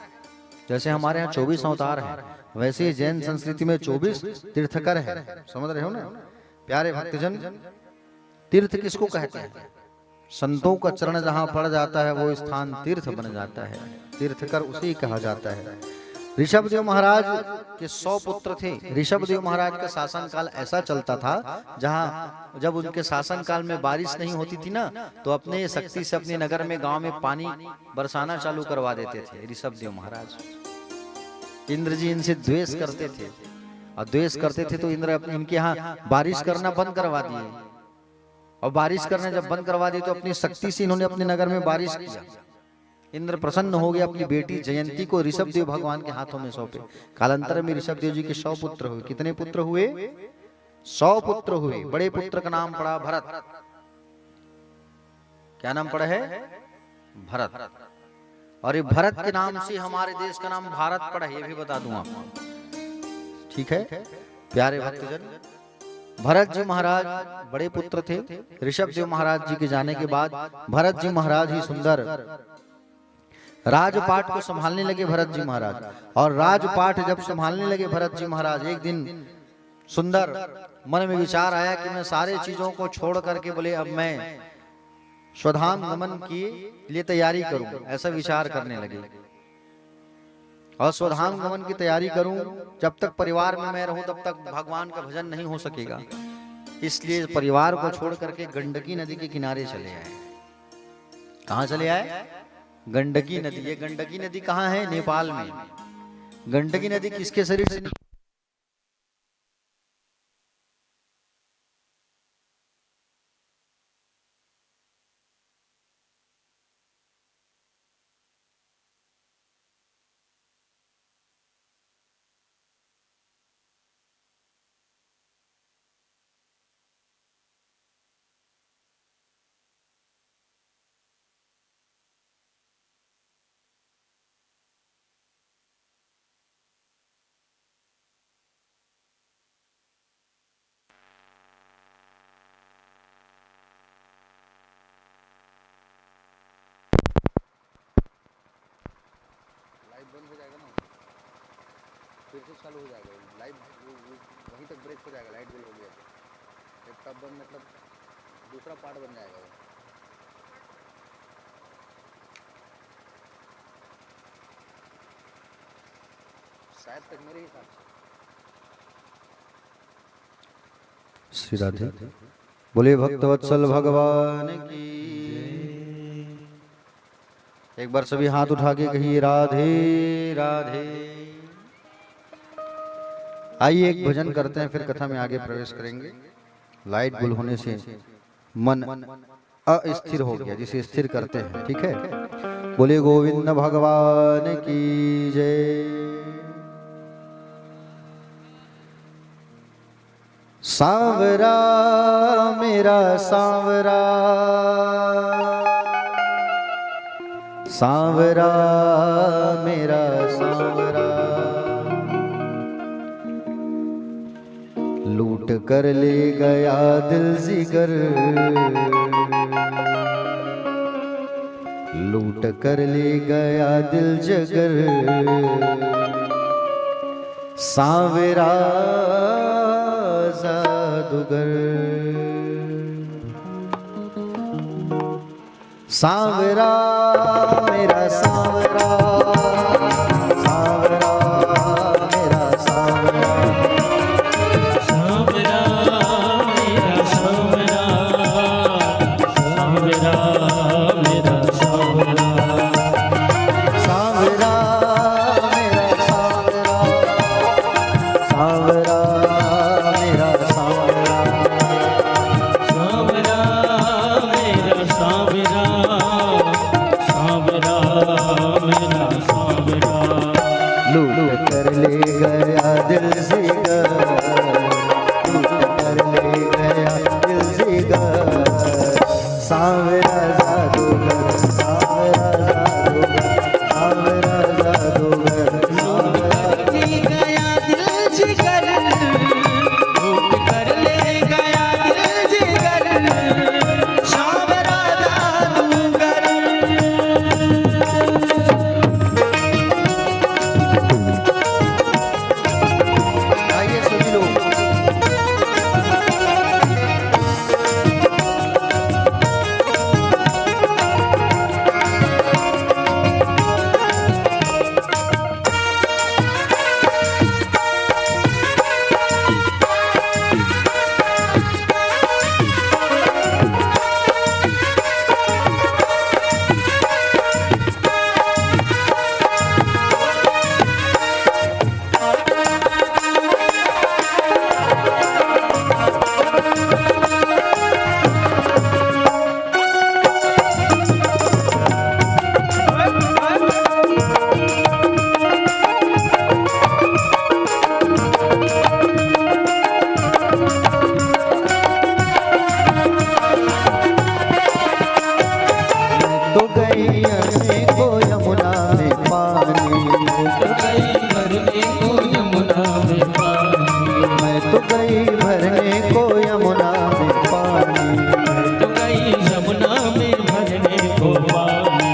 जैसे हमारे यहाँ 24 अवतार हैं, वैसे ही जैन संस्कृति में 24 तीर्थकर हैं। समझ रहे हो ना प्यारे भक्तजन। तीर्थ किसको कहते हैं? संतों का चरण जहां पड़ जाता है वो स्थान तीर्थ बन जाता है, तीर्थकर उसे कहा जाता है। ऋषभदेव महाराज के 100 पुत्र थे। ऋषभदेव महाराज का शासन काल ऐसा चलता था जहां जब उनके शासन काल में बारिश नहीं होती थी ना, तो अपने शक्ति से अपने नगर में, गांव में पानी बरसाना चालू करवा देते थे ऋषभदेव महाराज। इंद्र जी इनसे द्वेष करते थे और द्वेष करते थे तो इंद्र इनके यहाँ बारिश करना बंद करवा दिए। और बारिश करने जब बंद करवा दी तो अपनी शक्ति से इन्होंने अपने नगर में बारिश किया। इंद्र प्रसन्न हो गया, अपनी बेटी जयंती को ऋषभदेव भगवान के हाथों में सौंपे। कालांतर में ऋषभदेव जी के 100 पुत्र हुए। कितने पुत्र हुए? 100 पुत्र हुए। बड़े पुत्र का नाम पड़ा भरत। क्या नाम पड़ा है? भरत। और ये भरत के नाम से हमारे देश का नाम भारत पड़ा है, ये भी बता दूं आपको। ठीक है प्यारे भक्तजन, भरत जी महाराज बड़े पुत्र थे। ऋषभदेव महाराज जी के जाने के बाद भरत जी महाराज ही सुंदर राजपाट को संभालने लगे। भरत जी महाराज और राजपाट जब संभालने लगे भरत जी महाराज, एक दिन सुंदर मन में विचार आया कि मैं सारे चीजों को छोड़ करके बोले अब मैं स्वधाम गमन की लिए तैयारी करूं। ऐसा विचार करने लगे और स्वधाम गमन की तैयारी करूं। जब तक परिवार में मैं रहूं तब तक भगवान का भजन नहीं हो सकेगा। इसलिए परिवार को छोड़ करके गंडकी नदी के किनारे चले आए। कहां चले आए? गंडकी नदी। ये गंडकी नदी कहां है? नेपाल में। गंडकी नदी किसके शरीर से फिर से चालू हो जाएगा लाइट, वहीं तक ब्रेक हो जाएगा, लाइट गुल हो गया तो तब बंद, मतलब दूसरा पार्ट बन जाएगा वो। शायद तक मेरे हिसाब से। श्री राधे बोले भक्तवत्सल भगवान की। एक बार सभी हाथ उठा के कहिए राधे राधे। आइए एक भजन करते हैं, फिर कथा में आगे प्रवेश करेंगे। लाइट गुल होने से मन अस्थिर हो गया, जिसे स्थिर करते हैं, ठीक है। बोले गोविंद भगवान की जय। सांवरा मेरा सांवरा, सांवरा मेरा सांवरा, लूट कर ले गया दिल जिगर, लूट कर ले गया दिल जगर, सांवरा जादूगर, सांवरा मेरा सांवरा, सांवरा मेरा सांवरा, सांवरा मेरा सांवरा, सांवरा मेरा सांवरा, सांवरा मेरा सांवरा, सांवरा मेरा सांवरा, सांवरा मेरा सांवरा, सांवरा मेरा सांवरा, लूट कर ले गया दिल जिगर, लूट कर ले गया दिल जिगर, सांवरा जादूगर, सांवरा जादूगर, सांवरा जादूगर, सांवरा ले गया दिल जिगर, लूट कर ले गया दिल जिगर, सांवरा जादूगर। आइए सभी लोग। तो गई को यमुना में पानी, तो गई भरने को यमुना में पानी, मैं तो गई भरने को यमुना में पानी, तो गई यमुना में भरने को पानी,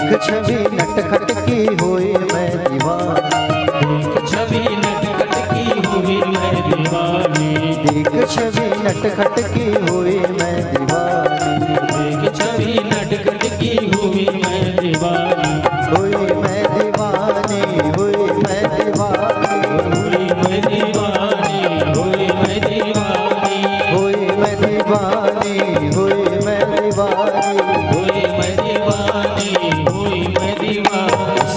एक छवि नटखट की हुई मैं दीवानी, एक छवि नटखट की हुई मैं दीवानी, एक छवि नटखट की हुई मैं दीवानी, एक छवि नटखट की हुई मैं दीवानी, हुई मैं दीवानी, हुई मैं दीवानी, हुई मैं दीवानी, हुई मैं दीवानी, हुई मैं दीवानी, हुई मैं दीवानी, हुई मैं दीवानी, हुई मैं दीवानी।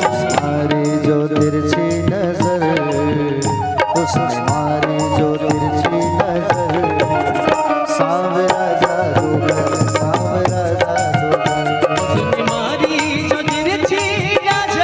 मारे जो तिरछी नजर, उसने मारे जो तिरछी नजर, सांवरा जादूगर, सांवरा जादूगर, उसने मारी जो तिरछी नजर,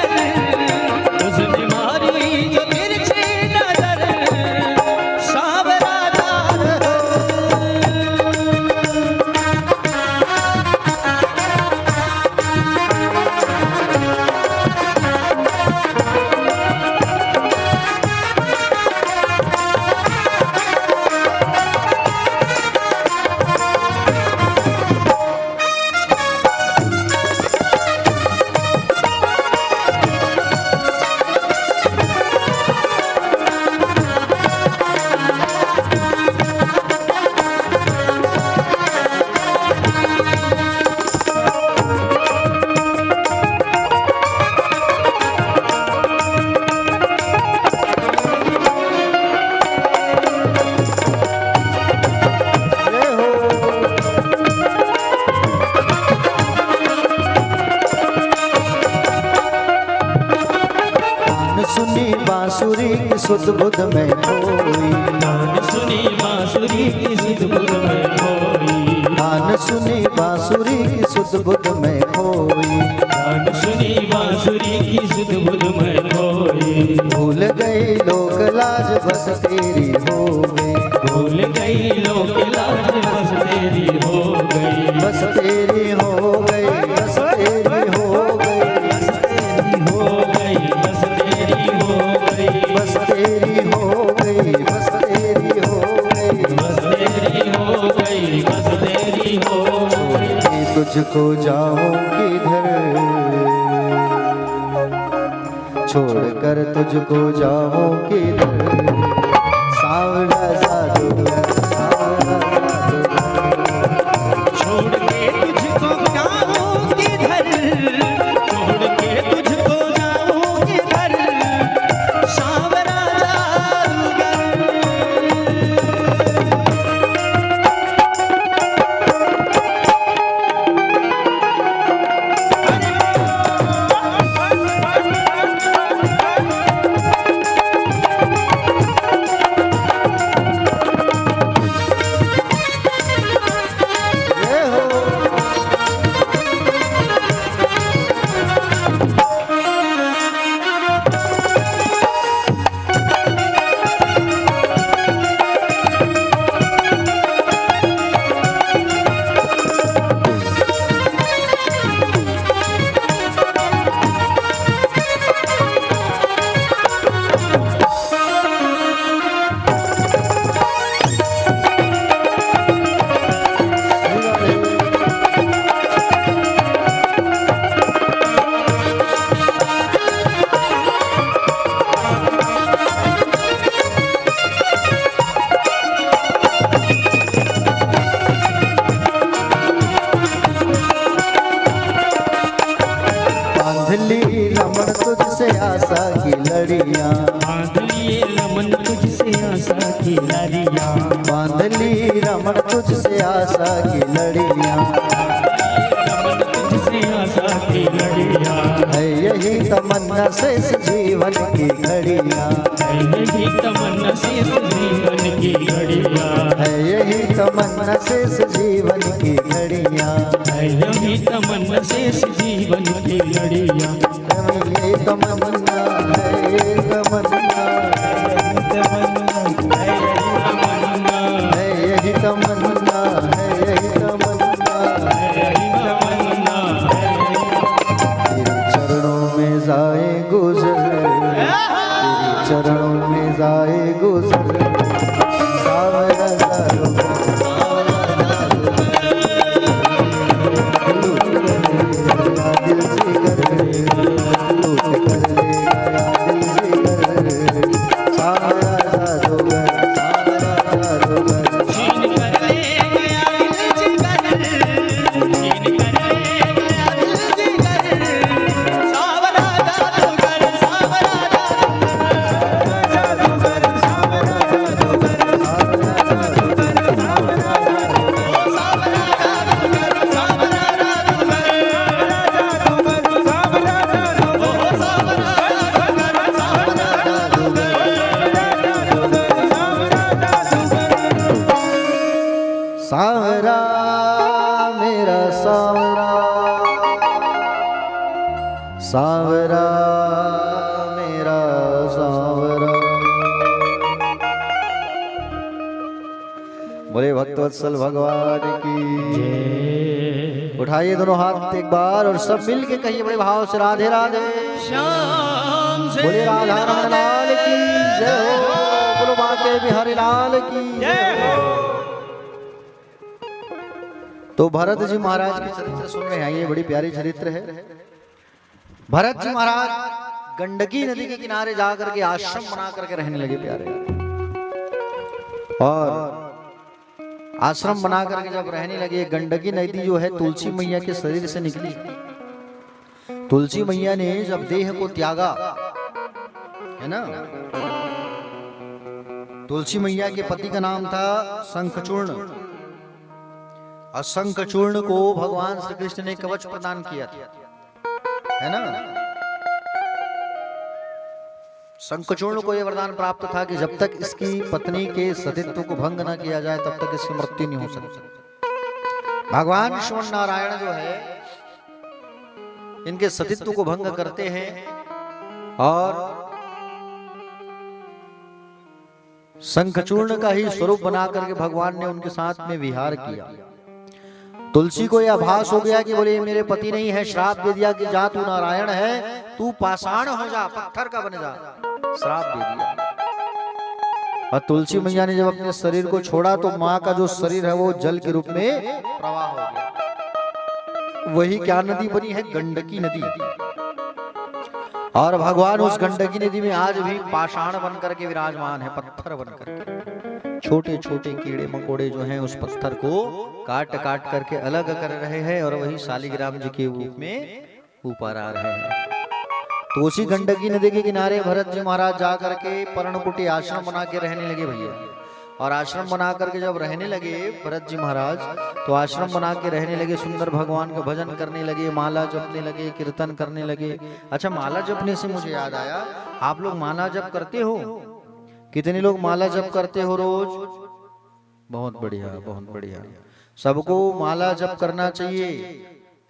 बांसुरी की सुध बुध में खोई, तान सुनी बांसुरी की सुध बुध में खोई, तान सुनी बांसुरी की सुध बुध में खोई, तान सुनी बांसुरी की सुध बुध में खोई। भूल गई लोक लाज बस तेरी हो गई, भूल गई लोक लाज बस तेरी हो गई, बस तेरी हो गई, बस तेरी हो गई, बस तेरी हो गई, बस तेरी हो गई, बस तेरी हो गई, बस तेरी हो गई, बस तेरी हो गई, बस तेरी हो गई। कि तुझको जाऊं किधर, छोड़कर तुझको जाऊं किधर, सावरा जादूगर, सावरा जादूगर, छोड़ के तुझको जाऊं किधर, छोड़ के तुझको जाऊं किधर, सावरा जादूगर। ये हो बांधली रमण तुझसे आशा की लड़ियां, बांधलिए रमन तुझसे आशा की लड़ियां, बांधली रमण तुझसे आशा की लड़ियां, रमन तुझसे आशा की लड़ियां, है यही तमन्ना शेष जीवन की घड़ियां, यही तमन्ना शेष जीवन की घड़ियां, है यही तमन्ना शेष जीवन की घड़ियां, यही तमन्ना शेष जीवन की घड़ियां। ये तमन्ना है, ये तमन्ना है, यही तमन्ना है, यही तमन्ना, तेरे चरणों में जाए गुजर, तेरे चरणों में जाए गुजर, सावरा जादूगर, सावरा जादूगर, लूट कर ले गया दिल जिगर, लूट कर ले गया दिल जिगर, सावरा जादूगर, सावरा जादूगर, छीन कर ले गया दिल जिगर, छीन कर ले गया दिल जिगर, सावरा जादूगर, सावरा जादूगर, जादूगर, सावरा जादूगर, सावरा जादूगर, सावरा जादूगर, सावरा जादूगर, सावरा सावरा मेरा सावरा, सावरा मेरा सावरा। बोले भक्तवत्सल भगवान की। उठाइए दोनों हाथ एक बार और सब मिल के कहिए बड़े भाव से राधे राधे। श्याम से बोले राधा रमण लाल की जय हो, बोलो बांके बिहारी लाल की जय हो। तो भरत जी महाराज की चरित्र सुन रहे हैं, ये बड़ी प्यारी चरित्र है। भरत जी महाराज गंडकी नदी के किनारे जाकर के आश्रम बना करके रहने लगे प्यारे। और आश्रम बना करके जब रहने लगे, गंडकी नदी जो है तुलसी मैया के शरीर से निकली। तुलसी मैया ने जब देह को त्यागा, है ना, तुलसी मैया के पति का नाम था शंखचूर्ण, और शंखचूर्ण को भगवान श्री कृष्ण ने कवच प्रदान किया था, है ना। शंखचूर्ण को यह वरदान प्राप्त था कि जब तक इसकी पत्नी के सतीत्व को भंग न किया जाए तब तक इसकी मृत्यु नहीं हो सकती। भगवान श्री नारायण जो है इनके सतीत्व को भंग करते हैं और शंखचूर्ण का ही स्वरूप बना करके भगवान ने उनके साथ में विहार किया। तुलसी को यह आभास हो गया कि बोले मेरे पति नहीं है, श्राप दे दिया कि जा तू नारायण है, तू पाषाण हो जा, पत्थर का बन जा, श्राप दे दिया। और तुलसी मैया ने जब अपने शरीर को छोड़ा तो माँ का जो शरीर है वो जल के रूप में प्रवाह हो गया। वही क्या नदी बनी है? गंडकी नदी। और भगवान उस गंडकी नदी में आज भी पाषाण बन करके विराजमान है, पत्थर बन करके। छोटे छोटे कीड़े मकोड़े जो हैं उस पत्थर को काट काट करके अलग कर रहे हैं और वही शालिग्राम जी के रूप में ऊपर आ रहे हैं। तो उसी गंडकी नदी के किनारे भरत जी महाराज जा करके पर्णकुटी आश्रम बना के रहने लगे भैया। और आश्रम बना करके जब रहने लगे भरत जी महाराज, तो आश्रम बना के रहने लगे, सुंदर भगवान का भजन करने लगे, माला जपने लगे, कीर्तन करने लगे। अच्छा, माला जपने से मुझे याद आया, आप लोग माला जप करते हो? कितने लोग माला जप करते हो रोज? बहुत बढ़िया, बहुत बढ़िया। सबको माला जप करना चाहिए।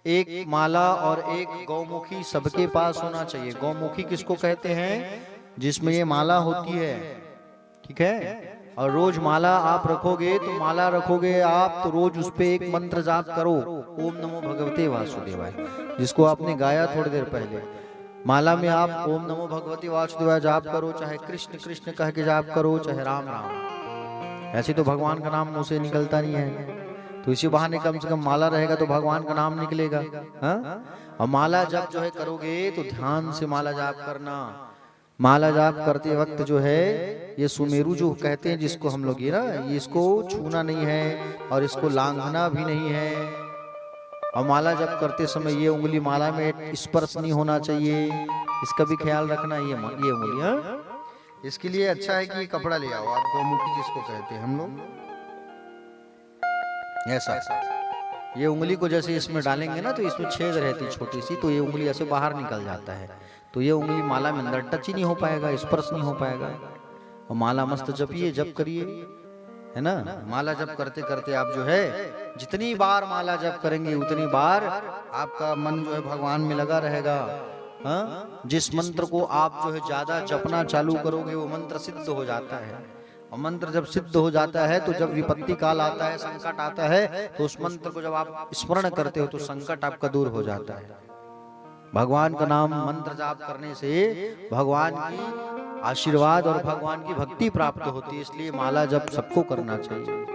एक माला और एक गौमुखी सबके पास होना चाहिए। गौमुखी किसको कहते हैं? जिसमें ये माला होती है, ठीक है। और रोज माला आप रखोगे तो माला रखोगे आप तो रोज उस पे एक मंत्र जाप करो, ओम नमो भगवते वासुदेवाय, जिसको आपने गाया थोड़ी देर पहले। माला में आप ओम नमो भगवते वासुदेवाय जाप करो, चाहे कृष्ण कृष्ण कह के जाप करो, चाहे राम राम। ऐसे तो भगवान का नाम मुंह से निकलता नहीं है, तो इसी बहाने कम से कम माला रहेगा तो भगवान का नाम निकलेगा। हाँ? और माला जप जो है करोगे तो ध्यान से माला जाप करना। माला जाप करते वक्त जो है ये सुमेरु जो कहते हैं जिसको हम लोग, ये ना, ये इसको छूना नहीं है और इसको लांघना भी नहीं है। और माला जप करते समय ये उंगली माला में स्पर्श नहीं होना चाहिए, इसका भी ख्याल रखना। ये उंगली, हाँ? इसके लिए अच्छा है कि कपड़ा ले आओ आप, गौमुखी जिसको कहते हैं हम लोग। ऐसा ये उंगली को जैसे इसमें डालेंगे ना तो इसमें छेद रहती है छोटी सी, तो ये उंगली ऐसे बाहर निकल जाता है, तो ये उंगली माला में अंदर टच ही नहीं हो पाएगा, स्पर्श नहीं हो पाएगा। और माला मस्त जपिए, जप करिए, है ना। माला जप करते करते आप जो है जितनी बार माला जप करेंगे उतनी बार आपका मन जो है भगवान में लगा रहेगा। हाँ? जिस मंत्र को आप जो है ज्यादा जपना चालू करोगे वो मंत्र सिद्ध हो जाता है। और मंत्र जब सिद्ध हो जाता है तो जब विपत्ति काल आता है, संकट आता है, तो उस मंत्र को जब आप स्मरण करते हो तो संकट आपका दूर हो जाता है। भगवान का नाम मंत्र जाप करने से भगवान की आशीर्वाद और भगवान की भक्ति प्राप्त होती है। इसलिए माला जप सबको करना चाहिए।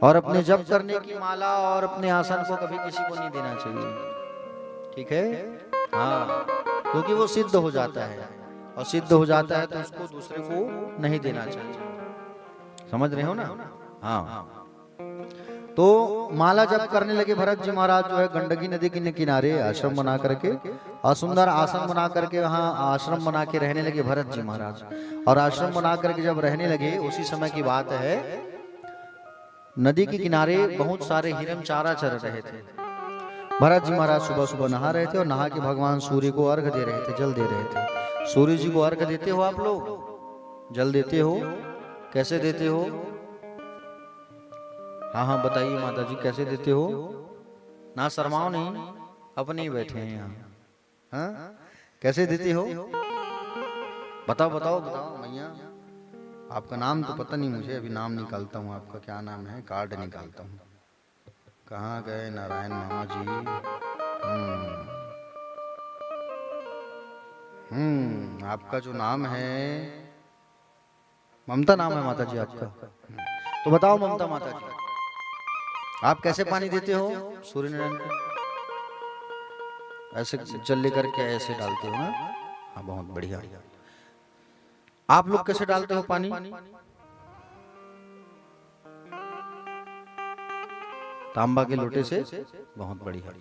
और अपने जप करने की माला और अपने आसन को कभी किसी को नहीं देना चाहिए, ठीक है। हाँ, क्योंकि वो सिद्ध हो जाता है, और सिद्ध हो जाता है तो उसको दूसरे को नहीं देना चाहिए। समझ रहे हो ना? हाँ। तो माला जप करने लगे भरत जी महाराज जो है गंडकी नदी के किनारे आश्रम बना करके, और सुंदर आसन बना करके वहाँ आश्रम बना के रहने लगे भरत जी महाराज। और आश्रम बना करके जब रहने लगे उसी समय की बात है, नदी के किनारे बहुत सारे हिरन चारा चर रहे थे। भरत जी महाराज सुबह सुबह नहा रहे थे और नहा के भगवान सूर्य को अर्घ दे रहे थे, जल दे रहे थे। सूर्य जी को अर्घ देते हो आप लोग? जल देते हो? कैसे देते हो? हाँ हाँ बताइए माता जी, कैसे देते हो? ना शर्माओ नहीं, अपने ही बैठे हैं यहाँ। हाँ? कैसे देते हो? बताओ बताओ बताओ मैया। आपका नाम तो पता नहीं मुझे, अभी नाम निकालता हूँ आपका। क्या नाम है? कार्ड निकालता हूँ। कहाँ गए नारायण मामा जी? आपका जो नाम है ममता नाम है माता जी आपका। तो बताओ ममता माता जी, आप कैसे पानी देते हो सूर्य नारायण को? ऐसे जल लेकर के ऐसे डालते हो ना? हाँ बहुत बढ़िया। आप लोग कैसे डालते हो पानी? तांबा के लोटे से। बहुत बढ़िया।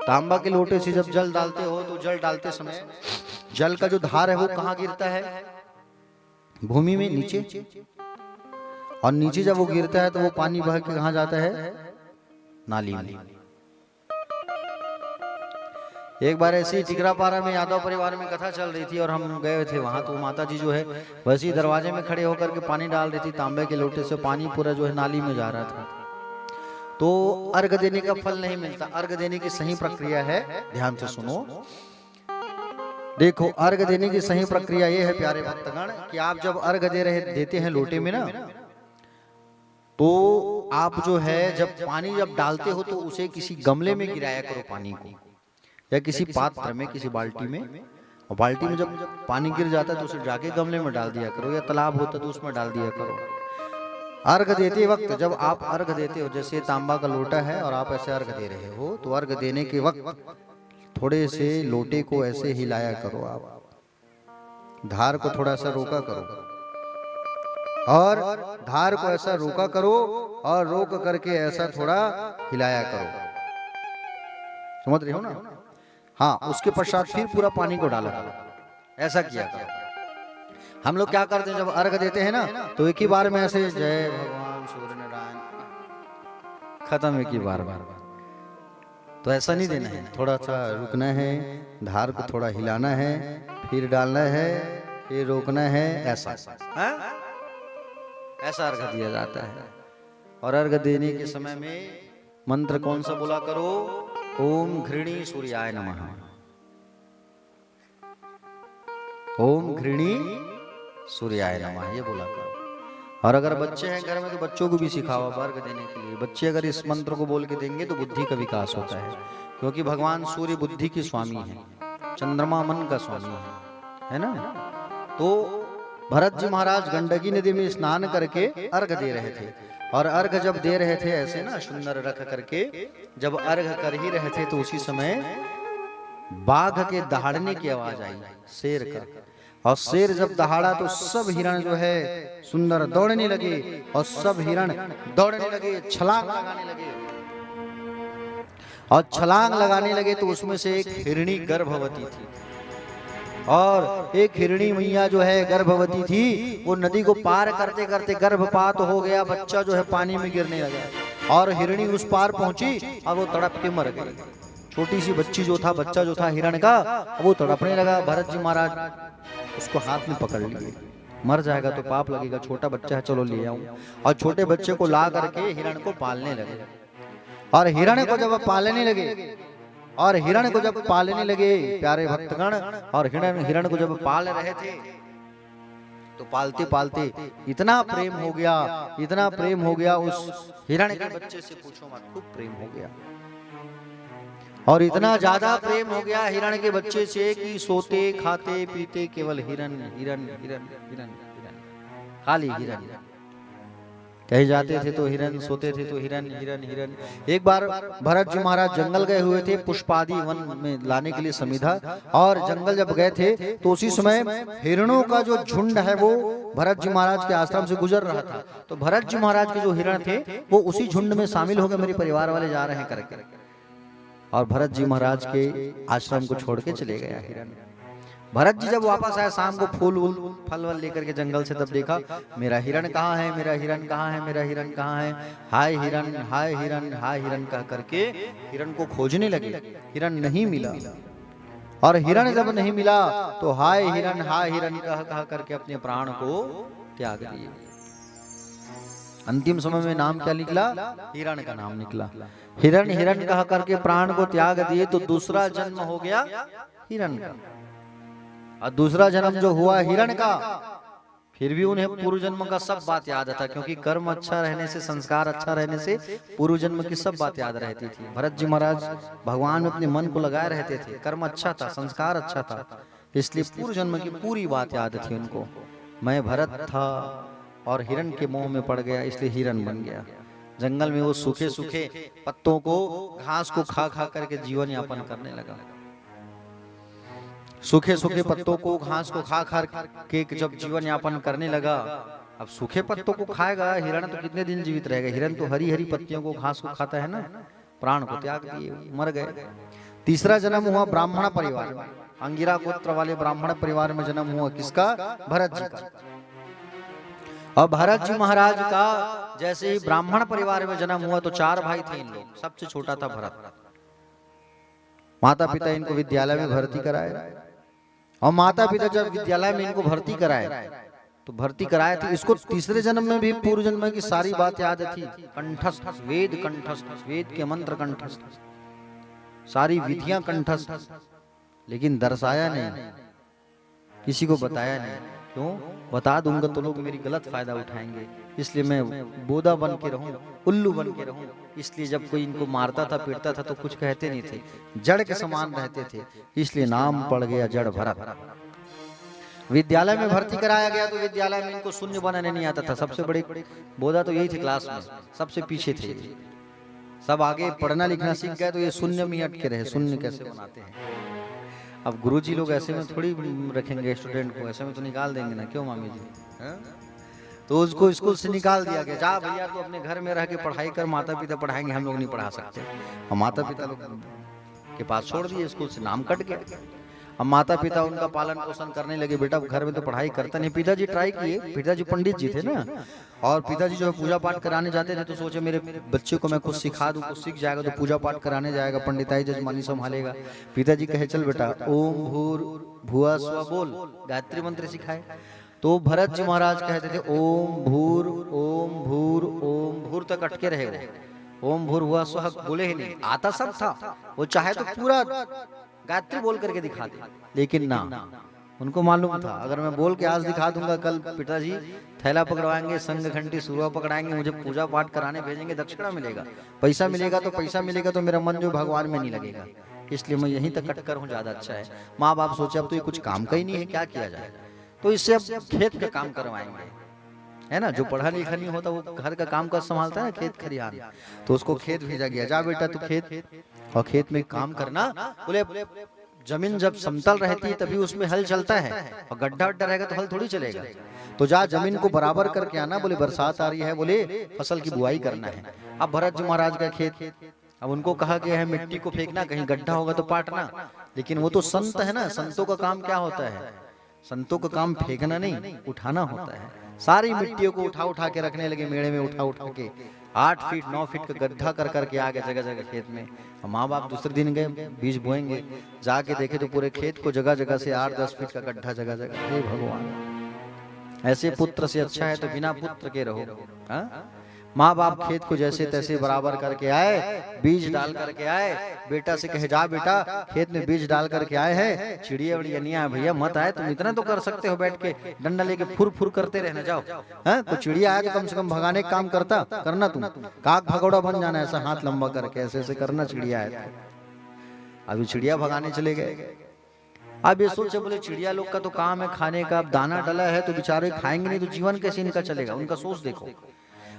तांबा के लोटे से जब जल डालते हो तो जल डालते समय जल का जो धार है वो कहाँ गिरता है? भूमि में नीचे। और नीचे जब वो गिरता है तो वो पानी बह के कहाँ जाता है? नाली में। एक बार ऐसे ही टिकरापारा में यादव परिवार में कथा चल रही थी और हम गए थे वहां, तो माता जी जो है वैसे ही दरवाजे में खड़े होकर के पानी डाल रही थी, तांबे के लोटे से पानी पूरा जो है नाली में जा रहा था। तो अर्घ देने का फल नहीं मिलता। अर्घ देने की सही प्रक्रिया है, ध्यान से सुनो, देखो अर्घ देने की सही प्रक्रिया ये है प्यारे भक्तगण कि आप जब अर्घ देते हैं लोटे में ना, तो आप जो है जब पानी जब डालते हो तो उसे किसी गमले में गिराया करो पानी को, या किसी पात्र में, किसी बाल्टी में। और बाल्टी में जब पानी गिर जाता है तो उसे जाके गमले में डाल दिया करो, या तालाब होता तो उसमें डाल दिया करो। अर्घ देते वक्त जब आप अर्घ देते हो, जैसे तांबा का लोटा है और आप ऐसे अर्घ दे रहे हो, तो अर्घ देने के वक्त थोड़े से लोटे को ऐसे हिलाया करो, आप धार को थोड़ा सा रोका करो, और धार को ऐसा रोका करो और रोक करके ऐसा थोड़ा हिलाया करो, समझ रहे हो ना? हाँ, उसके पश्चात फिर पूरा पानी को डाला करो, ऐसा किया करो। हम लोग क्या करते हैं जब अर्घ देते हैं ना, तो एक ही बार में ऐसे जय भगवान सूर्य नारायण खत्म, एक ही बार बार। तो ऐसा नहीं देना है, थोड़ा सा रुकना है, धार को थोड़ा हिलाना है, फिर डालना है, फिर रोकना है, ऐसा ऐसा अर्घ दिया जाता है। और अर्घ देने के समय में मंत्र कौन सा बोला करो? ओम घृणी सूर्याय नमः, ओम घृणी सूर्याय नमः, ये बोला करो। और अगर बच्चे हैं घर में तो बच्चों को भी सिखाओ अर्घ देने के लिए। बच्चे अगर इस मंत्र को बोल के देंगे तो बुद्धि का विकास होता है, क्योंकि भगवान सूर्य बुद्धि की स्वामी है, चंद्रमा मन का स्वामी है ना। तो भरत जी महाराज गंडकी नदी में स्नान करके अर्घ दे रहे थे, और अर्घ जब दे रहे थे ऐसे ना सुंदर रख करके, जब अर्घ कर ही रहे थे तो उसी समय बाघ के दहाड़ने की आवाज आई, शेर का। और शेर जब दहाड़ा तो सब हिरण जो है सुंदर दौड़ने लगे, और सब हिरण दौड़ने लगे, छलांग लगाने लगे। और छलांग लगाने लगे तो उसमें से एक हिरणी गर्भवती थी, और एक हिरणी मैया जो है गर्भवती थी, वो नदी को पार करते करते गर्भपात हो गया, बच्चा जो है पानी में गिरने लगा, और हिरणी उस पार पहुंची और वो तड़प के मर गई। छोटी सी बच्चा जो था हिरण का, वो तड़पने लगा। भरत जी महाराज उसको हाथ में पकड़ लिए, मर जाएगा तो पाप लगेगा, छोटा बच्चा है, चलो ले आऊं। और छोटे बच्चे को ला करके हिरण को पालने लगे, और हिरण को जब पालने लगे प्यारे भक्तगण, और हिरण को जब पाल रहे थे तो पालते पालते इतना प्रेम हो गया उस हिरण के बच्चे से, पूछो मत, खूब प्रेम हो गया। और इतना ज्यादा प्रेम हो गया हिरण के बच्चे से कि सोते खाते पीते केवल हिरण हिरण हिरण हिरण हिरण, खाली हिरण। कहीं जाते थे तो हिरण, सोते थे तो हिरण हिरण हिरण। एक बार भरत जी महाराज जंगल गए हुए थे, पुष्पादि वन में लाने के लिए समिधा, और जंगल जब गए थे तो उसी समय हिरणों का जो झुंड है वो भरत जी महाराज के आश्रम से गुजर रहा था। तो भरत जी महाराज के जो हिरण थे वो उसी झुंड में शामिल हो गए, मेरे परिवार वाले जा रहे हैं करके, और भरत जी महाराज के आश्रम को छोड़ के चले गया हिरण। भरत जी जब वापस आए शाम को फूल फल वल लेकर के जंगल से, तब देखा मेरा हिरण कहाँ है, मेरा हिरण कहाँ है, मेरा हिरण कहाँ है, हाय हिरण हाय हिरण हाय हिरण कह करके हिरण को खोजने लगे। हिरण नहीं मिला, और हिरण जब नहीं मिला तो हाय हिरण कह करके अपने प्राण को त्याग दिए। अंतिम समय में नाम क्या निकला? हिरण का नाम निकला। हिरण कह करके प्राण को त्याग दिए, तो दूसरा जन्म हो गया हिरण का। और दूसरा जन्म जो हुआ हिरण का, फिर भी उन्हें पूर्व जन्म का सब बात याद था, क्योंकि कर्म अच्छा रहने से, संस्कार अच्छा रहने से पूर्व जन्म की सब बात याद रहती थी। भरत जी महाराज भगवान में अपने मन को लगाए रहते थे, कर्म अच्छा था, संस्कार अच्छा था, इसलिए पूर्व जन्म की पूरी बात याद थी उनको। मैं भरत था और हिरण के मोह में पड़ गया, इसलिए हिरण बन गया। जंगल में वो सूखे सूखे पत्तों को, घास को खा खा करके जीवन यापन करने लगा। सूखे सूखे पत्तों को, घास को खा खा के जब जीवन यापन करने लगा, अब सूखे पत्तों को खाएगा हिरण तो कितने दिन जीवित रहेगा? हिरण तो हरी हरी पत्तियों को, घास को खाता है ना। प्राण को त्याग दिए, मर गए। तीसरा जन्म हुआ ब्राह्मण परिवार में, अंगिरा गोत्र वाले ब्राह्मण परिवार में जन्म हुआ किसका? भरत जी का। और भरत जी महाराज का जैसे ही ब्राह्मण परिवार में जन्म हुआ तो 4 भाई थे इन लोग, सबसे छोटा था भरत। माता पिता इनको विद्यालय में भर्ती कराए, और माता पिता जब विद्यालय में इनको भर्ती कराए तो भर्ती कराए थे इसको तीसरे जन्म में भी पूर्व जन्म की सारी बात याद थी, कंठस्थ कंठस्थ, वेद के मंत्र कंठस्थ, सारी विधियां कंठस्थ, लेकिन दर्शाया नहीं, किसी को बताया नहीं। क्यों? बता दूंगा तो लोग मेरी गलत फायदा उठाएंगे, इसलिए मैं बोधा बन के रहूं, उल्लू बन के रहूं। इसलिए जब कोई इनको मारता था पीटता था तो कुछ कहते नहीं थे, जड़ के समान रहते थे, इसलिए नाम पड़ गया जड़ भरत। विद्यालय में भर्ती कराया गया तो विद्यालय में इनको शून्य बनाने नहीं आता था। सबसे बड़े बोधा तो यही थे, क्लास में सबसे पीछे थे, सब आगे पढ़ना लिखना सीख गए तो ये शून्य में अटके रहे। शून्य कैसे बनाते हैं? अब गुरुजी लोग ऐसे में थोड़ी रखेंगे स्टूडेंट को, ऐसे में तो निकाल देंगे ना, क्यों मामी जी? तो उसको स्कूल से निकाल दिया गया, जा भैया तो अपने घर में रह के पढ़ाई कर, माता पिता पढ़ाएंगे, हम लोग नहीं पढ़ा सकते। और माता पिता लोग के पास छोड़ दिए, स्कूल से नाम कट गया। अब माता पिता उनका पालन पोषण करने लगे, बेटा घर में तो पढ़ाई करता नहीं। पिताजी ट्राई किए, पिताजी पंडित जी थे ना, और पिताजी जो है पूजा पाठ कराने जाते थे तो सोचे मेरे बच्चे को मैं कुछ सिखा दूं, कुछ सीख जाएगा तो पूजा पाठ कराने जाएगा, पंडिताई जजमानी संभालेगा। पिताजी कहे चल बेटा ओम भूर भुआ स्व बोल, गायत्री मंत्र सिखाए। तो भरत जी महाराज कहते थे ओम भूर ओम भूर ओम भूर तक अटके रहे, ओम भूर हुआ स्व बोले ही नहीं। आता सब था, वो चाहे तो पूरा गायत्री बोल करके दिखा दे, लेकिन ना, उनको मालूम था अगर मैं बोल के आज दिखा दूंगा कल पिताजी थैला पकड़वाएंगे, संग घंटी सुरवा पकड़ाएंगे, मुझे पूजा पाठ कराने भेजेंगे, दक्षिणा मिलेगा, पैसा मिलेगा तो मेरा मन जो भगवान में नहीं लगेगा, इसलिए मैं यहीं तक कटकर हूँ, ज्यादा अच्छा है। माँ बाप सोचे अब तो ये कुछ काम का ही नहीं है, क्या किया जाए, तो इससे अब खेत का काम करवाएंगे, है ना। जो पढ़ा लिखा नहीं होता वो घर का काम का संभालता है, खेत खलिहान, तो उसको खेत भेजा गया, जा बेटा तू खेत, और खेत में काम करना। बोले जमीन जब समतल रहती है तभी उसमें हल चलता है, और गड्ढा वड्ढा रहेगा तो हल थोड़ी चलेगा, तो जा जमीन को बराबर करके आना। बोले बरसात आ रही है, बोले फसल की बुआई करना है। अब भरत जी महाराज का खेत, अब उनको कहा गया है मिट्टी को फेंकना, कहीं गड्ढा होगा तो पाटना, लेकिन वो तो संत है ना, संतों का काम क्या होता है? संतों का काम फेंकना नहीं, उठाना होता है। सारी मिट्टियों को उठा उठा के रखने लगे, मेड़े में उठा उठा के 8 फीट 9 फीट का गड्ढा कर करके आ गए जगह जगह खेत में। माँ बाप दूसरे दिन गए बीज बोएंगे, जाके देखे तो पूरे खेत को जगह जगह से 8-10 फीट का गड्ढा जगह जगह। हे भगवान, ऐसे पुत्र से अच्छा है तो बिना पुत्र के रहो। माँ बाप खेत को जैसे तैसे बराबर करके आए, बीज डाल करके आए, बेटा से कहे जा बेटा खेत में बीज डाल करके आए हैं, चिड़िया उड़िया नहीं आए भैया मत आए, तुम इतना तो कर सकते हो, बैठ के डंडा लेके फुर फुर करते रहना, जाओ। है तो चिड़िया आए तो कम से कम भगाने का काम करना, तुम काक भगौड़ा बन जाना, ऐसा हाथ लंबा करके ऐसे ऐसे करना। चिड़िया आए अभी चिड़िया भगाने चले गए। अब ये सोचे बोले चिड़िया लोग का तो काम है खाने का, अब दाना डला है तो बेचारे खाएंगे नहीं तो जीवन कैसे इनका चलेगा, उनका सोच देखो,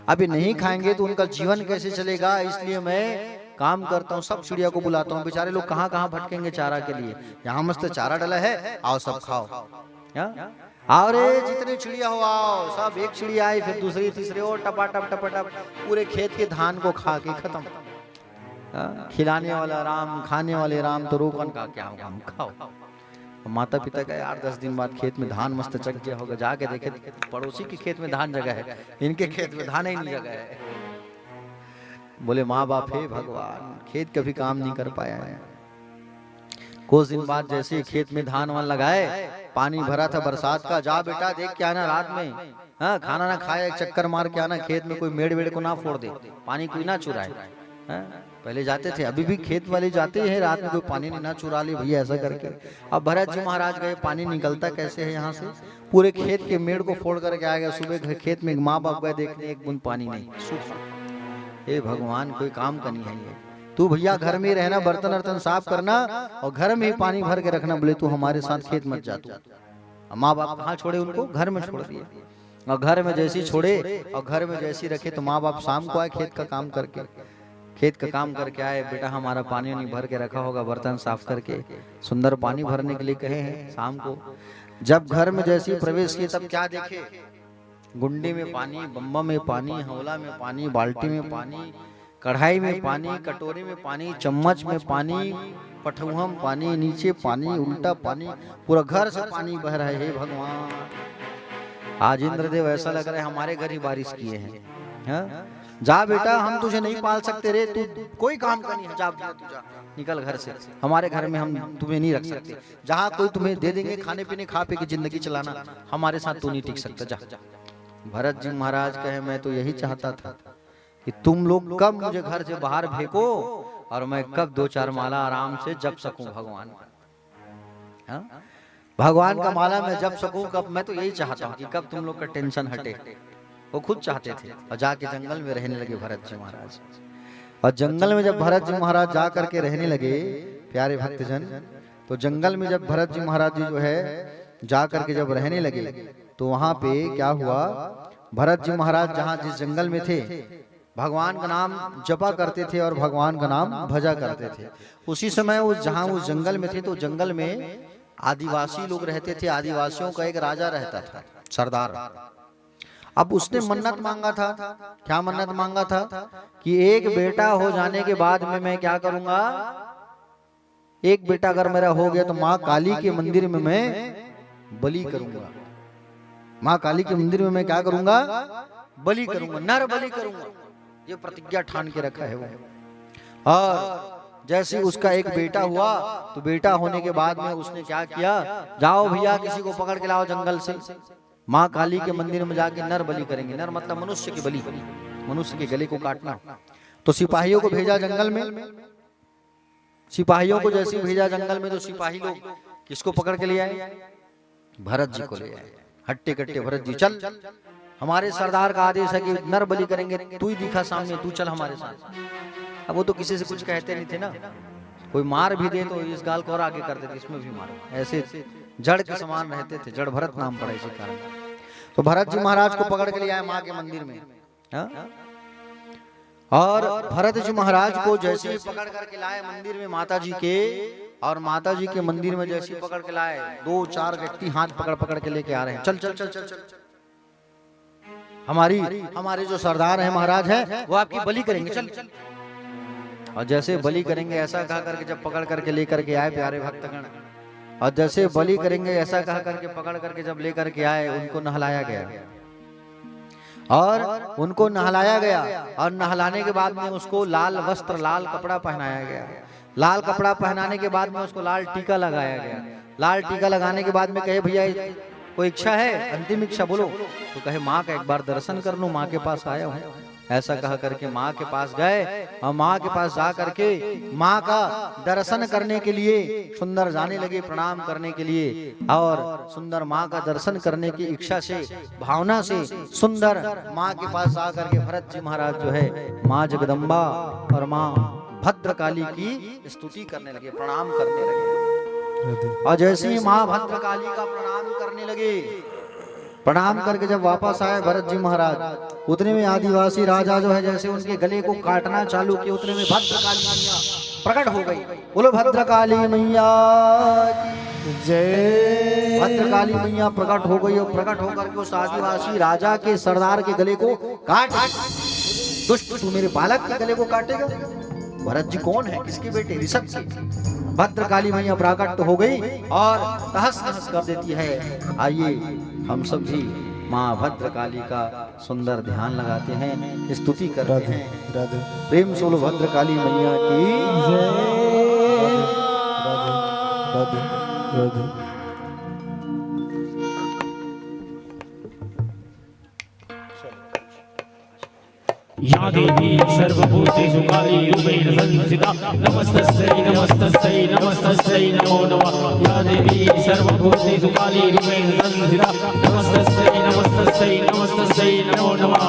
अभी नहीं खाएंगे तो उनका जीवन कैसे चलेगा। इसलिए मैं काम करता हूँ, सब चिड़िया को बुलाता हूँ, बेचारे लोग कहाँ कहाँ भटकेंगे चारा के लिए, यहाँ मस्त चारा डला है, आओ सब खाओ। आओ रे जितने चिड़िया हो आओ, सब एक चिड़िया आई फिर दूसरी तीसरी और टपाटप टपाटप पूरे खेत के धान को खा के खत्म। खिलाने वाला राम, खाने वाले राम, तो रोकन का क्या होगा, हम खाओ। माता पिता का 8-10 दिन बाद खेत में धान मस्त चक गया होगा, जाके देखे पड़ोसी के खेत में धान जगह है, इनके खेत में धान ही नहीं जगह है। बोले माँ बाप हे भगवान, खेत कभी काम नहीं कर पाया है। कुछ दिन बाद जैसे खेत में धान वान लगाए, पानी भरा था बरसात का, जा बेटा देख के आना रात में, हाँ खाना ना खाए एक चक्कर मार के आना, खेत में कोई मेड़ वेड़ को ना फोड़ दे, पानी कोई ना चुराए। पहले जाते थे, अभी भी खेत वाले जाते हैं, रात में कोई पानी नहीं ना चुरा ले भैया ऐसा करके। अब भरत जी महाराज गए, पानी निकलता कैसे है यहाँ से, पूरे खेत के मेड़ को फोड़ करके आ गया। सुबह खेत में माँ बाप गए देखने, एक बूंद पानी नहीं, सूख। हे भगवान, कोई काम का नहीं है ये, तू भैया घर में रहना, बर्तन वर्तन साफ करना और घर में ही पानी भर के रखना, बोले तू हमारे साथ खेत मत जा तू। माँ बाप कहाँ छोड़े उनको, घर में छोड़ दिए, और घर में जैसी छोड़े और घर में जैसी रखे तो माँ बाप शाम को आए खेत का काम करके, खेत का काम करके आए, बेटा हमारा पानी नहीं भर के रखा होगा, बर्तन साफ करके सुंदर पानी भरने के लिए कहे हैं शाम को। जब घर में जैसे प्रवेश किए तब क्या देखे, गुंडी में पानी, बम्बा में पानी, हौला में पानी, बाल्टी में पानी, कढ़ाई में पानी, कटोरी में पानी, चम्मच में पानी, पटुआ में पानी, नीचे पानी, उल्टा पानी, पूरा घर से पानी बह रहा है। हे भगवान, आज इंद्रदेव ऐसा लग रहा है हमारे घर ही बारिश किए हैं। जा बेटा, हम तुझे नहीं पाल सकते रे, तू कोई काम का नहीं है, जा तू जा, निकल घर से, हमारे घर में हम तुम्हें नहीं रख सकते, जहाँ कोई तुम्हें दे देंगे खाने पीने, खा पी के जिंदगी चलाना, हमारे साथ तू नहीं टिक सकता, जा। भरत जी महाराज कहे मैं तो यही चाहता था कि तुम लोग कब मुझे घर से बाहर फेंको और मैं कब 2-4 माला आराम से जप सकूं भगवान, हाँ? भगवान का माला मैं जप सकूं कब, मैं तो यही चाहता हूँ कि कब तुम लोग का टेंशन हटे। वो खुद चाहते थे और जाके जंगल में रहने लगे भरत जी महाराज। और जंगल में जब भरत जी महाराज जा करके रहने लगे प्यारे भक्तजन, तो जंगल में जब भरत जी महाराज जी जो है जा करके जब रहने लगे, तो वहां पे क्या हुआ, भरत जी महाराज जहाँ जिस जंगल में थे भगवान का नाम जपा करते थे और भगवान का नाम भजा करते थे। उसी समय उस जहाँ उस जंगल में थे, तो जंगल में आदिवासी लोग रहते थे, आदिवासियों का एक राजा रहता था, सरदार। अब उसने मन्नत मांगा था, क्या मन्नत मांगा था कि एक बेटा हो जाने के बाद में मैं क्या करूंगा, एक बेटा अगर मेरा हो गया तो माँ काली के मंदिर में मैं बलि करूंगा, माँ काली के मंदिर में मैं क्या करूंगा, बलि करूंगा, नर बलि करूंगा, ये प्रतिज्ञा ठान के रखा है वो। और जैसे उसका एक बेटा हुआ, तो बेटा होने के बाद में उसने क्या किया, जाओ भैया किसी को पकड़ के लाओ जंगल से, माँ काली के मंदिर में जाके नर बलि करेंगे, नर मतलब मनुष्य की बलि, मनुष्य के गले को काटना। तो सिपाहियों को भेजा जंगल में, सिपाहियों को जैसे भेजा जंगल में, तो सिपाही लोग किसको पकड़ के ले आए, भरत जी को ले आए। हट्टे कट्टे भरत जी, चल हमारे सरदार का आदेश है कि नर बलि करेंगे, तू ही दिखा सामने, तू चल हमारे साथ। अब वो तो किसी से कुछ कहते नहीं थे ना, कोई मार भी दे तो इस गाल को और आगे कर देते, इसमें भी मारो, ऐसे जड़ के समान रहते थे, जड़ भरत नाम पड़ा इसी कारण। तो भरत जी महाराज को पकड़ के ले आए माँ के मंदिर में, हा? और भरत जी महाराज को जैसे ही पकड़ करके लाए मंदिर में माता जी के, और माता जी के मंदिर में जैसे ही पकड़ के लाए, 2-4 व्यक्ति हाथ पकड़ पकड़ के लेके आ रहे हैं, चल चल चल चल चल, हमारे जो सरदार है महाराज है वो आपकी बलि करेंगे, चल। और जैसे बलि करेंगे ऐसा कहा करके जब पकड़ करके लेकर के आए प्यारे भक्तगण, और जैसे बलि करेंगे ऐसा कहा करके पकड़ करके जब लेकर के आए, उनको नहलाया गया, और उनको नहलाया गया, और नहलाने के बाद में उसको लाल वस्त्र, लाल कपड़ा पहनाया गया। लाल कपड़ा पहनाने के बाद में उसको लाल टीका लगाया गया। लाल टीका लगाने के बाद में कहे भैया कोई इच्छा है, अंतिम इच्छा बोलो, तो कहे माँ का एक बार दर्शन कर लूं, माँ के पास आया हूँ। ऐसा कहा करके माँ के पास गए, और माँ के पास जा करके माँ का दर्शन करने के लिए सुंदर जाने लगे, प्रणाम करने के लिए, और सुंदर माँ का दर्शन करने की इच्छा से, भावना से सुंदर माँ के पास जा करके भरत जी महाराज जो है माँ जगदम्बा और माँ भद्रकाली की स्तुति करने लगे, प्रणाम करने लगे। और जैसे ही माँ भद्रकाली का प्रणाम करने लगे, प्रणाम करके जब वापस आए भरत जी महाराज, उतने में आदिवासी राजा जो है जैसे उनके गले को काटना चालू किया, उतने में भद्रकाली मैया प्रकट हो गई। बोलो भद्रकाली मैया की जय। भद्रकाली मैया प्रकट हो गई, और प्रकट होकर के उस आदिवासी राजा के सरदार के गले को काट, दुष्ट तू मेरे बालक के गले को काटेगा। भरत जी कौन है, किसके बेटे, ऋषभ के। भद्रकाली मैया प्रकट हो गई और तहस नहस कर देती है। आइए हम सब भी माँ भद्रकाली का सुंदर ध्यान लगाते हैं, स्तुति करते हैं। राधे प्रेम सोलो भद्रकाली मैया की जय। राधे राधे। या देवी सर्वभूतेषु कालीरूपेण संस्थिता नमस्तस्यै नमस्तस्यै नमस्तस्यै नमो नमः। या देवी सर्वभूतेषु कालीरूपेण संस्थिता नमस्तस्यै नमस्तस्यै नमस्तस्यै नमो नमः।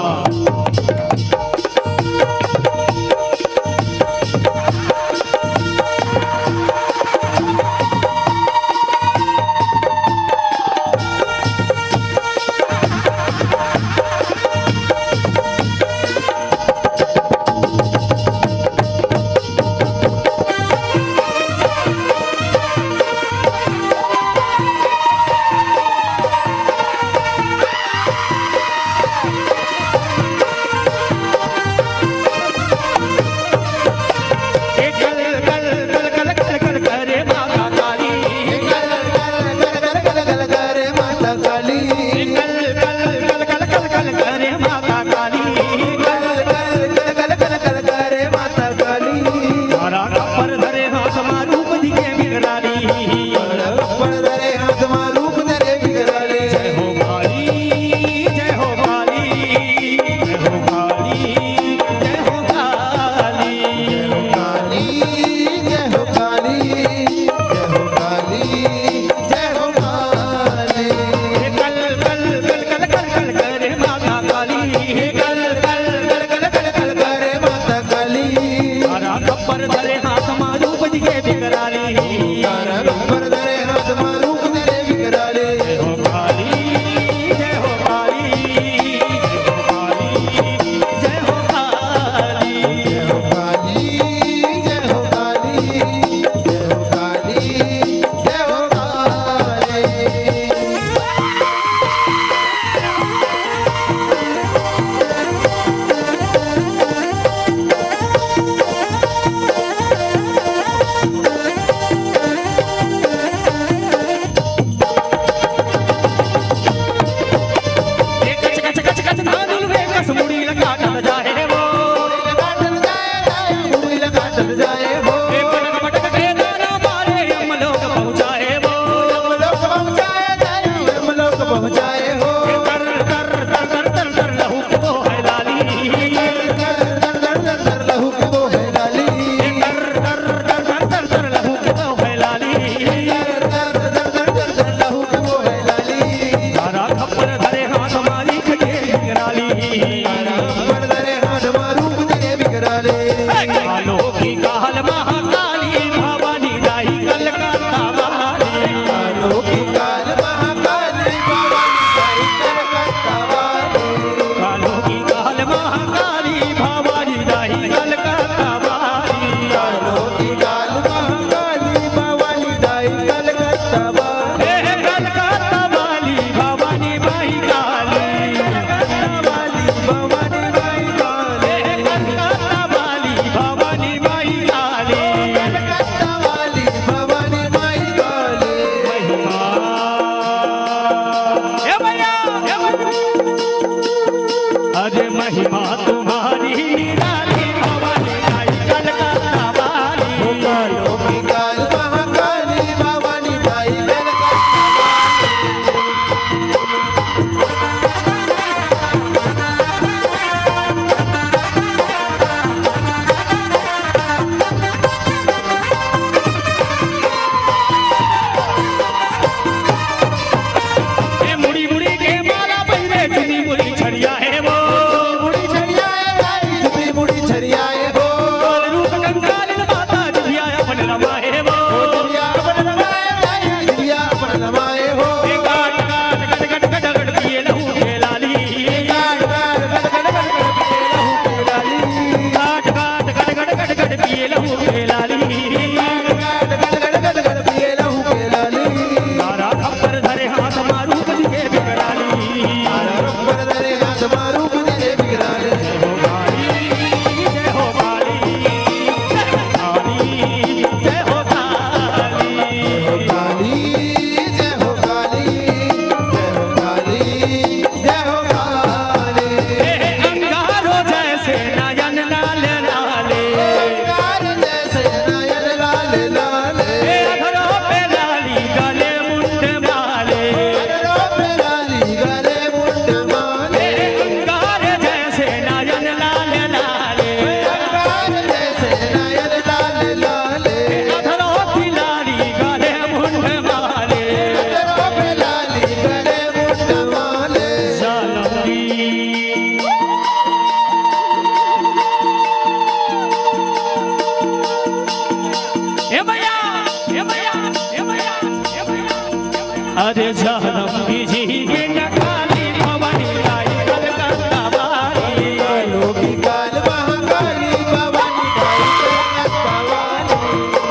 जानम जी के काली भवानी दाई कलकत्ता वाली कालों की काल महाकाली भवानी दाई कलकत्ता वाली।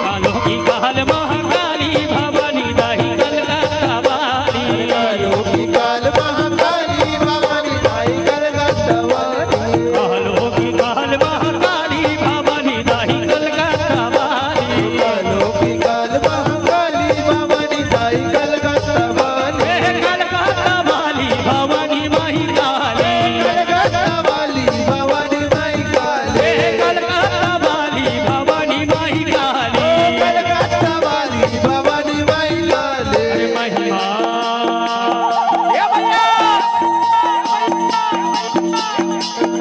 कालों की काल महाकाली भवानी दाई कलकत्ता वाली कालों की काल महाकाली भवानी दाई कलकत्ता वाली। कालों की काल महाकाली भवानी दाई कलकत्ता वाली कालों की काल महाकाली भवानी दाई कलकत्ता वाली। कलकत्ता वाली भवानी माही काली कलकत्ता वाली भवानी माई काले। कलकत्ता वाली भवानी माही काली कलकत्ता वाली भवानी माई काले। महिमा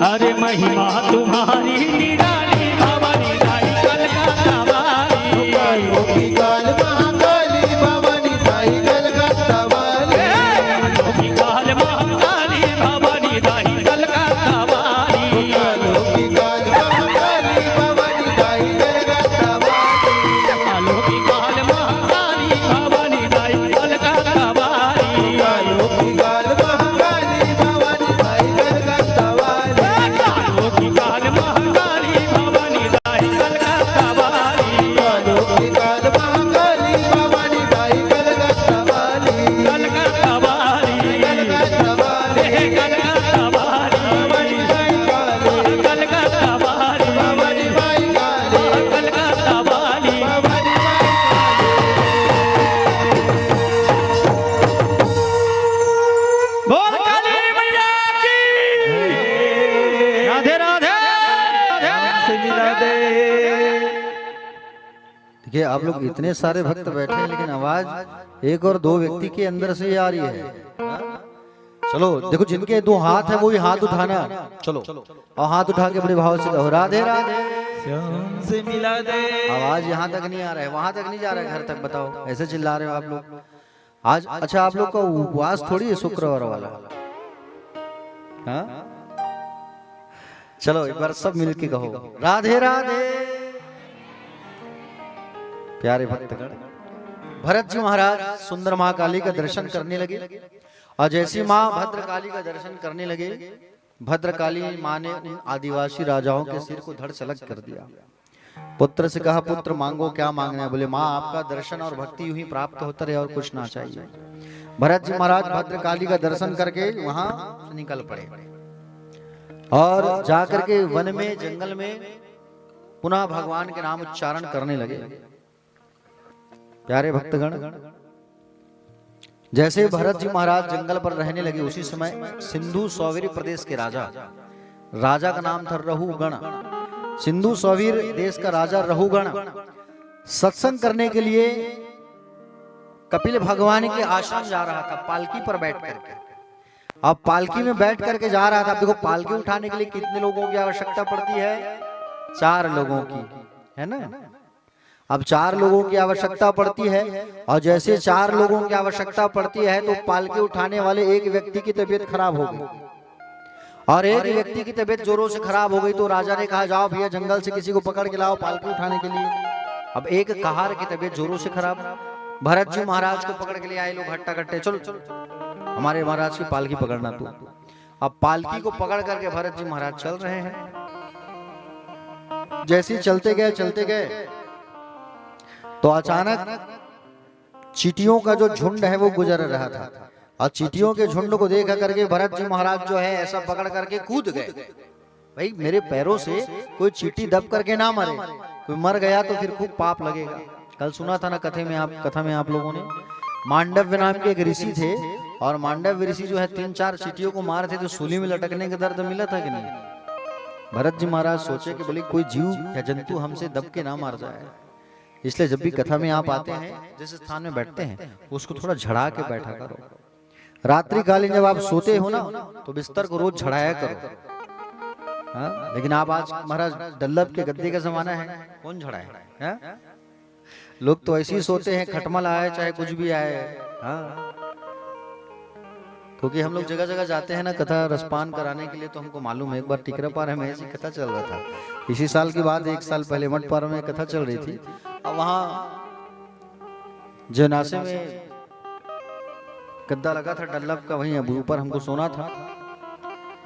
अरे महिमा तुम्हारी निराली भवानी दाई कलकत्ता वाली कालों की काल महाकाली भवानी दाई कलकत्ता वाली। कालों की काल महाकाली भवानी दाई कलकत्ता वाली कालों की काल महाकाली भवानी दाई कलकत्ता वाली। कालों की काल महाकाली भवानी दाई कलकत्ता वाली कालों की काल महाकाली भवानी दाई कलकत्ता वाली। कालों की काल महाकाली भवानी दाई कलकत्ता वाली कालों की काल महाकाली भवानी दाई कलकत्ता वाली। कलकत्ता वाली कलकत्ता वाली कलकत्ता वाली भवानी माई काले। कलकत्ता वाली भवानी माई काले। कलकत्ता वाली भवानी माई बोल काली मैया की राधे राधे से मिला दे। देखिए आप लोग इतने सारे भक्त बैठे हैं लेकिन आवाज एक और दो व्यक्ति के अंदर से ही आ रही है। हाँ? चलो देखो जिनके दो हाथ है वो ही हाथ उठाना। चलो और हाथ उठा के बड़े भाव से कहो राधे राधे। श्याम से मिला दे आवाज यहाँ तक नहीं आ रहा है, वहां तक नहीं जा रहा है, घर तक बताओ ऐसे चिल्ला रहे हो आप लोग आज। अच्छा आप लोग का उपवास थोड़ी है शुक्रवार वाला। हाँ? चलो एक बार सब मिलके कहो राधे राधे। प्यारे भक्तगण, भरत जी महाराज सुंदर महाकाली का दर्शन करने लगे और जैसी माँ भद्रकाली का दर्शन करने लगे, भद्रकाली माँ ने उन आदिवासी राजाओं के सिर को धड़ सलग कर दिया। पुत्र से कहा पुत्र मांगो क्या मांगना है। बोले माँ आपका दर्शन और भक्ति यूं ही प्राप्त होता रहे और कुछ ना चाहिए। भरत जी महाराज भद्रकाली का दर्शन करके वहां से निकल पड़े और जाकर के वन में जंगल में पुनः भगवान के नाम उच्चारण करने लगे। प्यारे भक्तगण, जैसे भरत जी महाराज जंगल पर रहने लगे उसी समय सिंधु सौवीर प्रदेश के राजा का नाम था रहुगण। सिंधु सौवीर देश का राजा रहुगण सत्संग करने के लिए कपिल भगवान के आश्रम जा रहा था पालकी पर बैठ करके। अब पालकी में बैठ करके जा रहा था। अब देखो पालकी उठाने के लिए कितने लोगों की आवश्यकता पड़ती है? 4 लोगों की, है ना। अब 4 लोगों की आवश्यकता पड़ती है और जैसे 4 लोगों की आवश्यकता पड़ती है तो पालकी उठाने वाले एक व्यक्ति की तबीयत खराब हो गई और एक व्यक्ति की तबीयत जोरों से खराब हो गई तो राजा ने कहा जाओ भैया जंगल से किसी को पकड़ के लाओ पालकी उठाने के लिए। अब एक कहार की तबीयत जोरों से खराब, भरत जी महाराज को पकड़ के लिए आए लोग हट्टा कट्टे, चलो हमारे महाराज की पालकी पकड़ना तू। अब पालकी को पकड़ करके भरत जी महाराज चल रहे हैं। जैसे ही चलते गए तो अचानक चींटियों का जो झुंड है वो गुजर रहा था और चींटियों के झुंड को देखा करके भरत जी महाराज जो है ऐसा पकड़ करके कूद गए। भाई मेरे पैरों से कोई चींटी दब करके ना मरे, कोई मर गया तो फिर खूब पाप लगेगा। कल सुना था ना कथा में आप लोगों ने, मांडव्य नाम के एक ऋषि थे और मांडव्य ऋषि जो है 3-4 चींटियों को मारते तो सूली में लटकने का दर्द मिला था कि नहीं। भरत जी महाराज सोचे कि बोले कोई जीव या जंतु हमसे दब के ना मार जाए, इसलिए जब भी कथा में आप आते हैं जिस स्थान में बैठते हैं उसको थोड़ा झड़ा के बैठा करो। रात्रि कालीन जब आप सोते हो ना तो बिस्तर को रोज झड़ाया करो। हाँ? लेकिन आप आज महाराज डल्लब के गद्दे का जमाना है, कौन झड़ाए? हाँ? लोग तो ऐसे ही सोते हैं, खटमल आए चाहे कुछ भी आए। हाँ? क्योंकि हम लोग जगह जगह जाते हैं ना कथा रसपान कराने के लिए, तो हमको मालूम है। एक बार टिकरा पार में ऐसी कथा चल रहा था, इसी साल की बात, 1 साल पहले मठ पार में कथा चल रही थी और वहाँ जनासे में गद्दा लगा था डल्लभ का, वहीं ऊपर हमको सोना था।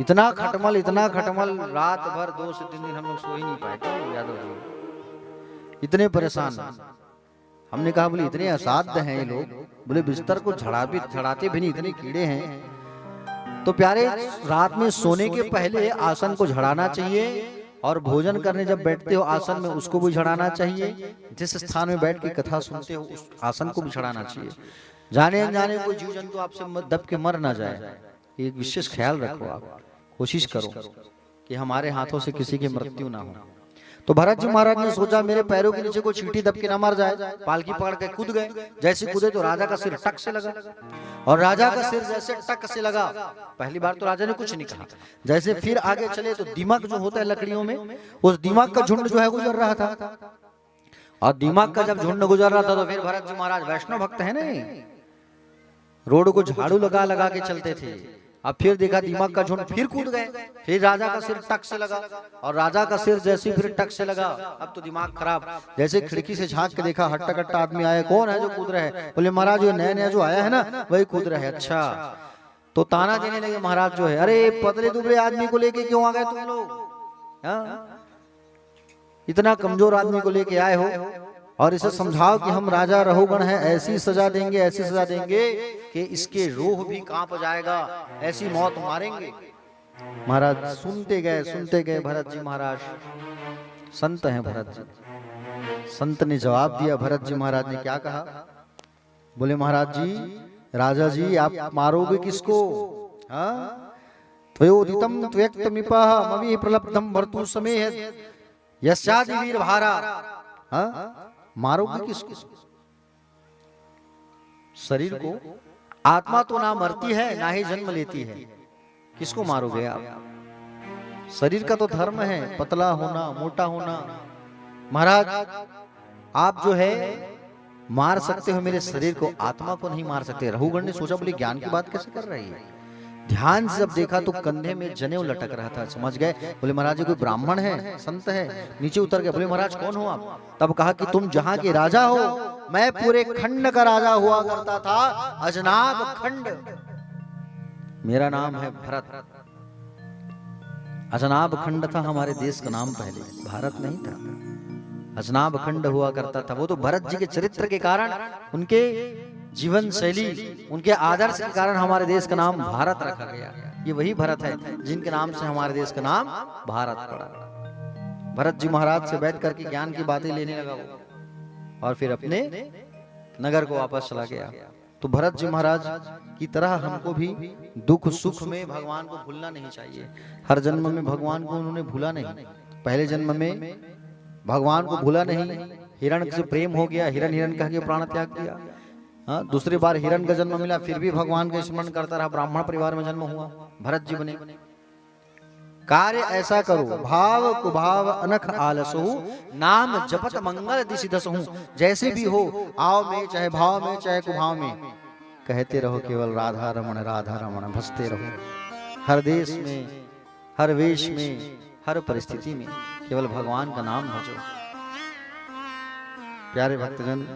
इतना खटमल रात भर 2 से 3 दिन हम लोग सो ही नहीं पाए। क्यों यादव जी इतने परेशान। हमने कहा बोले इतने असाध्य हैं ये लोग, बोले बिस्तर को झड़ाते भी नहीं, इतने कीड़े हैं। तो प्यारे, रात में सोने के पहले आसन को झड़ाना चाहिए, और भोजन करने जब बैठते हो आसन में उसको भी झड़ाना चाहिए। जिस स्थान में बैठ के कथा सुनते हो उस आसन को भी झड़ाना चाहिए। जाने अनजाने कोई जीव जंतु आपसे दब के मर ना जाए, एक विशेष ख्याल रखो। आप कोशिश करो कि हमारे हाथों से किसी की मृत्यु ना हो। तो भरत जी महाराज ने सोचा मेरे पैरों के नीचे कोई चींटी दब के ना मर जाए। पालकी पकड़ के कूद गए। जैसे कूदे तो राजा का सिर टक से लगा, और राजा का सिर जैसे टक से लगा, पहली बार तो राजा ने कुछ नहीं कहा। जैसे फिर आगे चले तो दीमक जो होता है लकड़ियों में, उस दीमक का झुंड जो है गुजर रहा था। और दीमक का जब झुंड गुजर रहा था तो फिर भरत जी महाराज वैष्णव भक्त है ना, रोड को झाड़ू लगा लगा के चलते थे। अब फिर देखा दीमक का झुंड, फिर कूद गए। फिर राजा का सिर टक से लगा, और राजा का सिर जैसे फिर टक से लगा। अब तो दिमाग खराब, जैसे खिड़की से झांक के देखा हट्टा कट्टा आदमी आया, कौन है जो कूद रहे हैं? बोले महाराज ये नया नया जो आया है ना वही कूद रहे हैं। अच्छा, तो ताना देने लगे महाराज जो है, अरे पतले दुबले आदमी को लेके क्यों आ गए तुम लोग? इतना कमजोर आदमी को लेके आए हो, और इसे समझाओ कि हम राजा रहुगण हैं, ऐसी सजा देंगे, ऐसी सजा देंगे कि इसके रूह भी कांप जाएगा, ऐसी मौत मारेंगे। महाराज सुनते गए भरत जी महाराज संत हैं। भरत जी संत ने जवाब दिया। भरत जी महाराज ने क्या कहा? बोले महाराज जी, राजा जी आप मारोगे किसको? त्वयोदितम त्वयक्तमिपः मवि प्रलब्धम भर्तु समेह यस्यादि वीर भारा। मारोगे किसको? शरीर को। आत्मा तो ना मरती है ना ही जन्म लेती है, किसको मारोगे आप? शरीर का तो धर्म है पतला होना, मोटा होना। महाराज आप जो है मार सकते हो मेरे शरीर को, आत्मा को नहीं मार सकते। रहुगण ने सोचा बोले ज्ञान की बात कैसे कर रही है? ध्यान से जब देखा तो कंधे में जनेऊ लटक रहा था। समझ गए, बोले महाराज जी कोई ब्राह्मण है, संत है। नीचे उतर गए। बोले महाराज कौन हो आप? तब कहा कि तुम जहां के राजा हो, मैं पूरे खंड का राजा हुआ करता था, अजनाब खंड। मेरा नाम है भरत। अजनाब खंड था हमारे देश का नाम, पहले भारत नहीं था, अजनाब खंड हुआ करता था। वो तो भरत जी के चरित्र के कारण, उनके जीवन शैली, उनके आदर्श के कारण हमारे देश का नाम भारत रखा गया। ये वही भरत है जिनके नाम से हमारे देश का नाम भारत पड़ा। भरत जी महाराज से बैठ करके ज्ञान की बातें लेने लगा वो, और फिर अपने नगर को वापस चला गया। तो भरत जी महाराज की तरह हमको भी दुख सुख में भगवान को भूलना नहीं चाहिए। हर जन्म में भगवान को उन्होंने भूला नहीं। पहले जन्म में भगवान को भूला नहीं, हिरण से प्रेम हो गया, हिरण कह के प्राण त्याग दिया। दूसरी बार हिरण का जन्म मिला, फिर भी भगवान का स्मरण करता रहा, ब्राह्मण परिवार में जन्म हुआ, भरत जी बने। कार्य ऐसा करो, भाव कुभाव अनख आलसहु, नाम जपत मंगल दिशि दसहु। जैसे भी हो, आओ में चाहे भाव में चाहे कुभाव में, कहते रहो केवल राधा रमण भजते रहो। हर देश में, हर वेश में, हर परिस्थिति में केवल भगवान का नाम भजो। प्यारे भक्तजन,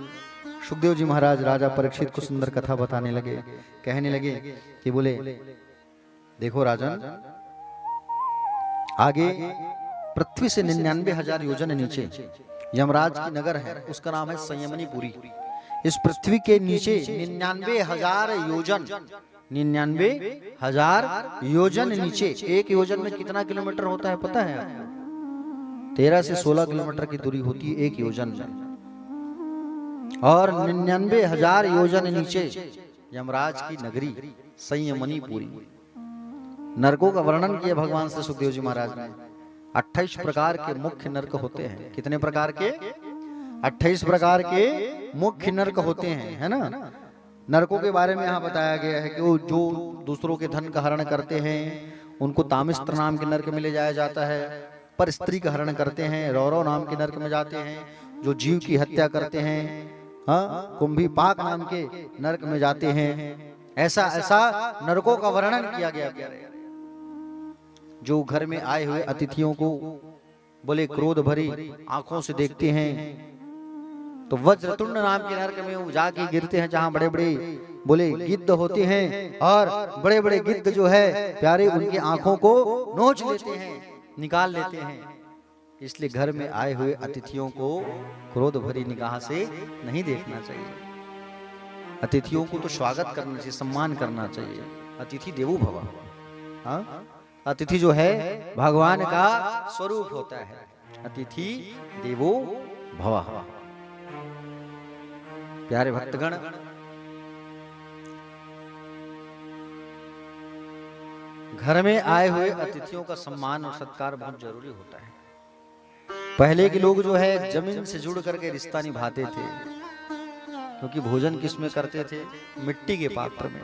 सुखदेव जी महाराज राजा परीक्षित को सुंदर कथा बताने लगे। कहने लगे कि बोले देखो राजन, आगे पृथ्वी से 99,000 योजन नीचे यमराज की नगर है, उसका नाम है संयमनीपुरी। इस पृथ्वी के नीचे 99,000 योजन, 99,000 योजन नीचे। एक योजन में कितना किलोमीटर होता है पता है? 13 से 16 किलोमीटर की दूरी होती है एक योजन में। और 99,000 योजन नीचे यमराज की नगरी संयमनीपुरी। नरकों का वर्णन किया भगवान से सुखदेव जी महाराज ने। 28 प्रकार के मुख्य नरक होते हैं। कितने प्रकार के? 28 प्रकार के मुख्य नरक होते हैं, है ना। नरकों के बारे में यहाँ बताया गया है कि वो जो दूसरों के धन का हरण करते हैं उनको तामिस्त्र नाम के नरक में ले जाया जाता है। पर स्त्री का हरण करते हैं रौरव नाम के नरक में जाते हैं। जो जीव की हत्या करते हैं कुंभी पाक नाम के नरक में जाते हैं। ऐसा ऐसा नरकों का वर्णन किया गया। जो घर में आए हुए अतिथियों को बोले क्रोध भरी आंखों से देखते हैं तो वज्रतुंड नाम के नरक में वो जाके गिरते हैं, जहां बड़े बड़े बोले गिद्ध होते हैं और बड़े बड़े गिद्ध जो है प्यारे उनकी आंखों को नोच लेते हैं, निकाल लेते हैं। इसलिए घर में आए हुए अतिथियों को क्रोध भरी निगाह से नहीं देखना चाहिए। अतिथियों को तो स्वागत करना चाहिए, सम्मान करना चाहिए। अतिथि देवो भव। हाँ? अतिथि जो है भगवान का स्वरूप होता है। अतिथि देवो भव। प्यारे भक्तगण, घर में आए हुए अतिथियों का सम्मान और सत्कार बहुत जरूरी होता है। पहले के लोग जो है जमीन से जुड़ करके रिश्ता निभाते थे, क्योंकि भोजन किस में करते थे? मिट्टी के पात्र में।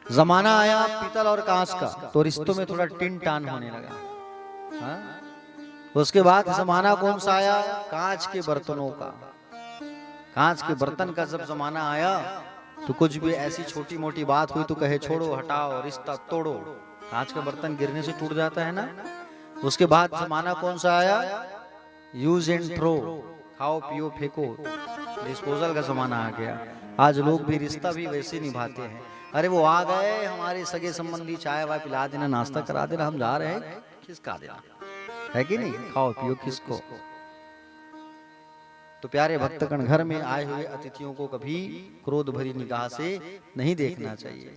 जमाना आया पीतल और कांच का, तो रिश्तों में थोड़ा टिन टान होने लगा। हाँ? उसके बाद जमाना कौन सा आया? कांच के बर्तनों का। कांच के बर्तन का जब जमाना आया तो कुछ भी ऐसी छोटी मोटी बात हुई तो कहे छोड़ो, हटाओ, रिश्ता तोड़ो। कांच का बर्तन गिरने से टूट जाता है ना। उसके बाद जमाना कौन सा आया? यूज एंड थ्रो, खाओ पियो फेंको, डिस्पोजल का जमाना आ गया। आज लोग भी रिश्ता भी वैसे निभाते हैं। अरे वो आ गए हमारे सगे संबंधी, चाय वाय पिला देना, नाश्ता करा देना, हम जा रहे हैं, खिसका देना, है कि नहीं? खाओ पियो किसको। तो प्यारे भक्तगण, घर में आए हुए अतिथियों को कभी क्रोध भरी निगाह से नहीं देखना चाहिए।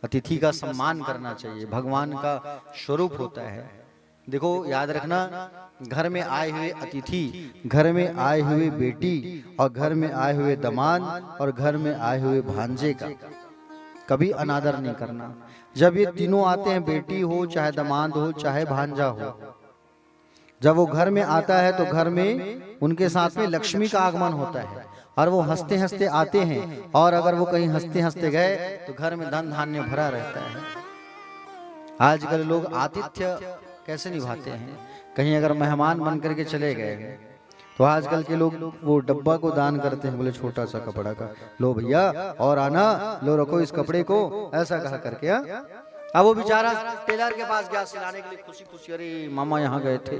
अतिथि का सम्मान करना चाहिए, भगवान का स्वरूप होता है। देखो याद रखना, घर में आए हुए अतिथि, घर में आए हुए बेटी और घर में आए हुए दामाद और घर में आए हुए भांजे का कभी अनादर नहीं करना। जब ये तीनों आते हैं, बेटी हो चाहे दामाद हो चाहे भांजा हो, जब वो घर में आता है तो घर में उनके साथ में लक्ष्मी का आगमन होता है और वो हंसते हंसते आते हैं। और अगर वो कहीं हंसते हंसते गए तो घर में धन धान्य भरा रहता है। आजकल लोग आतिथ्य कैसे निभाते हैं? कहीं अगर मेहमान बन करके चले गए तो आजकल के लोग वो डब्बा को दान करते हैं, बोले छोटा सा कपड़ा का, लो भैया और आना, लो रखो इस कपड़े को, ऐसा कहा करके। अब वो बेचारा टेलर के पास गया सिलाने के लिए, खुशी खुशी, अरे मामा यहाँ गए थे,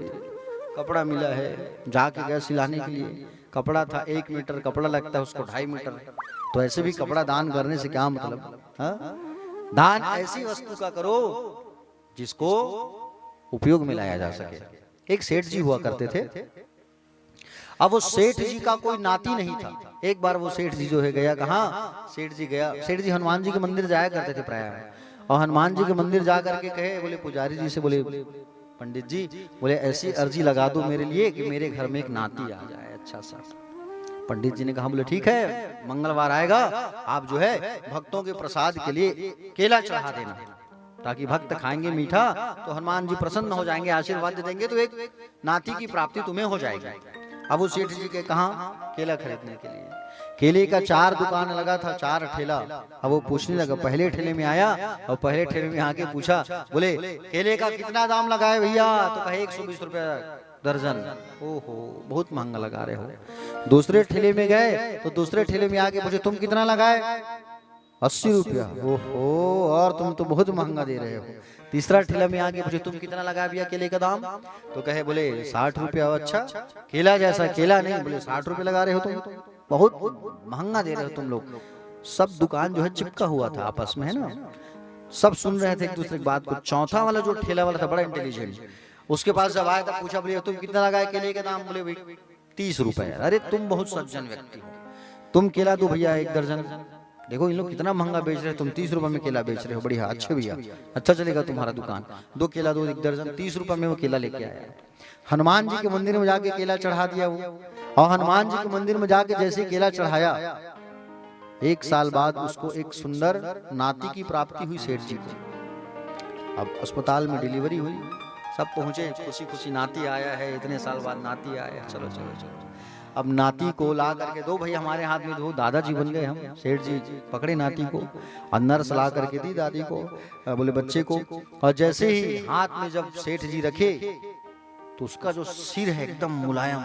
कपड़ा मिला है, जाके गया सिलाने के लिए। कपड़ा था 1 मीटर, कपड़ा लगता है उसको 2.5 मीटर। तो ऐसे भी कपड़ा दान करने से क्या मतलब? दान ऐसी वस्तु का करो जिसको उपयोग में लाया जा सके। एक सेठ जी हुआ करते थे। अब वो सेठ जी का कोई नाती नहीं था। एक बार वो सेठ जी जो है गया, कहाँ? सेठ जी गया, सेठ जी हनुमान जी के मंदिर जाया करते थे प्राय, और हनुमान जी के मंदिर जा करके कहे, बोले पुजारी जी से, बोले पंडित जी, बोले ऐसी अर्जी लगा दो मेरे लिए कि मेरे घर में एक नाती आ जाए अच्छा सा। पंडित जी ने कहा, बोले ठीक है, मंगलवार आएगा, आप जो है भक्तों के प्रसाद के लिए केला चढ़ा देना, ताकि भक्त खाएंगे मीठा तो हनुमान जी प्रसन्न हो जाएंगे, आशीर्वाद दे देंगे, तो एक नाती की प्राप्ति तुम्हें हो जाएगी। अब वो सेठ जी के कहाँ? केला खरीदने के लिए। केले का 4 दुकान लगा था, 4 ठेला। अब वो पूछने लगा, पहले ठेले में आया और पहले ठेले में आके पूछा, बोले केले का कितना दाम लगाए भैया? तो कहे 120 रुपया दर्जन। ओहो, बहुत महंगा लगा रहे हो। दूसरे ठेले में गए तो दूसरे ठेले में आके पूछे, तुम कितना लगाए? 80 रुपया। ओहो, और तुम तो बहुत महंगा दे रहे हो। तीसरा ठेला में आके पूछे, तुम कितना लगा भैया केले का दाम? तो कहे, बोले 60 रुपया। अच्छा, केला जैसा केला नहीं, बोले 60 रुपये लगा रहे हो तुम, बहुत महंगा दे रहे हो तुम लोग। सब दुकान जो है चिपका हुआ था आपस में, है ना, सब सुन रहे थे एक दूसरे की बात को। चौथा वाला जो ठेला वाला था, बड़ा इंटेलिजेंट, उसके पास जब आया था, पूछा, बोले तुम कितना लगाए केले का दाम? बोले भाई 30 रुपए। अरे तुम बहुत सज्जन व्यक्ति हो, तुम केला दो भैया 1 दर्जन। देखो इन लोग कितना महंगा बेच रहे हैं, तुम 30 रुपए में केला बेच रहे हो, बढ़िया, अच्छे भैया, अच्छा चलेगा तुम्हारा दुकान। 2 केला दो 1 दर्जन, 30 रुपए में वो केला लेके आया। हनुमान जी के मंदिर में जाके केला चढ़ा दिया वो, और हनुमान जी के मंदिर में जाके जैसे केला चढ़ाया, 1 साल बाद उसको एक सुंदर नाती की प्राप्ति हुई सेठ जी को। अब अस्पताल में डिलीवरी हुई, सब पहुंचे, खुशी खुशी नाती आया है, इतने साल बाद नाती आया है, चलो चलो चलो। अब नाती को ला करके दो भाई हमारे हाथ में, दो, दादाजी बन गए हम। सेठ जी पकड़े नाती को, अंदर से ला करके दी दादी को, बोले बच्चे को। और जैसे ही हाथ में जब सेठ जी रखे तो उसका जो सिर है एकदम मुलायम,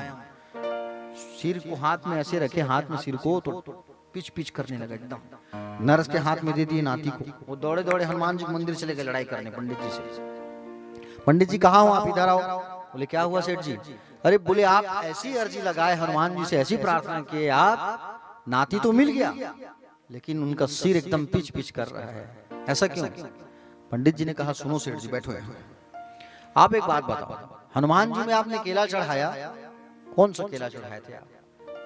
सिर को हाथ में ऐसे रखे, हाथ में सिर को तो पिच पिच करने लगा एकदम। नर्स के हाथ में दे दिए नाती को, वो दौड़े दौड़े हनुमान जी मंदिर चले गए लड़ाई करने पंडित जी से। पंडित जी कहाँ हो आप? इधर आओ। बोले क्या हुआ सेठ जी? अरे बोले आप ऐसी अर्जी लगाए हनुमान जी से, ऐसी प्रार्थना किए, आप नाती तो मिल गया, लेकिन उनका सिर एकदम पिच पिच कर रहा है। ऐसा क्यों? पंडित जी ने कहा सुनो सेठ जी, बैठो यहाँ। आप एक बात बताओ, हनुमान जी में आपने केला चढ़ाया, कौन सा केला चढ़ाए थे आप?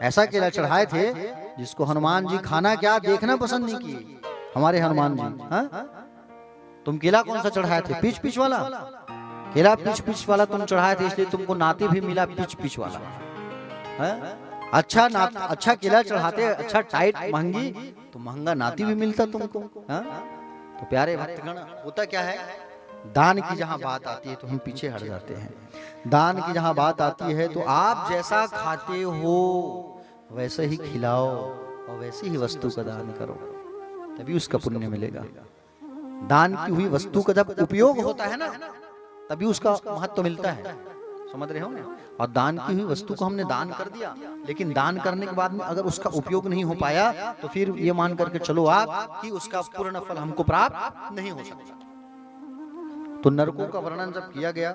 ऐसा केला चढ़ाए थे जिसको हनुमान जी खाना क्या देखना पसंद नहीं किए। हमारे हनुमान जी, हाँ? तुम केला कौन सा चढ़ाए थे? पिच पिच वाला केला, पिच पिच वाला तुम चढ़ाए थे, इसलिए तुमको नाती भी मिला पिच पिच वाला। अच्छा केला चढ़ाते, अच्छा टाइट महंगी, तो महंगा नाती भी मिलता तुमको। तो प्यारे भक्तगण, होता क्या है, दान की जहां बात आती है तो हम पीछे हट जाते हैं। दान की जहां बात आती है तो आप जैसा खाते हो वैसे ही खिलाओ और वैसी ही वस्तु का दान करो, तभी उसका पुण्य मिलेगा। दान की हुई वस्तु का जब उपयोग होता है ना, तभी उसका महत्व मिलता है। समझ रहे हो ना? और दान की हुई वस्तु को हमने दान कर दिया, लेकिन दान करने के बाद में अगर उसका उपयोग नहीं हो पाया तो फिर ये मान करके चलो आप कि उसका पूर्ण फल हमको प्राप्त नहीं हो सकता। तो नरकों का वर्णन जब किया गया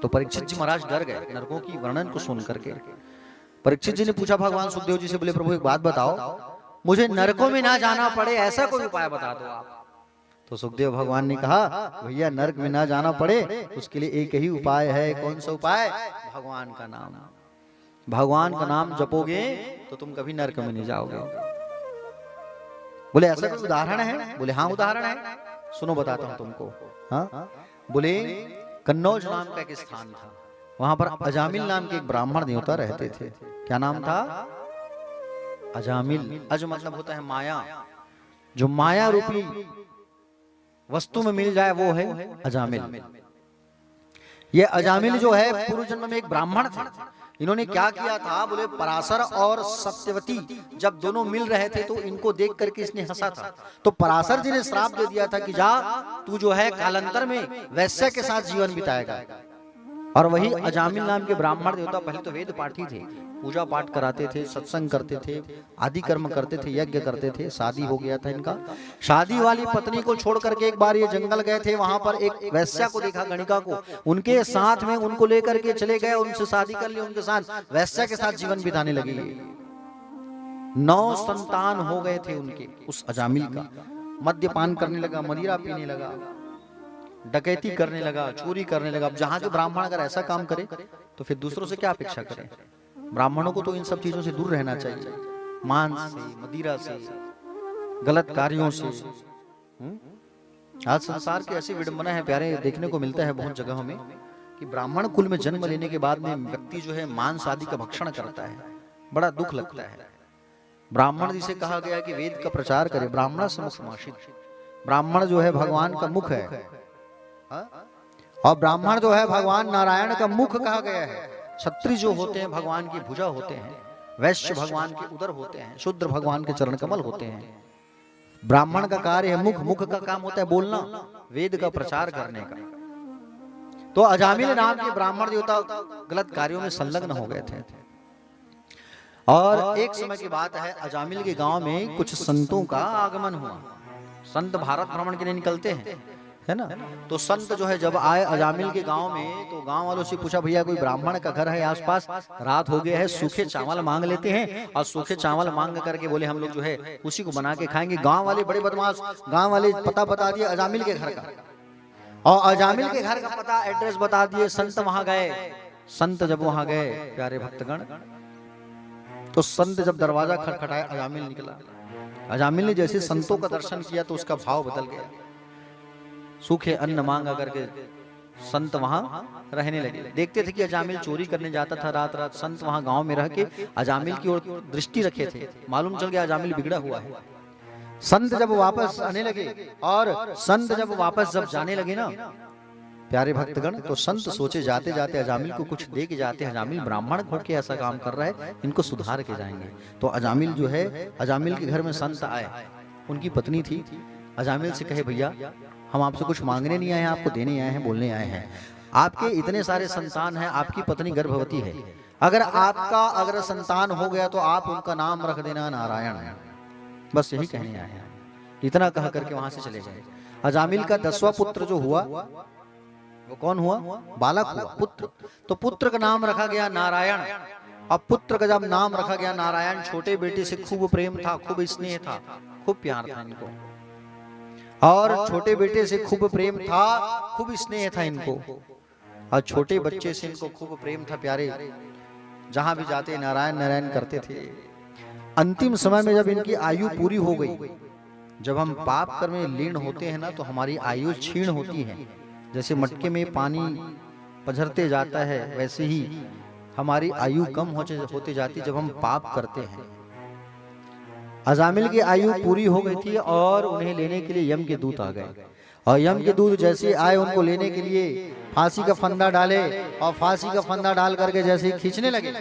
तो परीक्षित जी महाराज डर गए नरकों की वर्णन को सुन करके। परीक्षित जी ने पूछा भगवान सुखदेव जी से, बोले प्रभु एक बात बताओ, मुझे नरकों में ना जाना पड़े ऐसा कोई उपाय बता दो आप। तो सुखदेव भगवान ने कहा, भैया नरक में ना जाना पड़े उसके लिए एक ही उपाय है। कौन सा उपाय? भगवान का नाम। भगवान का नाम जपोगे तो तुम कभी नरक में नहीं जाओगे। बोले ऐसा कोई उदाहरण है? बोले हाँ उदाहरण है, सुनो बताता हूं तुमको। हाँ? बोले कन्नौज नाम का एक स्थान था, वहां पर अजामिल नाम के एक ब्राह्मण देवता रहते थे। क्या नाम था? अजामिल। अज मतलब होता है माया, जो माया रूपी वस्तु में मिल जाए वो है अजामिल। ये अजामिल जो है पूर्व जन्म में एक ब्राह्मण थे। इन्होंने क्या किया था? बोले पराशर और सत्यवती जब दोनों मिल रहे थे तो इनको देख करके इसने हंसा था। तो पराशर जी ने श्राप दे दिया था कि जा तू जो है कालांतर में वैश्य के साथ जीवन बिताएगा। और वही अजामिल नाम के ब्राह्मण देवता पहले तो वेद पाठी थे, पूजा पाठ कराते थे, सत्संग करते थे, आदि कर्म करते थे, यज्ञ करते थे। शादी हो गया था इनका। शादी वाली पत्नी को छोड़ करके एक बार ये जंगल गए थे, वहां पर एक वैश्या को देखा, गणिका को, उनके साथ में उनको लेकर के चले गए, उनसे शादी कर ली, उनके साथ वैश्या के साथ जीवन बिताने लगे। 9 संतान हो गए थे उनके उस अजामिल का। मद्यपान करने लगा, मदिरा पीने लगा, डकैती करने लगा, चोरी करने लगा। अब जहां के ब्राह्मण अगर ऐसा काम करे तो फिर दूसरों से क्या अपेक्षा करें? ब्राह्मणों को तो इन सब चीजों से दूर रहना चाहिए, मांस से, मदिरा से, गलत कार्यों से। आज संसार की ऐसी विडंबना है प्यारे, देखने को मिलता है बहुत जगहों में कि ब्राह्मण कुल में जन्म लेने के बाद में व्यक्ति जो है मांस आदि का भक्षण करता है। बड़ा दुख लगता है। ब्राह्मण जिसे कहा गया कि वेद का प्रचार करे, ब्राह्मण समुख माशित। ब्राह्मण जो है भगवान का मुख है, और ब्राह्मण जो है भगवान नारायण का मुख कहा गया है। क्षत्रिय जो होते हैं भगवान की भुजा होते हैं, वैश्य भगवान के उदर होते हैं, शूद्र भगवान के चरण कमल होते हैं। ब्राह्मण का कार्य है मुख, मुख का काम होता है बोलना, वेद का प्रचार करने का। तो अजामिल नाम के ब्राह्मण देवता गलत कार्यों में संलग्न हो गए थे। और एक समय की बात है, अजामिल के गांव में कुछ संतों का आगमन हुआ। संत भारत भ्रमण के लिए निकलते हैं, है ना? तो संत जो है जब आए अजामिल के गांव में तो गांव वालों से पूछा, भैया कोई ब्राह्मण का घर है आसपास? रात हो गया है, सूखे चावल मांग लेते हैं। और सूखे चावल मांग करके बोले हम लोग जो है उसी को बना के खाएंगे। गांव वाले बड़े बदमाश, गांव वाले पता बता दिए अजामिल के घर का, और अजामिल के घर का पता एड्रेस बता दिए। संत वहां गए। संत जब वहां गए प्यारे भक्तगण, तो संत जब दरवाजा खटखटाया, अजामिल निकला। अजामिल ने जैसे संतों का दर्शन किया तो उसका भाव बदल गया। सूखे अन्न मांगा करके संत वहां रहने लगे। देखते थे कि अजामिल चोरी करने जाता था रात रात। संत वहां गांव में रह के अजामिल की ओर दृष्टि रखे थे। मालूम चल गया अजामिल बिगड़ा हुआ है। संत जब वापस आने लगे और संत जब वापस जाने लगे ना प्यारे भक्तगण, तो संत सोचे जाते जाते अजामिल को कुछ दे के जाते। अजामिल ब्राह्मण होकर के ऐसा काम कर रहा है, इनको सुधार के जाएंगे। तो अजामिल जो है, अजामिल के घर में संत आए, उनकी पत्नी थी। अजामिल से कहे, भैया हम आपसे कुछ मांगने नहीं आए हैं, आपको देने आए हैं, बोलने आए हैं। आपके इतने सारे संतान हैं, आपकी पत्नी गर्भवती है, अगर संतान हो गया तो आप उनका नाम रख देना नारायण। बस यही कहने आए हैं। इतना कह करके वहां से चले गए। अजामिल का 10वां पुत्र जो हुआ वो कौन हुआ? बालक हुआ, पुत्र। तो पुत्र का नाम रखा गया नारायण। अब पुत्र का जब नाम रखा गया नारायण, छोटे बेटे से खूब प्रेम था, खूब स्नेह था, खूब प्यार था इनको, और छोटे बेटे से खूब प्रेम था, खूब स्नेह था इनको, और छोटे बच्चे से इनको खूब प्रेम था, प्यारे, जहां भी जाते नारायण नारायण करते थे। अंतिम समय में जब इनकी आयु पूरी हो गई, जब हम पाप कर्म में लीन होते हैं ना, तो हमारी आयु क्षीण होती है। जैसे मटके में पानी पझरते जाता है, वैसे ही हमारी आयु कम होते जाती जब हम पाप करते हैं। अजामिल की आयु पूरी हो गई थी और उन्हें लेने के लिए यम के दूत आ गए, और यम के दूत जैसे आए उनको लेने के लिए फांसी का फंदा डाले, और फांसी का फंदा डाल करके जैसे खींचने लगे,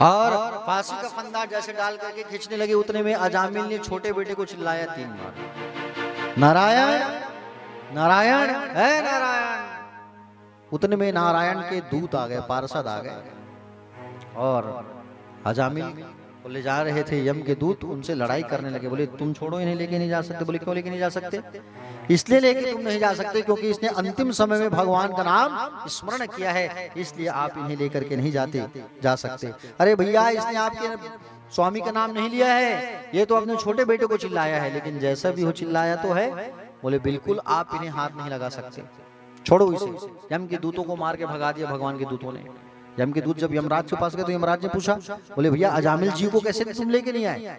और फांसी का फंदा जैसे डाल करके खींचने लगे, उतने में अजामिल ने छोटे बेटे को चिल्लाया 3 बार, नारायण नारायण है नारायण। उतने में नारायण के दूत आ गए, पार्षद आ गए, और अजामिल को ले जा रहे थे यम के दूत, उनसे लड़ाई करने लगे। बोले तुम छोड़ो, इन्हें लेके नहीं जा सकते। बोले क्यों लेके नहीं जा सकते? इसलिए लेके तुम नहीं जा सकते क्योंकि इसने अंतिम समय में भगवान का नाम स्मरण किया है, इसलिए आप इन्हें लेकर के नहीं जा सकते। अरे भैया, इसने आपके स्वामी का नाम नहीं लिया है, ये तो अपने छोटे बेटे को चिल्लाया है, लेकिन जैसा भी हो चिल्लाया तो है। बोले बिल्कुल आप इन्हें हाथ नहीं लगा सकते, छोड़ो इसे। यम के दूतों को मार के भगा दिया भगवान के दूतों ने। यम के दूत जब यमराज के पास गए तो यमराज ने पूछा, बोले भैया अजामिल जी को कैसे तुम लेके नहीं आए?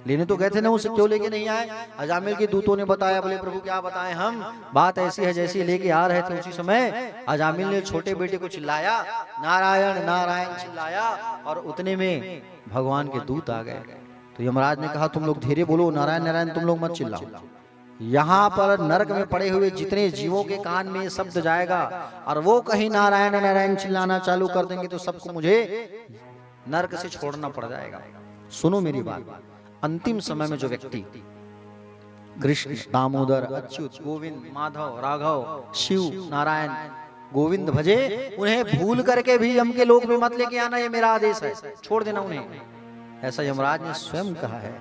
लेने तो गए थे ना, उसे क्यों लेके नहीं आए? अजामिल के दूतों ने बताया। बोले प्रभु क्या बताएं हम, बात ऐसी है जैसी लेके आ रहे थे उसी समय अजामिल ने छोटे बेटे को चिल्लाया, नारायण नारायण चिल्लाया, और उतने में भगवान के दूत आ गए। तो यमराज ने कहा तुम लोग धीरे बोलो, नारायण नारायण तुम लोग मत चिल्लाओ, यहाँ पर नरक में पड़े हुए जितने जीवों के कान में शब्द जाएगा और वो कहीं नारायण नारायण चिल्लाना चालू कर देंगे तो सबको मुझे नरक से छोड़ना पड़ जाएगा। सुनो मेरी बात, अंतिम समय में जो व्यक्ति कृष्ण, दामोदर, अच्युत, गोविंद, माधव, राघव, शिव, नारायण, गोविंद भजे, उन्हें भूल करके भी यम के लोक में मत लेके आना, ये मेरा आदेश है, छोड़ देना उन्हें, ऐसा यमराज ने स्वयं कहा है।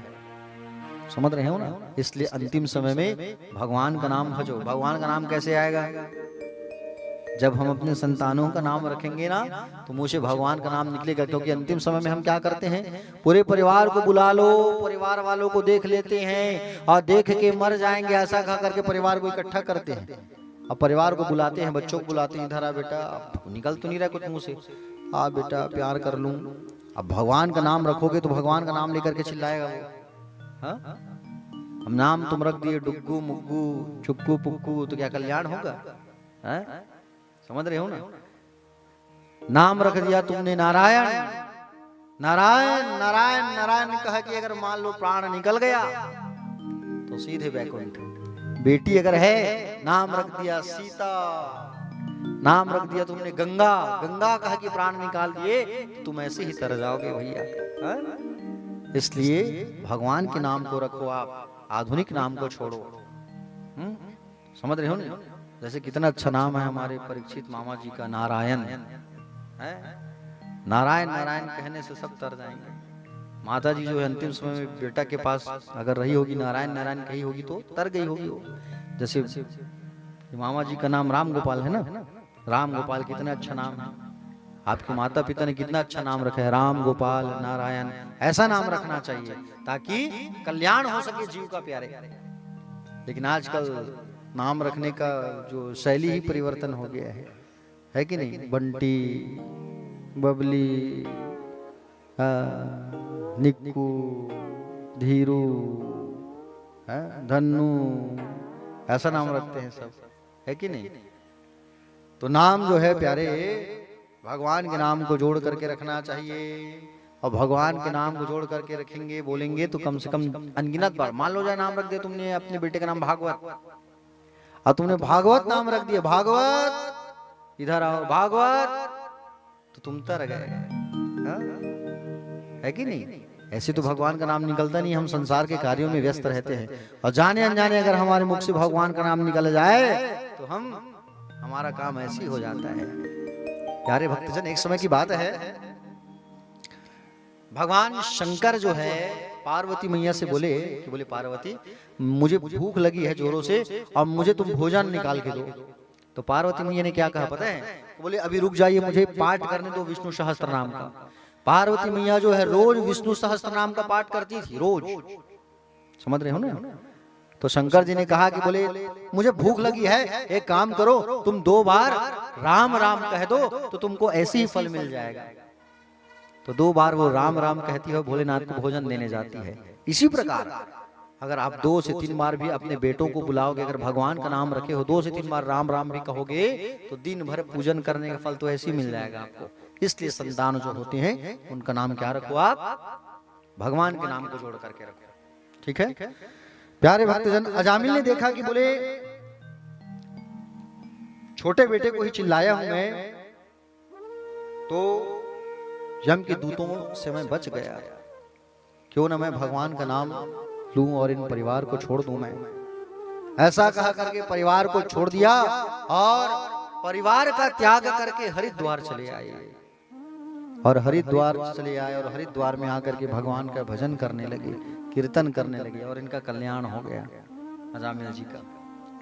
समझ रहे हो ना? इसलिए अंतिम समय में भगवान का नाम भजो। भगवान का नाम कैसे आएगा? जब हम अपने संतानों का नाम रखेंगे ना तो मुंह से भगवान का नाम निकलेगा। क्योंकि अंतिम समय में हम क्या करते हैं, पूरे परिवार को बुला लो, परिवार वालों को देख लेते हैं और देख के मर जाएंगे ऐसा कहा करके परिवार को इकट्ठा करते हैं। अब परिवार को बुलाते हैं, बच्चों को बुलाते हैं, इधर आ बेटा, निकल तो नहीं रहा कुछ मुंह से, आ बेटा प्यार कर लूं। अब भगवान का नाम रखोगे तो भगवान का नाम लेकर के चिल्लाएगा वो। हम नाम तुम रख दिए डुग्गू मुग्गू चुक्कू पुक्कू, तो क्या कल्याण होगा? समझ रहे हो ना? नाम रख दिया तुमने नारायण नारायण नारायण नारायण कहा कि अगर मान लो प्राण निकल गया तो सीधे वैकुंठ। बेटी अगर है, नाम रख दिया सीता, नाम रख दिया तुमने गंगा, गंगा कहा कि प्राण निकाल दिए, तुम ऐसे ही तर जाओगे भैया। इसलिए भगवान के नाम को रखो, आप आधुनिक नाम को छोड़ो। समझ रहे हो ना? जैसे कितना अच्छा नाम है हमारे परीक्षित मामा जी का, नारायण है। नारायण नारायण कहने से सब तर जाएंगे। माता जी जो है अंतिम समय में बेटा के पास अगर रही होगी, नारायण नारायण कही होगी तो तर गई होगी वो। जैसे मामा जी का नाम राम गोपाल है ना, राम गोपाल कितना अच्छा नाम है। आपके माता पिता ने कितना अच्छा नाम रखा है, राम गोपाल नारायण। ऐसा नाम रखना चाहिए ताकि कल्याण हो सके जीव का प्यारे। लेकिन आजकल नाम रखने का जो शैली ही परिवर्तन हो गया है कि नहीं? बंटी, बबली, निक्कू, धीरू, धन्नू, ऐसा नाम रखते हैं सब, है कि नहीं? तो नाम जो है प्यारे भगवान के नाम को जोड़ करके रखना चाहिए। और भगवान के नाम को जोड़ करके रखेंगे, बोलेंगे तो कम से कम अनगिनत बार। मान लो जाए नाम रख दिया तुमने अपने बेटे का नाम भागवत, और तुमने भागवत नाम रख दिया, भागवत इधर आओ भागवत, तो तुम तर गए, है कि नहीं? ऐसे तो भगवान का नाम निकलता नहीं, हम संसार के कार्यों में व्यस्त रहते हैं। और जाने अनजाने अगर हमारे मुख से भगवान का नाम निकल जाए तो हमारा काम ऐसे ही हो जाता है। प्यारे भक्तजन, एक समय की बात है, भगवान शंकर जो है पार्वती मैया से बोले कि बोले पार्वती मुझे भूख लगी है जोरों से और मुझे तुम भोजन निकाल के दो। तो पार्वती मैया ने क्या कहा पता है? बोले अभी रुक जाइए, मुझे पाठ करने दो विष्णु सहस्त्र नाम का। पार्वती मैया जो है रोज विष्णु सहस्त्र नाम का पाठ करती थी, रोज। समझ रहे हो ना? तो शंकर जी ने कहा कि बोले मुझे भूख लगी है, एक काम करो, तुम 2 बार राम राम कह दो तो तुमको ऐसे ही फल मिल जाएगा। तो 2 बार वो राम राम कहती है, भोलेनाथ को भोजन देने जाती है। इसी प्रकार अगर आप 2 से 3 बार भी अपने बेटों को बुलाओगे, अगर भगवान का नाम रखे हो, 2 से 3 बार राम राम भी कहोगे तो दिन भर पूजन करने का फल तो ऐसे ही मिल जाएगा आपको। इसलिए संतान जो होते हैं उनका नाम क्या रखो आप? भगवान के नाम को जोड़ करके रखो। ठीक है प्यारे भक्तजन, अजामिल ने देखा कि बोले छोटे बेटे को ही चिल्लाया हूं मैं तो यम के दूतों से मैं बच गया, क्यों ना मैं भगवान का नाम लूं और इन परिवार को छोड़ दूं मैं। ऐसा कहा करके परिवार को छोड़ दिया और परिवार का त्याग करके हरिद्वार चले आए। और हरिद्वार चले आए और हरिद्वार में आकर के भगवान का भजन करने लगे, कीर्तन करने लगे और इनका कल्याण हो गया अजामिल जी का।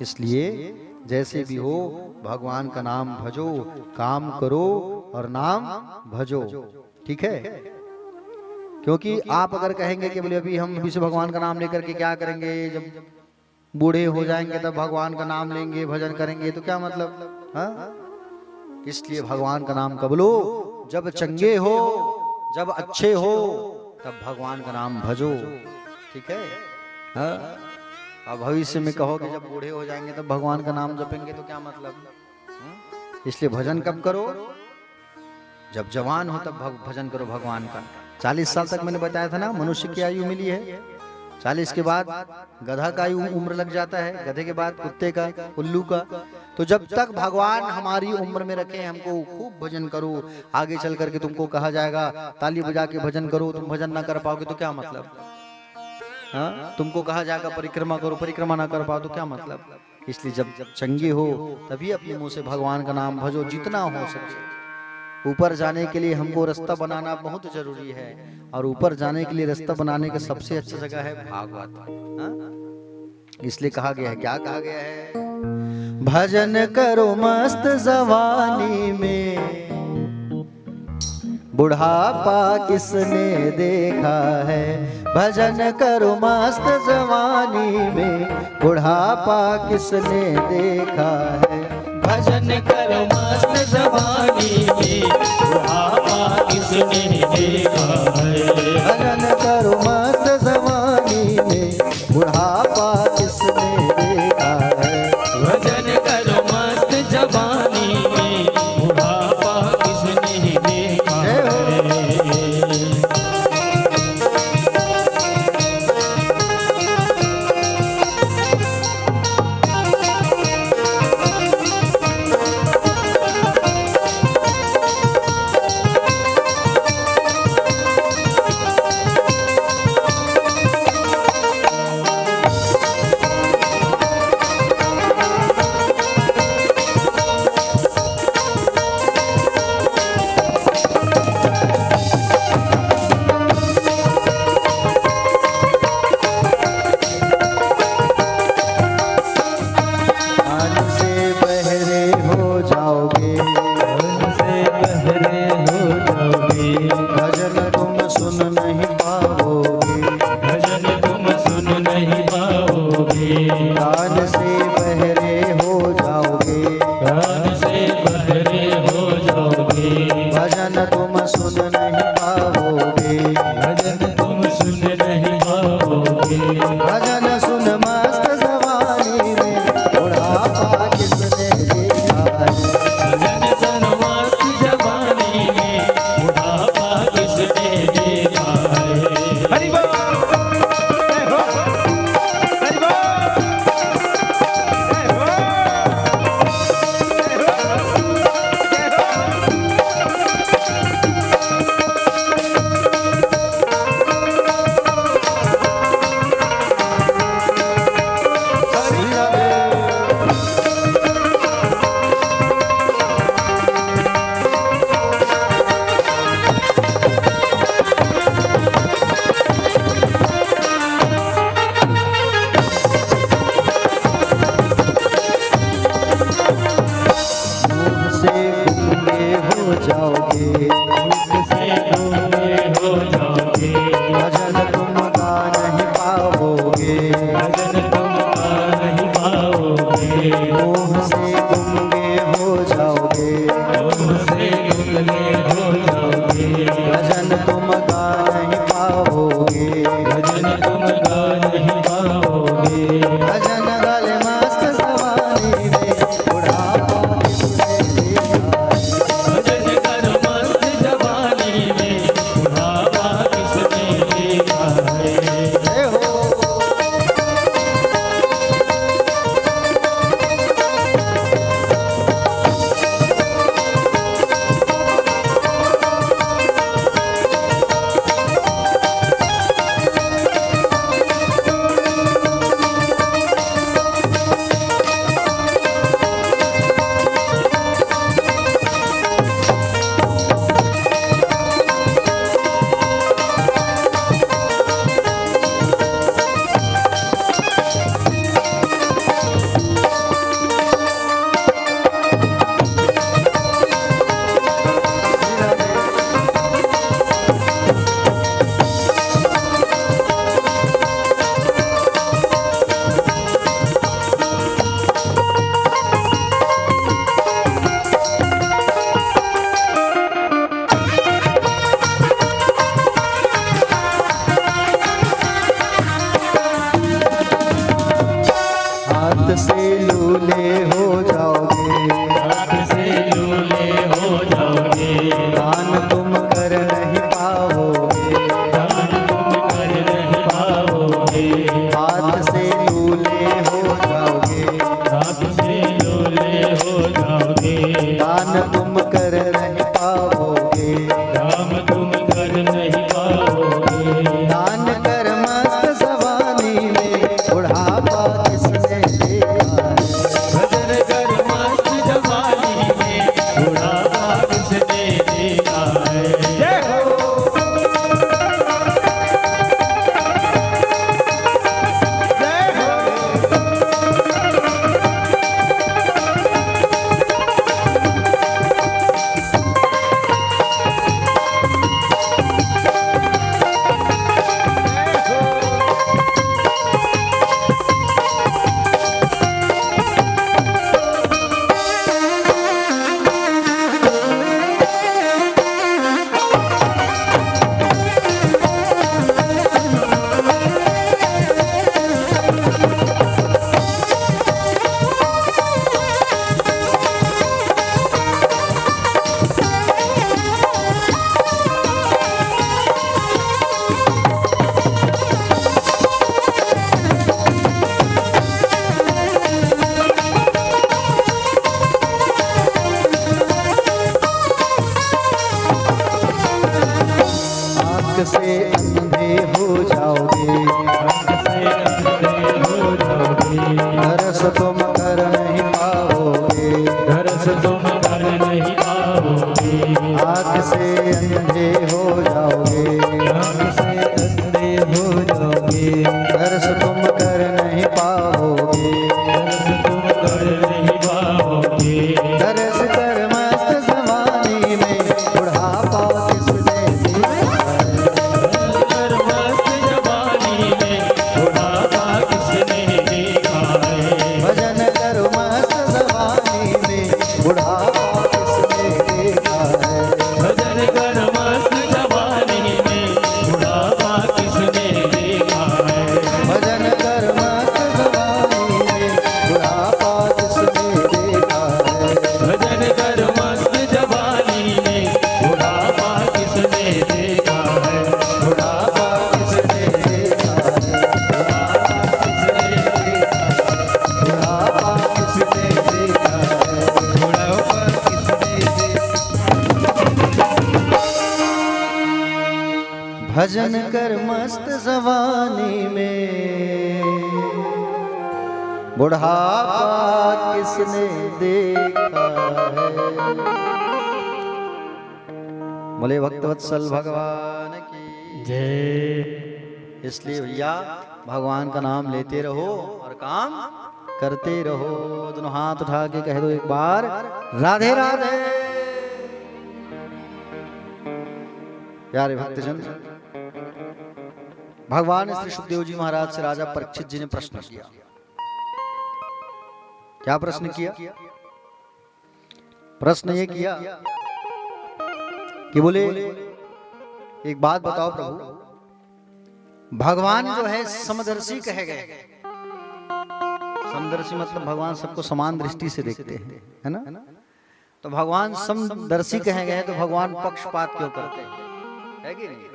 इसलिए जैसे भी हो भगवान का नाम भजो, काम करो और नाम भजो। ठीक है, क्योंकि आप अगर कहेंगे कि बोले अभी हम अभी से भगवान का नाम लेकर के क्या करेंगे, जब बूढ़े हो जाएंगे तब भगवान का नाम लेंगे, भजन करेंगे, तो क्या मतलब? हाँ, इसलिए भगवान का नाम कब लो? जब चंगे हो, जब अच्छे हो, तब भगवान का नाम भजो। ठीक है, हाँ? अब भविष्य में कहो कि जब बूढ़े हो जाएंगे तब भगवान का नाम जपेंगे, तो क्या मतलब? इसलिए भजन कब करो? जब जवान हो तब भजन करो भगवान का। 40 साल तक मैंने बताया था ना मनुष्य की आयु मिली है, 40 के बाद गधा का आयु उम्र लग जाता है, गधे के बाद कुत्ते का, उल्लू का। तो जब तक भगवान हमारी उम्र में रखे हमको खूब भजन करो। आगे चल करके तुमको कहा जाएगा ताली बजा के भजन करो, तुम भजन ना कर पाओगे तो क्या मतलब? हाँ, तुमको कहा जाएगा परिक्रमा करो, परिक्रमा ना कर पाओ तो क्या मतलब? इसलिए जब चंगे हो तभी अपने मुंह से भगवान का नाम भजो जितना हो सके। ऊपर जाने के लिए हमको रास्ता बनाना बहुत जरूरी है, और ऊपर जाने के लिए रास्ता बनाने का सबसे अच्छी जगह है भागवत। इसलिए कहा गया है, क्या कहा गया है? भजन करो मस्त जवानी में, बुढ़ापा किसने देखा है। भजन करो मस्त जवानी में, बुढ़ापा किसने देखा है। भजन करो मस्त जवानी में, बुढ़ापा किसने देखा है। भजन करो मस्त जवानी में, बुढ़ापा किसने देखा है। भजन करो मस्त जवानी में, बुढ़ापा किसने देखा है। भजन तुम कर नहीं पाओगे, मोह से गुंगे हो जाओगे, मोह से गुंगे हो जाओगे, भजन तुम गा नहीं पाओगे, भजन तुम गा नहीं पाओगे, भजन गले मस्त सवारी में बुढ़ापा किसने देखा। भजन कर मस्त जवानी में बुढ़ापा किसने देखा है। जय हो। हाथ से लूले हो जाओगे, हाथ से लूले हो जाओगे, दान तुम कर नहीं पाओगे, दान तुम कर नहीं पाओगे, हाथ से लूले हो जाओगे, हाथ से लूले हो जाओगे, दान तुम कर नहीं पाओगे, काम तुम कर नहीं पाओगे, दान कर मस्त सवानी में बुढ़ापा किसने देखा है। भजन कर मस्त जवानी में बुढ़ापा किसने देखा है। जय हो। जय हो। आँख से अंधे हो जाओगे, आँख से अंधे हो जाओगे, तरस तुम कर नहीं पाओगे, दरस तुम कर नहीं पाओगे, आँख से अंधे हो जाओगे, आँख से अंधे हो जाओगे, तरस तुम कर नहीं पाओगे, दरस तुम कर नहीं पाओगे, तरस कर मस्त जवानी में बुढ़ापा किसने देखा है। कर मस्त जवानी में बुढ़ापा किसने देखा है। भजन कर मस्त जवानी में बुढ़ापा किसने देखा है। भजन कर मस्त जवानी में बुढ़ापा किसने देखा है। भजन कर मस्त जवानी में बुढ़ापा किसने देखा है। भजन कर मस्त जवानी में बुढ़ापा किसने देखा है। बुढ़ापा किसने देखा है। बुढ़ापा किसने देखा है। बुढ़ापा किसने देखा है। भजन कर मस्त जवानी में बुढ़ापा किसने देखा है। बोले भक्तवत्सल भगवान की जय। इसलिए भैया भगवान का नाम लेते रहो और काम करते रहो। दोनों हाथ उठा के कह दो एक बार राधे राधे। प्यारे भक्तजन भगवान श्री सुखदेव जी महाराज से राजा परीक्षित जी ने प्रश्न किया। क्या प्रश्न किया? प्रश्न ये किया कि बोले एक बात बताओ प्रभु, भगवान जो है समदर्शी कहे गए। समदर्शी मतलब भगवान सबको समान दृष्टि से देखते हैं, है ना? तो भगवान समदर्शी कहे गए तो भगवान पक्षपात क्यों करते हैं? है कि नहीं?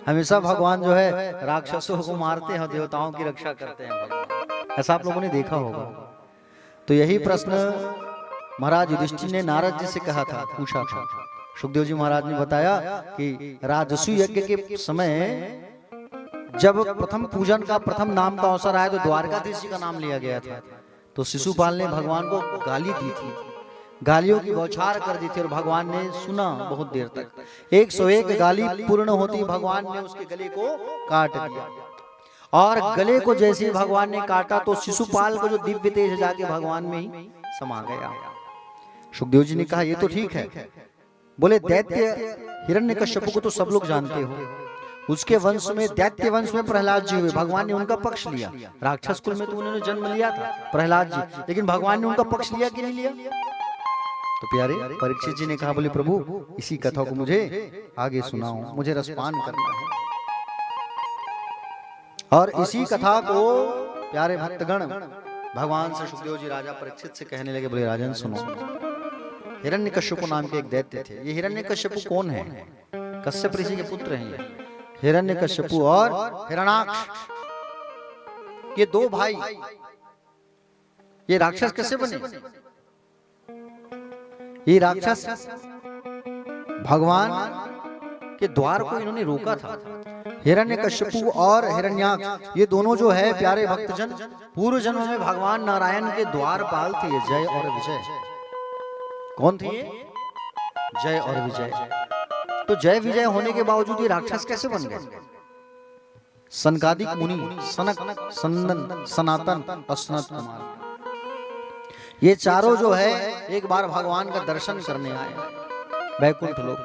हमेशा भगवान जो है राक्षसों को मारते हैं और देवताओं की रक्षा करते हैं भगवान। ऐसा आप लोगों ने देखा होगा। तो यही प्रश्न महाराज युधिष्ठिर ने नारद जी से कहा था, पूछा था। सुखदेव जी महाराज ने बताया कि राजसु यज्ञ के समय जब प्रथम पूजन का प्रथम नाम का अवसर आया तो द्वारकाधीश जी का नाम लिया गया था। तो शिशुपाल ने भगवान को गाली दी थी, गालियों की बौछार कर दी थी और भगवान ने सुना बहुत देर तक। 101 गाली पूर्ण होती भगवान ने उसके गले को काट दिया। और गले को जैसे ही भगवान ने काटा तो शिशुपाल को जो दिव्य तेज जाके भगवान में ही समा गया। सुखदेव जी ने कहा ये तो ठीक है। बोले दैत्य हिरण्यकश्यप को तो सब लोग जानते हो, उसके वंश में दैत्य वंश में प्रहलाद जी हुए, भगवान ने उनका पक्ष लिया। राक्षस कुल में तो उन्होंने जन्म लिया था प्रहलाद जी, लेकिन भगवान ने उनका पक्ष लिया कि नहीं लिया? तो प्यारे परीक्षित जी ने कहा, बोले प्रभु इसी कथा को मुझे आगे सुनाओ, मुझे रसपान करना है। और इसी कथा को प्यारे भक्तगण भगवान से सुखदेव जी राजा परीक्षित से कहने लगे, बोले राजन सुनो, हिरण्यकश्यप नाम के एक दैत्य थे। ये हिरण्यकश्यप कौन है? कश्यप ऋषि के पुत्र हैं हिरण्यकश्यप और हिरण्याक्ष, ये दो भाई। ये राक्षस कैसे बने? ये राक्षस भगवान के द्वार को इन्होंने रोका था। हिरण्यकश्यप और हिरण्याक्ष ये दोनों जो है प्यारे भक्तजन पूर्व जन्म में भगवान नारायण के द्वारपाल थे। जय और विजय कौन थे? जय और विजय। तो जय विजय होने के बावजूद ये राक्षस कैसे बन गए? सनकादिक मुनि सनक, सनंदन, सनातन और सनत कुमार ये चारों जो है एक बार भगवान का दर्शन करने आए वैकुंठ लोक।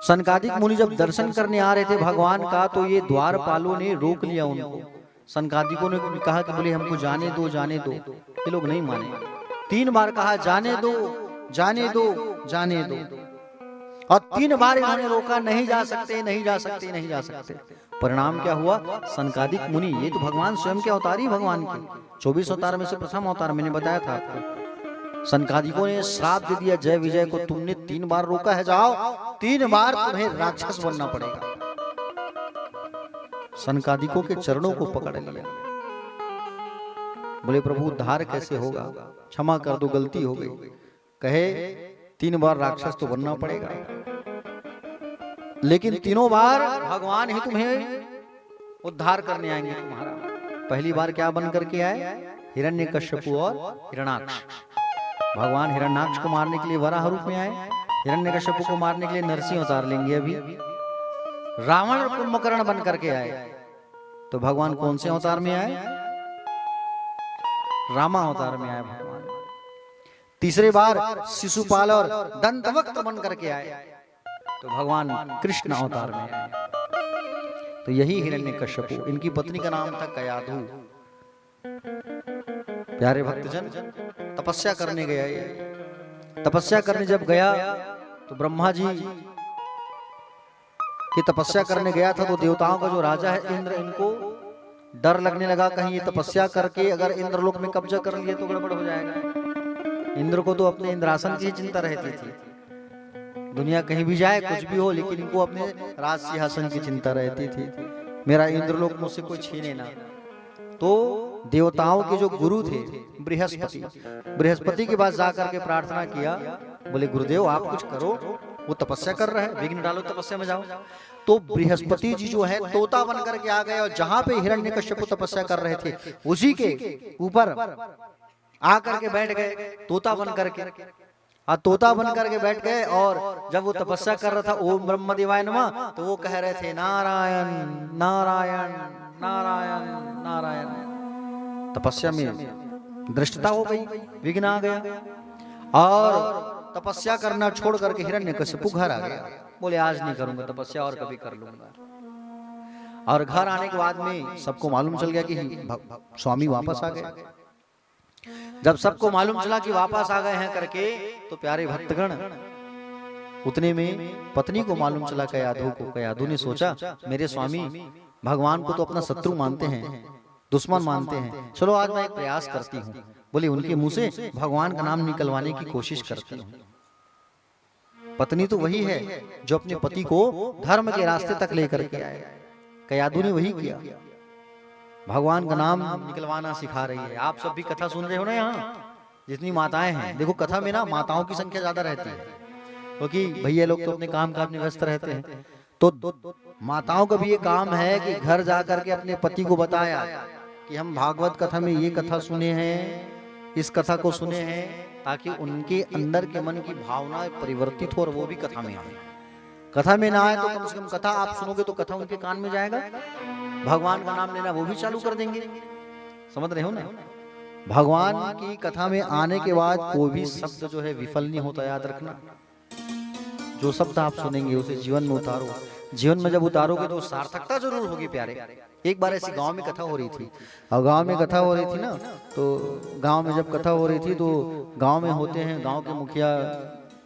सनकादिक मुनि जब दर्शन करने आ रहे थे भगवान का तो ये द्वारपालों ने रोक लिया उनको। सनकादिकों ने कहा कि बोले हमको जाने दो, जाने दो। ये लोग नहीं माने। 3 बार कहा जाने दो, जाने दो, जाने दो, और 3 बार इन्होंने रोका, नहीं जा सकते, नहीं जा सकते, नहीं जा सकते। परिणाम क्या हुआ? सनकादिक मुनि, ये तो भगवान स्वयं के अवतार ही भगवान के 24 अवतार में से प्रथम अवतार, मैंने बताया था आपको। सनकादिकों ने श्राप दे दिया जय विजय को, तुमने 3 बार रोका है, जाओ 3 बार तुम्हें राक्षस बनना पड़ेगा। सनकादिकों के चरणों को पकड़ लिया। बोले प्रभु उद्धार कैसे होगा? क्षमा कर दो, गलती हो गई। कहे 3 बार राक्षस तो बनना पड़ेगा, लेकिन 3 बार भगवान ही तुम्हें उद्धार करने आएंगे तुम्हारा। पहली बार क्या बन करके आए? हिरण्यकश्यप और हिरण्याक्ष। भगवान हिरण्याक्ष को मारने के लिए वराह रूप में आए, हिरण्यकश्यप को मारने के लिए नरसिंह अवतार लेंगे। अभी रावण और कुंभकर्ण बन करके आए। तो भगवान कौन से अवतार में आए? रामा अवतार में आए भगवान। तीसरे बार शिशुपाल और दंतवक्त बन करके आए तो भगवान कृष्ण अवतार में आए। तो यही हिरण्यकश्यप, इनकी पत्नी का नाम था कयाधु। प्यारे भक्तजन तपस्या करने गया ये। तपस्या करने जब गया तो ब्रह्मा जी की तपस्या करने गया था तो देवताओं का जो राजा है इंद्र, इनको डर लगने लगा कहीं ये तपस्या करके अगर इंद्रलोक में कब्जा कर लिए तो गड़बड़ हो जाएगा। इंद्र को तो अपने इंद्रासन की चिंता रहती थी, दुनिया कहीं भी जाए कुछ भी हो, लेकिन इनको अपने राज सिंहासन की चिंता रहती थी, मेरा इंद्रलोक मुझसे कोई छीने ना। तो देवताओं के जो गुरु थे बृहस्पति, बृहस्पति के पास जाकर के प्रार्थना किया, बोले गुरुदेव आप कुछ करो, वो तपस्या कर रहा है, विघ्न डालो, तपस्या में जाओ। तो बृहस्पति जी जो है तोता बन करके आ गए और जहां पे हिरण्यकश्यप तपस्या कर रहे थे उसी के ऊपर आकर के बैठ गए तोता बन करके। तोता बन करके बैठ गए और जब वो तपस्या कर रहा था ओम ब्रह्म देवाय नमः, तो वो कह रहे थे नारायण नारायण नारायण नारायण। तपस्या में दृष्टता हो गई, विघ्न आ गया और तपस्या करना छोड़ करके हिरण्यकश्यप घर आ गया। बोले आज नहीं करूंगा तपस्या, और कभी कर लूंगा। और घर आने के बाद में सबको मालूम चल गया कि स्वामी वापस आ गए। जब सबको मालूम चला कि वापस आ गए हैं करके, तो प्यारे भक्तगण, उतने में पत्नी को मालूम चला कयाधु को। कयाधु ने सोचा मेरे स्वामी भगवान को तो अपना शत्रु मानते हैं, दुश्मन मानते हैं, चलो आज मैं एक प्रयास करती हूँ। बोले उनके मुंह से भगवान का नाम निकलवाने की कोशिश करती हूँ। पत्नी तो वही है जो अपने पति को धर्म के रास्ते तक लेकर के आए। कयाधु ने वही किया, भगवान का नाम निकलवाना सिखा रही है। आप सब भी कथा सुन रहे हो ना, यहाँ जितनी माताएं हैं, देखो कथा में ना माताओं की संख्या ज्यादा रहती है, क्योंकि भैया लोग तो अपने काम काज में व्यस्त रहते हैं। तो माताओं का भी ये काम है कि घर जाकर के अपने पति को बताया कि हम भागवत कथा में ये कथा सुने हैं, इस कथा को सुने हैं, ताकि उनके अंदर के मन की भावना परिवर्तित हो और वो भी कथा में आए। कथा में ना आए तो कम से कम कथा आप सुनोगे तो कथा उनके कान में जाएगा, भगवान का नाम लेना वो भी चालू कर देंगे। समझ रहे हो ना? भगवान की कथा में आने के बाद कोई भी शब्द जो है विफल नहीं होता, याद रखना। जो शब्द आप सुनेंगे उसे जीवन में उतारो। जीवन में जब उतारोगे तो सार्थकता जरूर होगी प्यारे। एक बार ऐसी गांव में कथा हो रही थी, और गांव में कथा हो रही थी ना, तो गांव में जब कथा हो रही थी तो गांव में होते हैं गांव के मुखिया,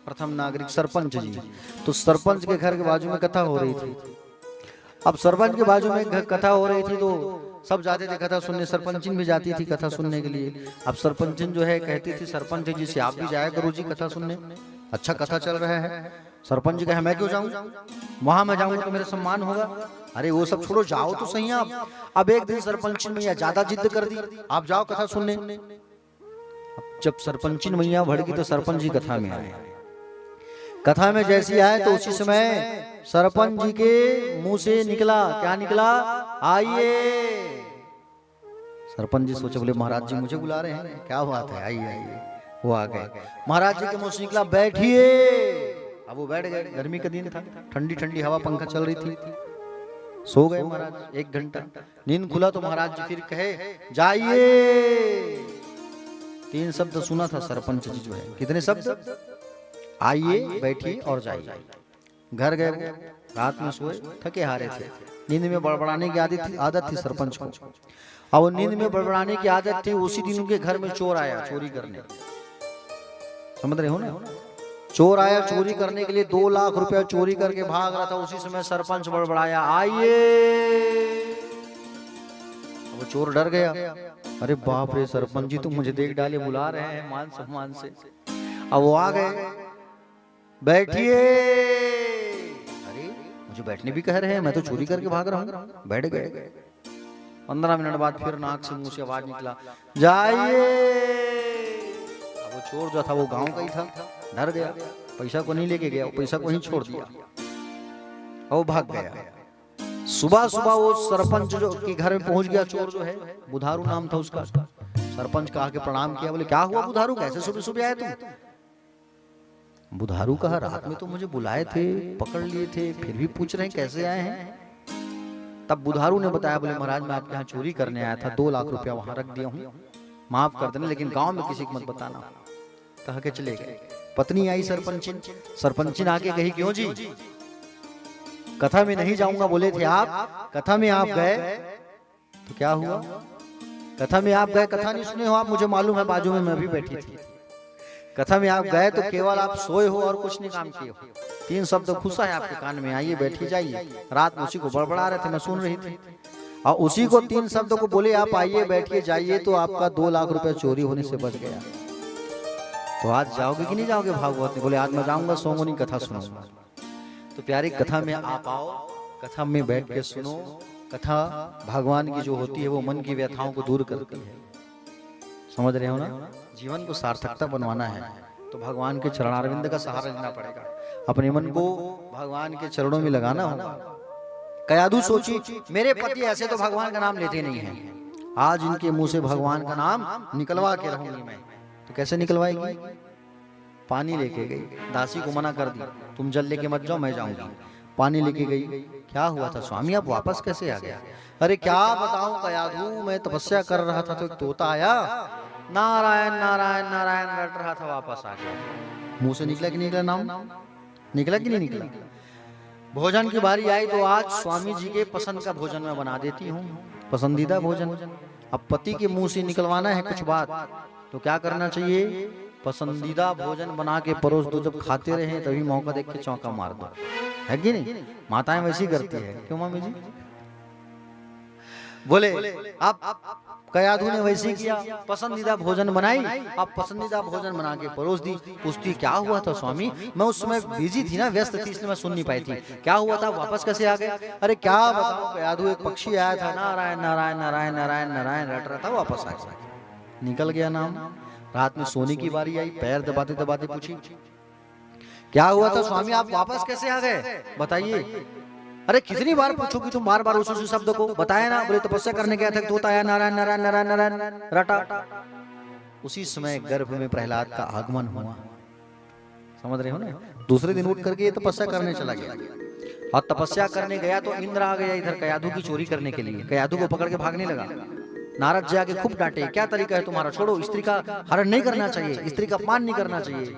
प्रथम नागरिक सरपंच जी। तो सरपंच के घर के बाजू में कथा हो रही थी। अब सरपंच के बाजू में कथा हो रही थी तो सब जाते थे कथा सुनने, सरपंचिन भी जाती थी कथा सुनने के लिए। अब सरपंचिन जो है कहती थी सरपंच जी से, आप भी जाया करो जी कथा सुनने, अच्छा कथा चल रहा है। सरपंच जी कहे मैं क्यों जाऊं, वहां मैं जाऊंगा तो मेरा सम्मान होगा। अरे वो सब छोड़ो, जाओ तो सही आप। अब एक दिन सरपंचिन मैया ज्यादा जिद कर दी, आप जाओ कथा सुनने। जब सरपंचिन मैया भड़की तो सरपंच जी कथा में आए। कथा में जैसी आए तो उसी समय सरपंच जी के मुंह से निकला, क्या निकला, आइए। सरपंच जी सोचे, बोले महाराज जी मुझे बुला रहे हैं, क्या बात है, आइए आइए। वो आ गए। महाराज जी के मुंह से निकला, बैठिए। अब वो बैठ गए। गर्मी का दिन था, ठंडी ठंडी हवा, पंखा चल रही थी। सो गए महाराज। 1 घंटा नींद खुला तो महाराज जी फिर कहे जाइए। 3 शब्द सुना था सरपंच जी जो है। कितने शब्द? आइए, बैठिए और जाइए। घर गए, रात में सोए, थके हारे थे। नींद में बड़बड़ाने की आदत थी सरपंच को। अब वो नींद में बड़बड़ाने की आदत थी। उसी दिन उनके घर में चोर आया चोरी करने। समझ रहे हो ना? चोर आया चोरी करने के लिए, 2 लाख रुपया चोरी करके भाग रहा था। उसी समय सरपंच बड़बड़ाया, आइए। वो चोर डर गया, अरे बाप रे, सरपंच जी तुम मुझे देख डाले, बुला रहे हैं मान सम्मान से। अब वो आ गए, बैठिए। अरे मुझे बैठने भी कह रहे हैं, मैं तो चोरी करके भाग रहा हूँ। बैठ गए। 15 मिनट बाद फिर नाक से मुंह से आवाज निकला, जाइए। अब वो चोर जो था वो गांव का ही था, डर गया, पैसा को नहीं लेके गया, पैसा को ही छोड़ दिया और वो भाग गया। सुबह सुबह वो सरपंच जो के घर में पहुंच गया। चोर जो है, बुधारू नाम था उसका। सरपंच का आके प्रणाम किया। बोले क्या हुआ बुधारू, कैसे सुबह सुबह आए तुम? बुधारू कहा, रात में तो मुझे बुलाए थे, पकड़ लिए थे, फिर भी पूछ रहे हैं कैसे आए हैं। तब बुधारू ने बताया, बोले महाराज मैं आपके यहाँ चोरी करने आया था, 2 लाख रुपया वहां रख दिया हूँ, माफ कर देना, लेकिन गांव में किसी को मत बताना। कहा के चले गए। पत्नी आई सरपंचिन। सरपंचिन आके कही, क्यों जी कथा में नहीं जाऊंगा बोले थे आप, कथा में आप गए तो क्या हुआ? कथा में आप गए, कथा नहीं सुने हो आप, मुझे मालूम है, बाजू में मैं भी बैठी थी। कथा में आप गए तो केवल आप सोए हो और कुछ नहीं काम किए हो। 3 शब्द घुसा है आपके कान में, आइए बैठिए जाइए। रात में उसी को बड़बड़ा रहे थे, मैं सुन रही थी, और उसी को 3 शब्दों को बोले आप आइए बैठिए जाइए, तो आपका 2 लाख रुपया चोरी होने से बच गया। तो आज जाओगे कि नहीं जाओगे भागवत में? बोले आज मैं जाऊंगा, सोंगनी कथा सुनूंगा। तो प्यारी कथा में आप आओ, कथा में बैठ के सुनो। कथा भगवान की जो होती है वो मन की व्यथाओं को दूर करती है। समझ रहे हो ना? जीवन को सार्थकता बनवाना है तो भगवान के चरणारविंद का सहारा लेना पड़ेगा। अपने मन को भगवान के चरणों में लगाना होगा। कयाधु सोची, मेरे पति ऐसे तो भगवान का नाम लेते नहीं हैं, आज इनके मुंह से भगवान का नाम निकलवा के रहूंगी मैं। तो कैसे निकलवाएगी? पानी लेके गई, दासी को मना कर दी, तुम जल लेके मत जाओ, मैं जाऊंगी। पानी लेके गई। क्या हुआ था स्वामी, आप वापस कैसे आ गया? अरे क्या बताऊं कयाधु, मैं तपस्या कर रहा था तो एक तोता आया, नारायण नारायण नारायण रट रहा था, वापस आ गया। मुंह से निकला कि नहीं निकला नाम? निकला कि नहीं निकला? भोजन की बारी आई तो आज स्वामी जी के पसंद का भोजन मैं बना देती हूँ, पसंदीदा भोजन। अब पति के मुंह से निकलवाना है कुछ बात, तो क्या करना चाहिए? पसंदीदा भोजन बना के परोस दो, जब खाते रहे तभी मौका देख के चौंका मार दो, है कि नहीं? माताएं वैसी करती है, क्यों मम्मी जी? बोले आप कयाधु ने वैसे किया, पसंदीदा भोजन बनाई, आप पसंदीदा भोजन बना के परोस दी। पूछती क्या हुआ था स्वामी? मैं उस समय बिजी थी ना, व्यस्त थी, इसलिए मैं सुन नहीं पाई थी। क्या हुआ था, वापस कैसे आ गए? अरे क्या बताऊं कयाधु, एक पक्षी आया था, नारायण नारायण नारायण नारायण नारायण रट रहा था, वापस आ गया, निकल गया नाम। रात में सोने की बारी आई, पैर दबाते दबाते पूछी क्या हुआ था स्वामी, आप वापस कैसे आ गए, बताइए। अरे कितनी बार पूछोगी तुम, बार बार उसी शब्द को बताया ना। बोले तपस्या करने गया था, तोता आया, नारायण नारायण नारायण नारायण रटा। उसी समय गर्भ में प्रहलाद का आगमन हुआ, समझ रहे हो ना। दूसरे दिन उठ करके ये तपस्या करने चला गया, और तपस्या करने गया तो इंद्र आ गया इधर कयाधु की चोरी करने के लिए। कयाधु को पकड़ के भागने लगा। नारद जी आके खूब डांटे, क्या तरीका है तुम्हारा, छोड़ो, स्त्री का हरण नहीं करना चाहिए, स्त्री का अपमान नहीं करना चाहिए,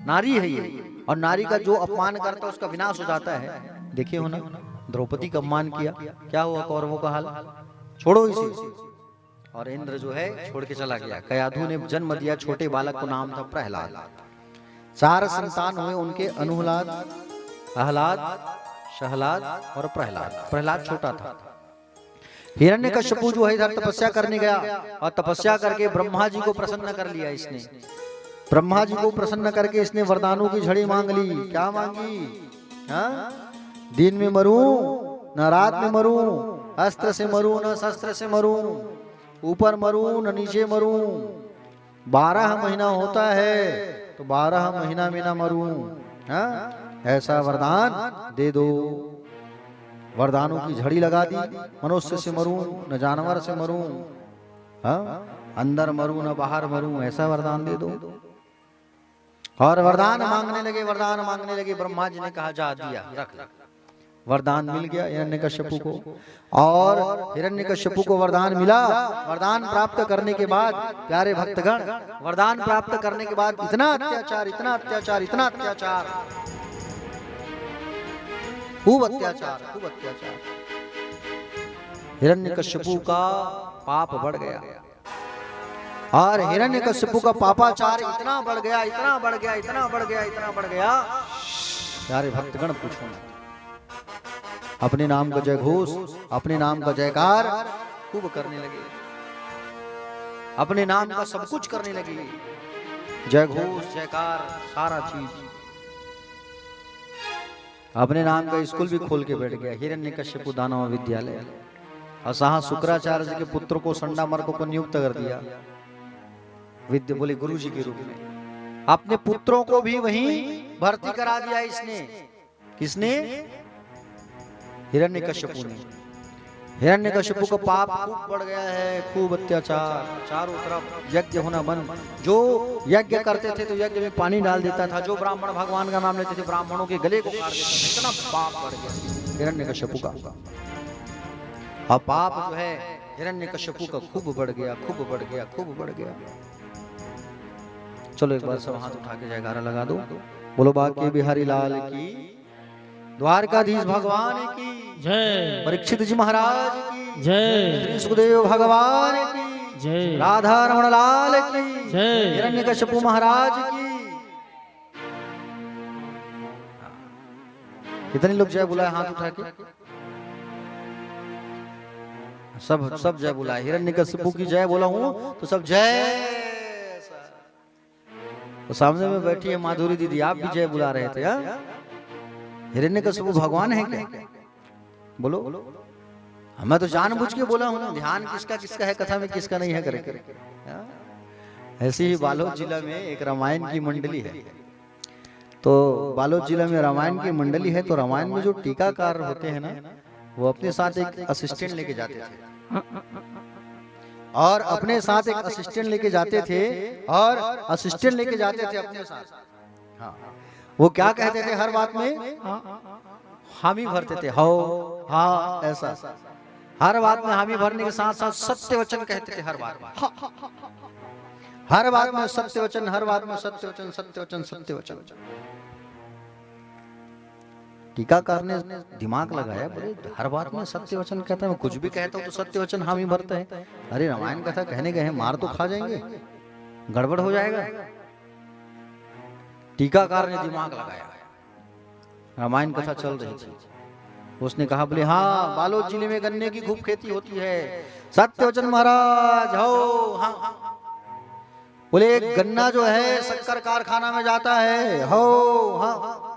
नारी है ये, और नारी का जो अपमान करता है उसका विनाश हो जाता है। देखिए हो ना, द्रौपदी का अपमान किया, क्या हुआ कौरवों का हाल, छोड़ो इसे। और इंद्र जो है छोड़ के चला गया। कयाधु ने जन्म दिया, छोटे बालक को नाम था प्रहलाद। 4 संतान हुए उनके, अनुहलाद, आह्लाद, शहलाद और प्रहलाद। प्रहलाद छोटा था। हिरण्यकश्यपु जो है इधर तपस्या करने गया, और तपस्या करके ब्रह्मा जी को प्रसन्न कर लिया इसने। ब्रह्मा जी को प्रसन्न करके इसने वरदानों की झड़ी मांग ली। क्या मांगी? हाँ, दिन में मरूं न रात में मरूं, अस्त्र से मरूं न शस्त्र से मरूं, ऊपर मरूं न नीचे मरूं, 12 महीना होता है तो 12 महीना में न मरूं, हाँ, ऐसा वरदान दे दो। वरदानों की झड़ी लगा दी, मनुष्य से मरूं न जानवर से मरूं, हाँ, अंदर मरूं न बाहर मरूं, ऐसा वरदान दे दो। और वरदान मांगने लगे, वरदान मांगने लगे। ब्रह्मा जी ने कहा जा दिया, रख। वरदान मिल गया हिरण्यकश्यपु को, और हिरण्यकश्यपु को वरदान मिला। वरदान प्राप्त करने के बाद प्यारे भक्तगण, वरदान प्राप्त करने के बाद इतना अत्याचार, इतना अत्याचार, इतना अत्याचार, खूब अत्याचार, खूब अत्याचार। हिरण्यकश्यपु का पाप बढ़ गया, और हिरण्यकश्यपु का पापाचार इतना बढ़ गया, इतना बढ़ गया, इतना बढ़ गया, इतना बढ़ गया। प्यारे भक्तगण पूछो, अपने नाम का जय घोष, अपने नाम का जयकार खूब करने लगे, अपने नाम का सब कुछ करने लगे, जय घोष, जयकार, सारा चीज। अपने नाम का स्कूल भी खोल के बैठ गया, हिरण्यकश्यपु दानव विद्यालय। और साहा शुक्राचार्य जी के पुत्र को संडामर्क को नियुक्त कर दिया विद्या, बोले गुरु जी के रूप में। अपने पुत्रों को भी वहीं भर्ती करा दिया इसने। किसने? हिरण्यकश्यपु ने। हिरण्यकश्यपु का पाप खूब बढ़ गया है, खूब अत्याचार, चारों तरफ यज्ञ होना बंद। जो यज्ञ करते थे तो यज्ञ में पानी डाल देता था, जो ब्राह्मण भगवान का नाम लेते थे ब्राह्मणों के गले को काट देता था। इतना पाप बढ़ गया हिरण्यकश्यपु का। अब पाप जो है हिरण्यकश्यपु का खूब बढ़ गया, खूब बढ़ गया, खूब बढ़ गया। चलो एक बार सब हाथ उठा के जयकारा लगा दो, बोलो बांके बिहारी लाल की, द्वारकाधीश भगवान की जय, परीक्षित जी महाराज की जय, श्री सुखदेव भगवान की जय, राधा रमण लाल की जय, हिरण्यकश्यपु महाराज की। कितने लोग जय बुलाए हाथ उठा के? सब जय बुलाए। हिरण्यकश्यपु की जय बोला हूं तो सब जय। तो सामने में बैठी है माधुरी दीदी, आप भी जय बुला रहे थे। हाँ, हिरण्यकश्यपु भगवान है क्या? बोलो। मैं तो जानबूझ के बोला हूं ना, ध्यान किसका किसका है कथा में, किसका नहीं है करे। ऐसे ही बालोद जिला में एक रामायण की मंडली है। तो बालोद जिला में रामायण की मंडली है, तो रामायण में जो टीकाकार होते हैं ना, वो अपने साथ एक असिस्टेंट लेके जाते थे, और अपने साथ एक असिस्टेंट लेके जाते थे, और असिस्टेंट लेके जाते थे अपने साथ। हाँ, वो क्या कहते थे हर बात में? हामी भरते थे, हो हाँ, ऐसा हर बात में हामी भरने के साथ साथ सत्य वचन कहते थे। हर बात में, हर बात में सत्य वचन, हर बात में सत्य वचन, सत्य वचन, सत्य वचन। टीकाकार ने दिमाग लगाया, बोले हर बात में सत्य वचन कहता है, मैं कुछ भी कहता हूँ तो सत्य वचन हम ही भरते हैं। अरे रामायण कथा कहने गए हैं, मार तो खा जाएंगे, गड़बड़ हो जाएगा। टीकाकार ने दिमाग लगाया, रामायण कथा चल रही थी, उसने कहा बोले हाँ बालोद जिले में गन्ने की खूब खेती होती है, सत्य वचन महाराज हो। हाँ बोले एक गन्ना जो है शक्कर कारखाना में जाता है हो, हाँ,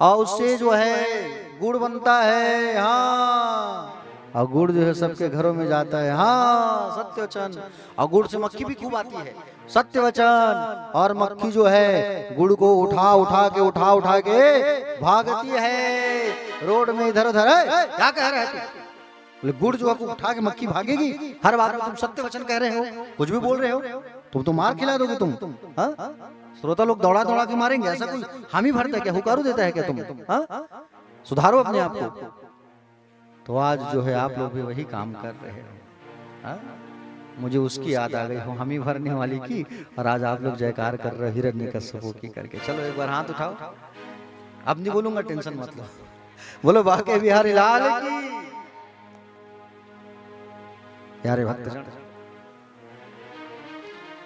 और उससे जो है गुड़ बनता है, हाँ, और गुड़ जो है सबके घरों में जाता है, हाँ सत्य वचन। और गुड़ से मक्खी भी खूब आती है, सत्य वचन। और मक्खी जो है गुड़ को उठा उठा के भागती है रोड में इधर उधर। क्या कह रहे थे? बोले गुड़ जो है उठा के मक्खी भागेगी, हर बात में तुम सत्य वचन कह रहे हो, कुछ भी बोल रहे हो, तुम तो मार खिला दोगे तुम। हाँ श्रोता लोग दौड़ा दौड़ा के मारेंगे, ऐसा कोई हामी भरता है क्या, हुकारू देता है क्या तुम? हाँ सुधारो अपने आप को। तो आज जो है आप लोग भी वही काम कर रहे हो। हाँ मुझे उसकी याद आ गई हो, हामी भरने वाली की, और आज आप लोग जयकार कर रहे हो हिरण्यकश्यप की करके। चलो एक बार हाथ उठाओ, अब नहीं बोलूंगा, टेंशन मत लो, बोलो बाके बिहारी लाल की। प्यारे भक्तजन,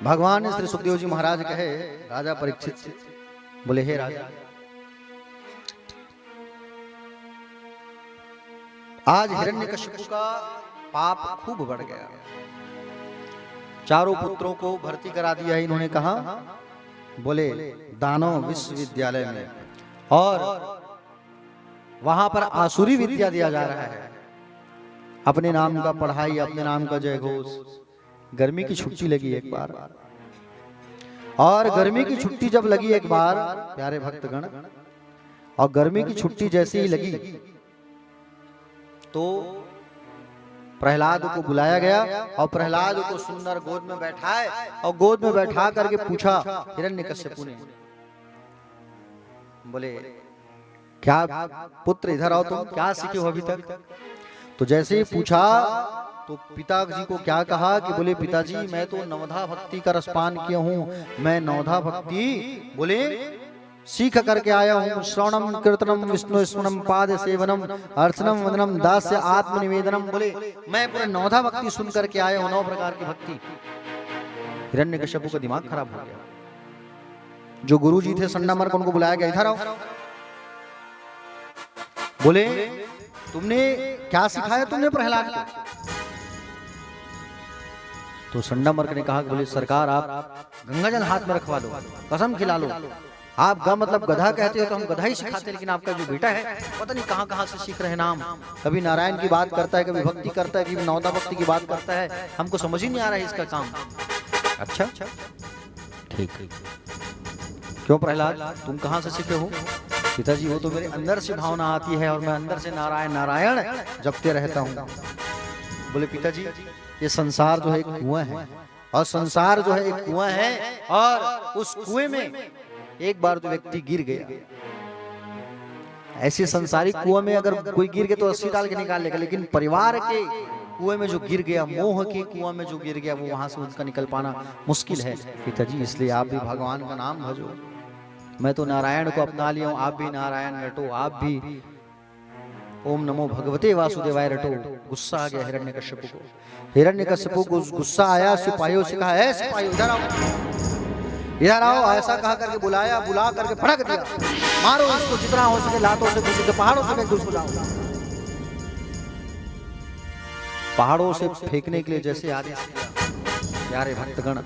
भगवान श्री सुखदेव जी महाराज कहे राजा परीक्षित से, बोले हे राजा, आज हिरण्यकश्यप का पाप खूब बढ़ गया, चारों पुत्रों को भर्ती करा दिया है इन्होंने। कहा बोले दानव विश्वविद्यालय में, और वहां पर आसुरी विद्या दिया जा रहा है, अपने नाम का पढ़ाई, अपने नाम का जय घोष। गर्मी की छुट्टी लगी एक बार, और गर्मी की छुट्टी जब लगी एक बार प्यारे भक्तगण, और गर्मी की छुट्टी जैसे ही लगी तो प्रहलाद को बुलाया गया, और प्रहलाद को सुंदर गोद में बैठाए, और गोद में बैठा करके पूछा हिरण्यकश्यप ने, बोले क्या पुत्र इधर आओ, तुम क्या सीखे हो अभी तक? तो जैसे ही पूछा तो पिताजी को क्या कहा कि बोले पिताजी मैं तो नवधा भक्ति का रसपान किया हूँ, मैं नवधा भक्ति बोले सीख करके आया हूँ। श्रवणम कीर्तनम विष्णु स्मरणम पाद सेवनम अर्चनम वंदनम दास्य आत्मनिवेदनम, बोले मैं पूरे नवधा भक्ति सुन करके आया हूँ, 9 प्रकार की भक्ति। हिरण्यकश्यप का दिमाग खराब हो गया। जो गुरुजी थे संडामर को उनको बुलाया गया, इधर आओ। बोले तुमने क्या सिखाया तुमने प्रहलाद को? तो संडामर्क ने कहा बोले सरकार आप गंगाजल हाथ में रखवा दो, कसम खिला लो। आप ग मतलब गधा कहते हो तो हम गधा ही सिखाते, लेकिन आपका जो बेटा है पता नहीं कहां कहां से सीख रहे नाम, कभी नारायण की बात करता है, कभी भक्ति करता है, कभी नवदा भक्ति की बात करता है, हमको समझ ही नहीं आ रहा है इसका काम। अच्छा ठीक, क्यों प्रहलाद तुम कहां से सीखे हो? पिताजी वो तो मेरे अंदर से भावना आती है और मैं अंदर से नारायण नारायण जपते रहता हूँ। बोले पिताजी ये संसार जो है एक कुआं है, और संसार जो है एक कुआं है, और उस कुएं में एक बार जो व्यक्ति गिर गया, ऐसे संसारिक कुआं में अगर कोई गिर गया तो 80 डाल के निकाल लेगा, लेकिन परिवार के कुएं में जो गिर गया, मोह के कुआं में जो गिर गया, वो वहां से उसका निकल पाना मुश्किल है। पिताजी इसलिए आप भी भगवान का नाम भजो। मैं तो नारायण को अपना लिया हूं, आप भी नारायण रटो, आप भी ओम नमो भगवते वासुदेवाय रटो। गुस्सा आ गया हिरण्यकश्यप को। हिरण्यकश्यप को गुस्सा आया, सिपाहियों से कहा है सिपाहियों इधर आओ, इधर आओ। ऐसा कहा करके बुलाया, बुला करके फड़क दिया, मारो इसको जितना हो सके, लातों से घुस के पहाड़ों से घुस जाओ। पहाड़ों से फेंकने के लिए जैसे आदेश किया, प्यारे भक्तगण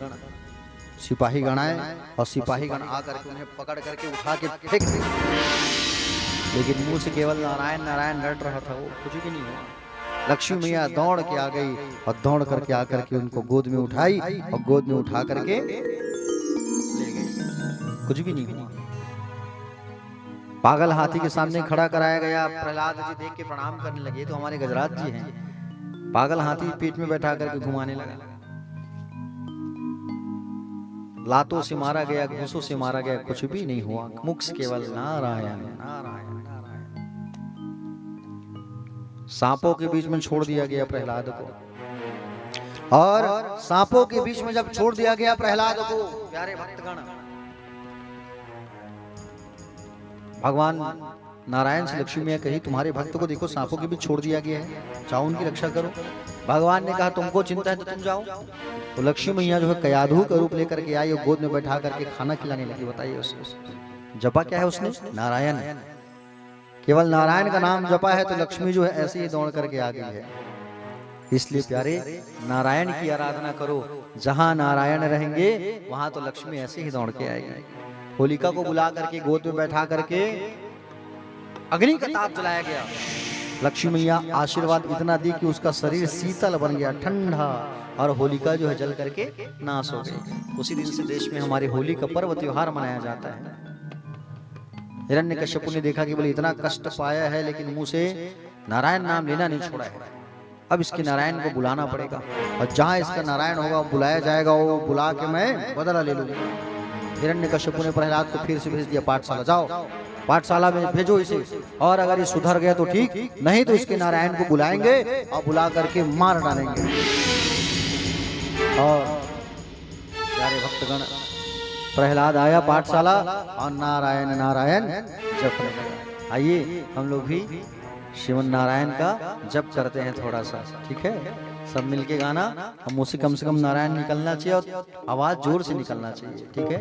सिपाही गण आए, और सिपाही गण आकर के उन्हें पकड़ करके उठा के फेंक दिया, लेकिन मुंह से केवल नारायण नारायण रट रहा था, वो कुछ भी नहीं हुआ। लक्ष्मी मैया दौड़ के आ गई, और दौड़ करके आकर के उनको गोद में उठाई, और गोद में उठा करके ले गई, कुछ भी नहीं हुआ। पागल हाथी के सामने खड़ा कराया गया, प्रहलाद जी देख के प्रणाम करने लगे, तो हमारे गजराज जी हैं। पागल हाथी पीठ में बैठा करके घुमाने लगा, लातों से मारा गया, घूसों से मारा गया, कुछ भी नहीं हुआ। मुख से केवल नारायण नारायण नारायण। सांपों के बीच में छोड़ दिया गया प्रहलाद को, और सांपों के बीच में जब छोड़ दिया गया प्रहलाद को, प्यारे भक्तगण भगवान नारायण से लक्ष्मी मैया कही तुम्हारे भक्त को देखो सांपों के बीच छोड़ दिया गया है, जाओ उनकी रक्षा करो। भगवान ने कहा तुमको चिंता है तो तुम जाओ। तो लक्ष्मी मैया जो है कयाधु का रूप लेकर के आई और गोद में बैठा करके खाना खिलाने लगी। बताइए उसको जपा क्या है उसने? नारायण। केवल नारायण का नाम जपा है तो लक्ष्मी जो है ऐसे ही दौड़ करके आ गई है। इसलिए प्यारे नारायण की आराधना करो, जहां नारायण रहेंगे वहां तो लक्ष्मी ऐसे ही दौड़ के आएगी। होलिका को बुला करके गोद में बैठा करके अग्नि का ताप जलाया गया। लक्ष्मी मैया आशीर्वाद इतना दी कि उसका शरीर शीतल बन गया, ठंडा, और होलिका जो है जल करके नाश हो गई। उसी दिन से देश में हमारे होली का पर्व त्योहार मनाया जाता है। हिरण्यकश्यप ने देखा कि बोले इतना कष्ट पाया है लेकिन मुंह से नारायण नाम लेना नहीं छोड़ा है, अब इसके नारायण को बुलाना पड़ेगा, और जहां इसका नारायण होगा बुलाया जाएगा, वो बुला के मैं बदला ले लूंगा। हिरण्यकश्यप ने प्रहलाद को फिर से भेज दिया पाठशाला, जाओ पाठशाला में भेजो इसे, और अगर ये सुधर गया तो ठीक, नहीं तो इसके नारायण को बुलाएंगे और बुला करके मार डालेंगे। और प्यारे भक्तगण प्रहलाद आया पाठशाला और नारायण नारायण जपने लगा। आइए हम लोग भी श्रीमन नारायण का जप करते हैं थोड़ा सा, ठीक है? सब मिलके गाना, हम उसे कम से कम नारायण निकलना चाहिए और आवाज जोर से निकलना चाहिए, ठीक है?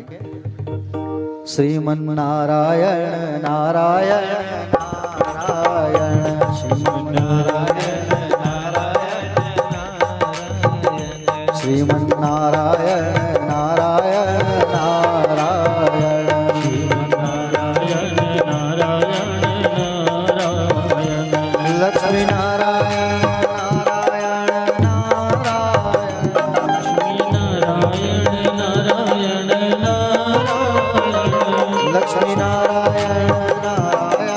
श्रीमन नारायण नारायण नारायण श्रीमन नारायण नारायण नारायण श्रीमन नारायण नारायण नारायण श्रीमन नारायण नारायण नारायण लक्ष्मी नारायण नारायण नारायण लक्ष्मी नारायण नारायण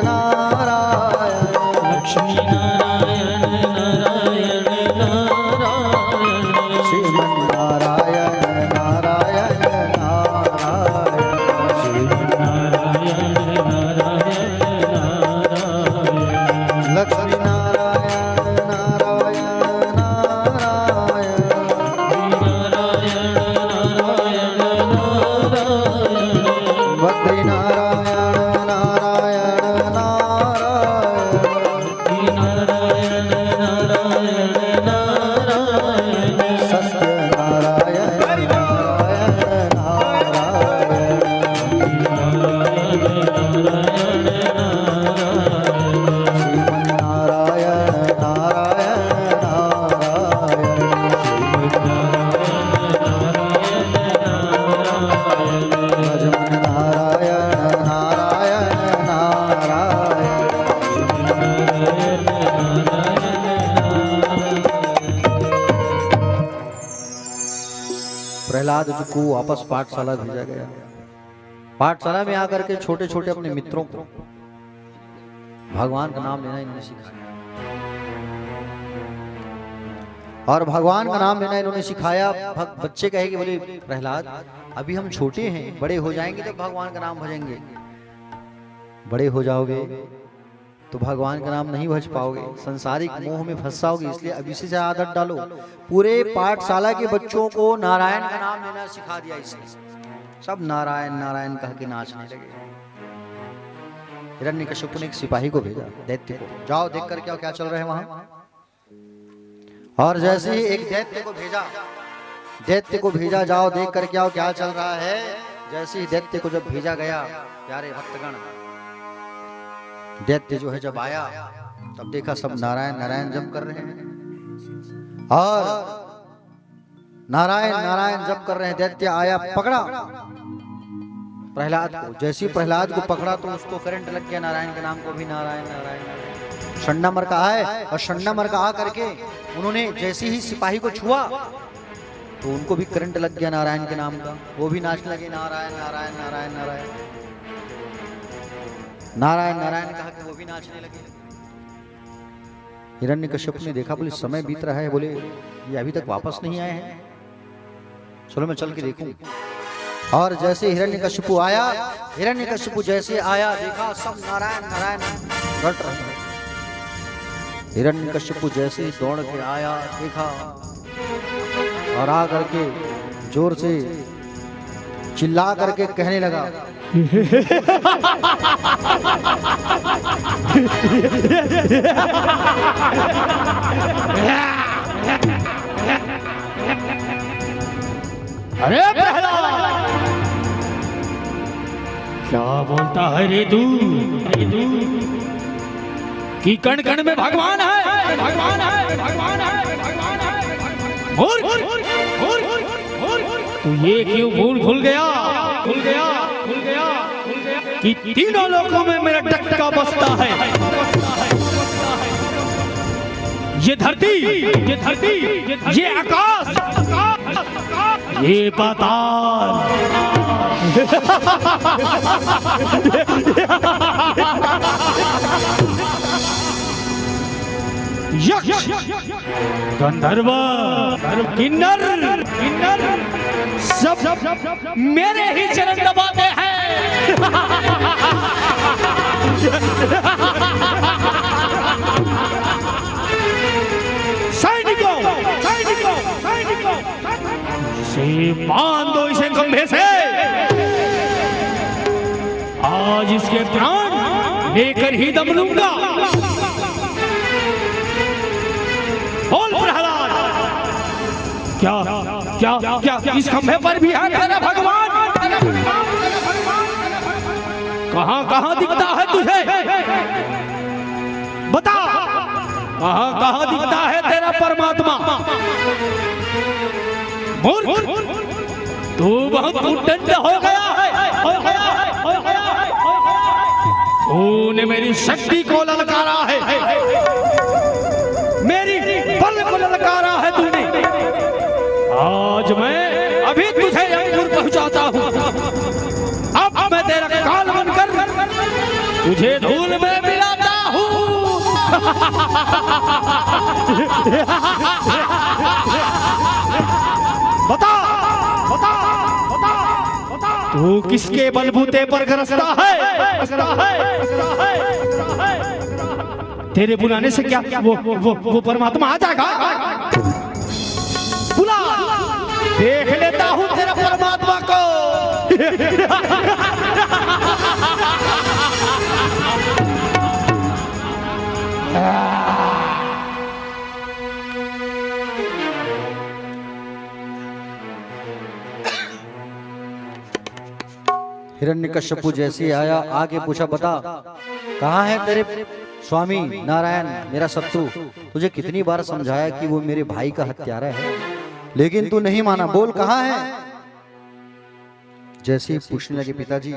नारायण लक्ष्मी नारायण नारायण नारायण श्रीमन नारायण नारायण नारायण श्रीमन नारायण नारायण नारायण लक्ष्मी नारायण नारायण नारायण बद्री नारायण नारायण नारायण सत्य नारायण नारायण श्रीमन नारायण नारायण भजन नारायण नारायण नारायण प्रहलाद जी को वापस पाठशाला भेजा गया। पाठशाला में आकर के छोटे छोटे अपने मित्रों को भगवान का नाम लेना इन्होंने सिखाया, और भगवान का नाम लेना इन्होंने सिखाया। बच्चे कहे कि बोले प्रहलाद अभी हम छोटे हैं, बड़े हो जाएंगे तो भगवान का नाम भजेंगे। बड़े हो जाओगे तो भगवान का नाम नहीं भज पाओगे, संसारिक मोह में फंस जाओगे, इसलिए अभी से आदत डालो। पूरे पाठशाला के बच्चों को नारायण का नाम लेना सिखा दिया इसने। सब नारायण नारायण कह के नाचने लगे। हिरण्यकश्यप ने एक सिपाही को भेजा, दैत्य को, जाओ देख कर क्या चल रहा है वहां। और जैसे ही एक दैत्य को भेजा, जाओ देख कर क्या चल रहा है। जैसे ही दैत्य को जब भेजा गया, प्यारे भक्तगण, दैत्य जो है जब आया तब देखा सब नारायण नारायण जप कर रहे हैं, और नारायण नारायण जप कर रहे हैं। दैत्य आया, पकड़ा प्रहलाद को। जैसे ही प्रहलाद को पकड़ा तो उसको करंट लग गया, नारायण के नाम को भी नारायण नारायण नारायण शंडा मरका है। और शंडा मरका आ करके उन्होंने जैसे ही सिपाही को छुआ तो उनको भी करंट लग गया नारायण के नाम का, वो भी नाचने लगे नारायण नारायण नारायण नारायण नारायण नारायण कहा कि वो भी नाचने लगे। हिरण्यकश्यप ने देखा, बोले समय बीत रहा है, बोले ये अभी तक वापस नहीं आए हैं, चलो मैं चल के देखूं। और जैसे हिरण्यकश्यप आया, जैसे आया देखा सब नारायण नारायण रट रहे हैं। हिरण्यकश्यप जैसे दौड़ के आया, देखा और आ करके जोर से चिल्ला करके कहने लगा, अरे प्रहलाद, क्या बोलता है रे तू कि कण कण में भगवान है, भगवान है, भगवान है, भगवान है। तू ये क्यों भूल गया कि तीनों लोकों में मेरा डंका बसता है। ये धरती, ये आकाश, ये पाताल, यक्ष, गंधर्व, किन्नर सब मेरे ही चरण दबाते हैं। सैनिकों, से बांध दो इसे खंभे से। आज इसके प्राण लेकर ही दम लूंगा। बोल प्रहलाद, क्या इस खंभे पर भी है तेरा भगवान? कहां दिखता है तुझे? बता, कहां दिखता है तेरा परमात्मा? मूर्ख, तू बहुत उद्दंड हो गया है। तूने मेरी शक्ति को ललकारा है, मेरी बल को ललकारा है तूने। आज मैं अभी तुझे अंकुर पहुंचाता हूं। अब मैं तेरा काल बनकर तुझे धूल में मिलाता हूं। बता, तू किसके बलबूते पर गरजता है? तेरे बुलाने से क्या वो परमात्मा आ जाएगा? बुला, देख लेता हूं तेरा परमात्मा को। हिरण्यकश्यपु जैसे आया, आगे पूछा, बता कहाँ है तेरे स्वामी नारायण, मेरा शत्रु? तुझे कितनी बार समझाया कि वो मेरे भाई का हत्यारा है, लेकिन तू नहीं माना। बोल कहाँ है? जैसे ही पूछने लगे, पिताजी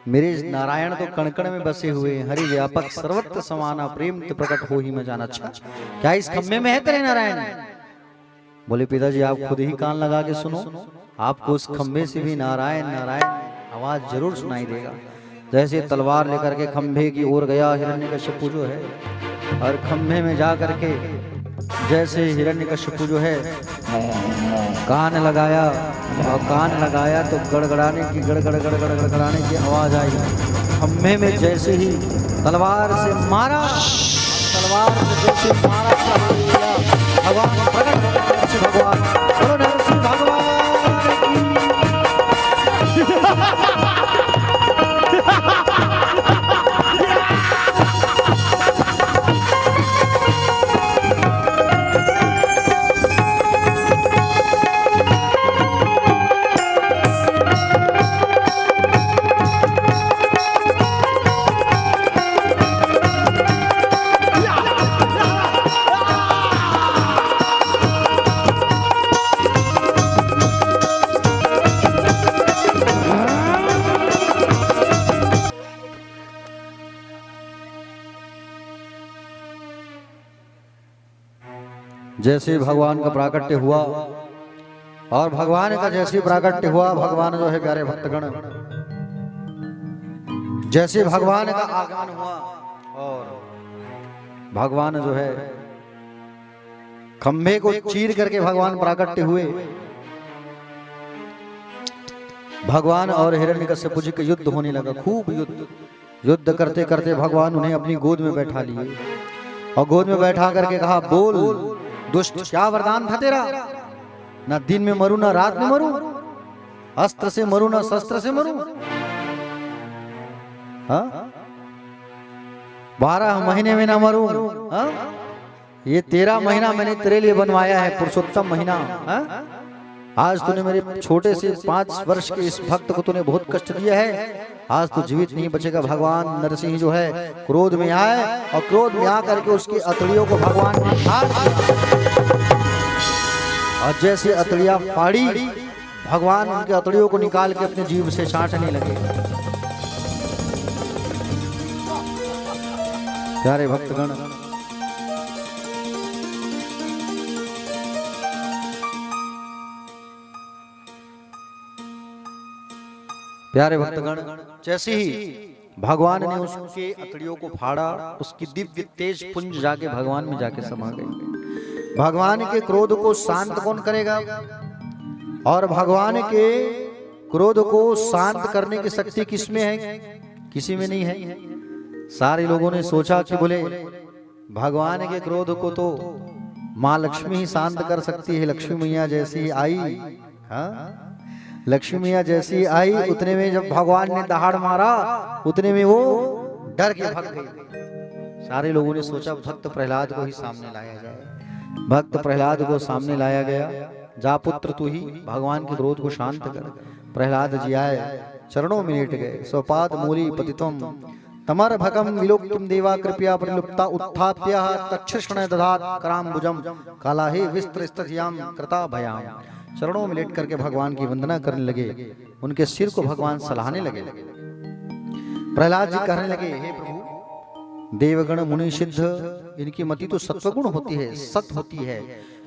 मेरे नारायण तो कणकण में बसे हुए हैं, हरि व्यापक सर्वत्र समाना, प्रेम प्रकट हो ही मैं जाना। अच्छा, क्या इस खम्भे में है तेरे नारायण? बोले पिताजी आप खुद ही कान लगा के सुनो, आपको उस खम्भे से भी नारायण नारायण आवाज जरूर सुनाई देगा। जैसे तलवार लेकर के खंभे की ओर गया हिरण्यकश्यपु जो है, और खंभे में जा करके जैसे हिरण्यकश्यपु जो है कान लगाया, और कान लगाया तो गड़गड़ाने की गड़गड़ाने की आवाज आई। खंभे में जैसे ही तलवार से मारा, तलवार से जैसे मारा, भगवान प्रकट, भगवान बोलो नरसिंह भगवान। जैसे भगवान का प्राकट्य हुआ, और भगवान का जैसे प्राकट्य हुआ, भगवान जो है प्यारे भक्तगण, जैसे भगवान का आगमन हुआ और भगवान जो है खंभे को चीर करके भगवान प्राकट्य हुए। भगवान और हिरण्यकश्यप जी का युद्ध होने लगा, खूब युद्ध करते करते भगवान उन्हें अपनी गोद में बैठा लिए, और गोद में बैठा करके कहा, बोल दुष्ट, क्या वरदान था तेरा? ना दिन में मरूं ना रात में मरूं, अस्त्र से मरूं ना शस्त्र से मरूं। हाँ? 12 महीने में ना मरूं, हाँ? ये 13 महीना मैंने तेरे लिए बनवाया है, पुरुषोत्तम महीना, हाँ? आज तूने मेरे छोटे से 5 वर्ष के इस भक्त को तूने बहुत कष्ट दिया है, आज तो जीवित नहीं बचेगा। भगवान नरसिंह जो है क्रोध में आए और क्रोध में आकर के उसकी अतड़ियों को भगवान ने फाड़ दिया। और जैसे अतड़ियां फाड़ी, भगवान उनके अतड़ियों को निकाल के अपने जीभ से चाटने लगे। प्यारे भक्तगण, प्यारे भक्तगण, जैसे ही भगवान ने उसके अतड़ियों को फाड़ा, उसकी दिव्य तेज पुंज जाके भगवान में जाके समा गई। भगवान के क्रोध को शांत कौन करेगा? और भगवान के क्रोध को शांत करने की शक्ति किसमें है? किसी में नहीं है। सारे लोगों ने सोचा कि बोले भगवान के क्रोध को तो माँ लक्ष्मी ही शांत कर सकती है। लक्ष्मी मैया जैसी आई, हाँ, लक्ष्मी मैया जैसी आई, उतने में जब भगवान ने दहाड़ मारा, उतने में वो डर के भाग गई। सारे लोगों ने सोचा भक्त प्रहलाद को ही सामने लाया जाए। भक्त प्रहलाद को सामने लाया गया। जा पुत्र तू ही भगवान के क्रोध को शांत कर। प्रहलाद जी आए, चरणों में लेट गए। स्वपाद मूली पतितम तमर भगम विलोक्यम देवा कृपया परिलुप्ता उत्थाप्य तक्षण दधात कराम्बुजम कालाहे विस्तृतयाम कृता भयाम। चरणों में लेट करके भगवान की वंदना करने लगे। उनके सिर को भगवान सलाहने लगे। प्रहलाद जी कहने लगे, हे प्रभु, देवगण मुनि सिद्ध इनकी मति तो सत्वगुण होती है, सत होती है,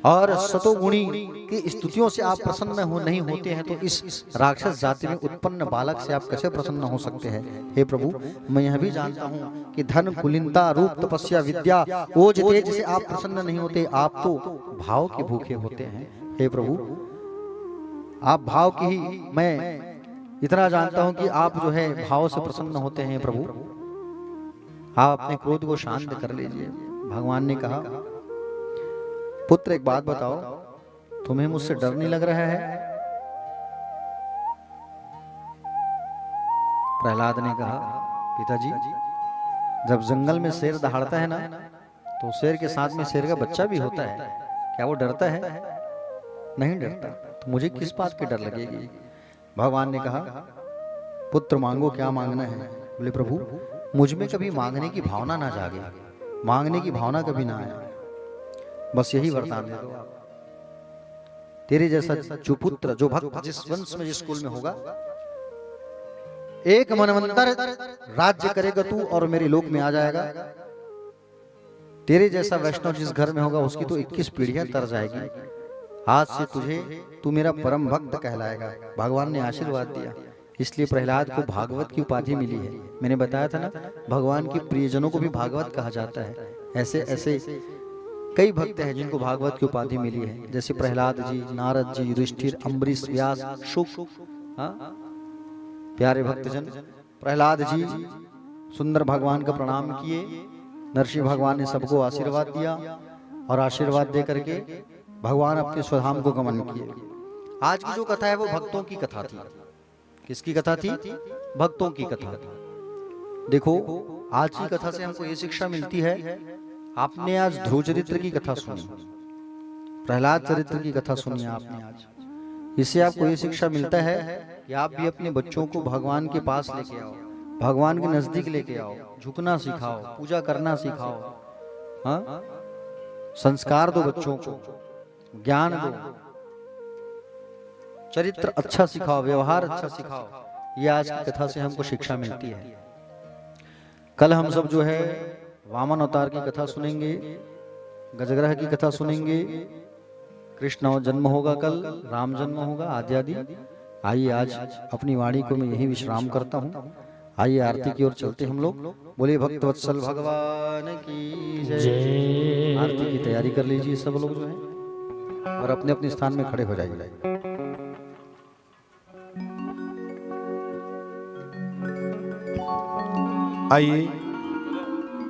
और सतोगुणी की स्तुतियों से आप प्रसन्न नहीं होते हैं, तो इस राक्षस जाति में उत्पन्न बालक से आप कैसे प्रसन्न हो सकते हैं? हे प्रभु, मैं यह भी जानता हूँ कि धन कुलीनता रूप तपस्या विद्या ओज तेज से आप प्रसन्न नहीं होते, आप तो भाव के भूखे होते हैं। हे प्रभु, आप भाव की ही, मैं इतना जानता हूं कि आप जो है भाव से प्रसन्न होते हैं। प्रभु, आप अपने क्रोध को शांत कर लीजिए। भगवान ने कहा, पुत्र एक बात बताओ, तुम्हें मुझसे डर नहीं लग रहा है? प्रहलाद ने कहा, पिताजी, जब जंगल में शेर दहाड़ता है ना, तो शेर के साथ में शेर का बच्चा भी होता है, क्या वो डरता है? नहीं डरता। तो मुझे किस बात की डर लगेगी? भगवान ने कहा, पुत्र मांगो, क्या मांगना है? बोले प्रभु, मुझ में कभी मांगने की भावना ना जागे, मांगने की भावना कभी ना आए, बस यही वरदान दे दो आप। तेरे जैसा जो पुत्र, जो भक्त जिस वंश में, जिस कुल में होगा, एक मनवंतर राज्य करेगा तू और मेरे लोक में आ जाएगा। तेरे जैसा वैष्णव जिस घर में होगा, उसकी तो 21 पीढ़ियां तर जाएगी। आज से तू मेरा परम भक्त कहलाएगा। भगवान ने आशीर्वाद दिया, इसलिए प्रहलाद को भागवत की उपाधि मिली है। मैंने बताया था ना, भगवान के प्रियजनों को भी भागवत कहा जाता है। ऐसे ऐसे कई भक्त हैं जिनको भागवत की उपाधि मिली है, जैसे प्रहलाद जी, नारद जी, युधिष्ठिर, अम्बरीश, व्यास, शुक। प्यारे भक्तजन, प्रहलाद जी सुंदर भगवान का प्रणाम किए। नरसिंह भगवान ने सबको आशीर्वाद दिया और आशीर्वाद दे करके भगवान अपने स्वधाम को गमन किए। आज की जो कथा है वो भक्तों की कथा थी। किसकी कथा थी? भक्तों की कथा। देखो, आज की कथा से हमको ये शिक्षा मिलती है, आपने आज ध्रुव चरित्र की कथा सुनी, प्रहलाद चरित्र की कथा सुनी आपने आज। इससे आपको ये शिक्षा मिलता है कि आप भी अपने बच्चों को भगवान के पास लेके आओ, भगवान के नजदीक लेके आओ, झुकना सिखाओ, पूजा करना सिखाओ, हाँ, संस्कार दो बच्चों को, ज्ञान दो, चरित्र अच्छा सिखाओ, व्यवहार अच्छा सिखाओ। ये आज की कथा से हमको शिक्षा मिलती है। कल हम सब जो है वामन अवतार की कथा सुनेंगे, गजग्रह की कथा सुनेंगे, कृष्ण जन्म होगा, कल राम जन्म होगा, आदि आदि। आइए आज अपनी वाणी को मैं यही विश्राम करता हूँ। आइए आरती की ओर चलते हम लोग। बोले भक्तवत्सल भगवान की जय। आरती की तैयारी कर लीजिए सब लोग जो है, और अपने अपने स्थान में खड़े हो जाइए। आइए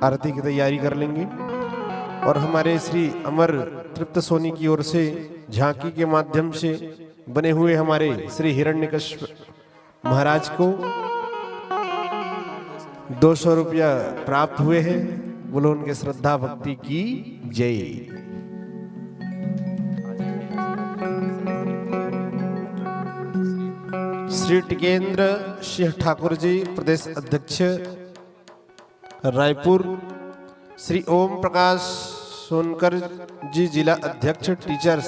आरती की तैयारी कर लेंगे और हमारे श्री अमर तृप्त सोनी की ओर से झांकी के माध्यम से बने हुए हमारे श्री हिरण्यकश्यप महाराज को 200 रुपया प्राप्त हुए हैं। बोलो उनके श्रद्धा भक्ति की जय। श्री टिकेंद्र सिंह ठाकुर जी प्रदेश अध्यक्ष रायपुर, श्री ओम प्रकाश सोनकर जी जिला अध्यक्ष टीचर्स,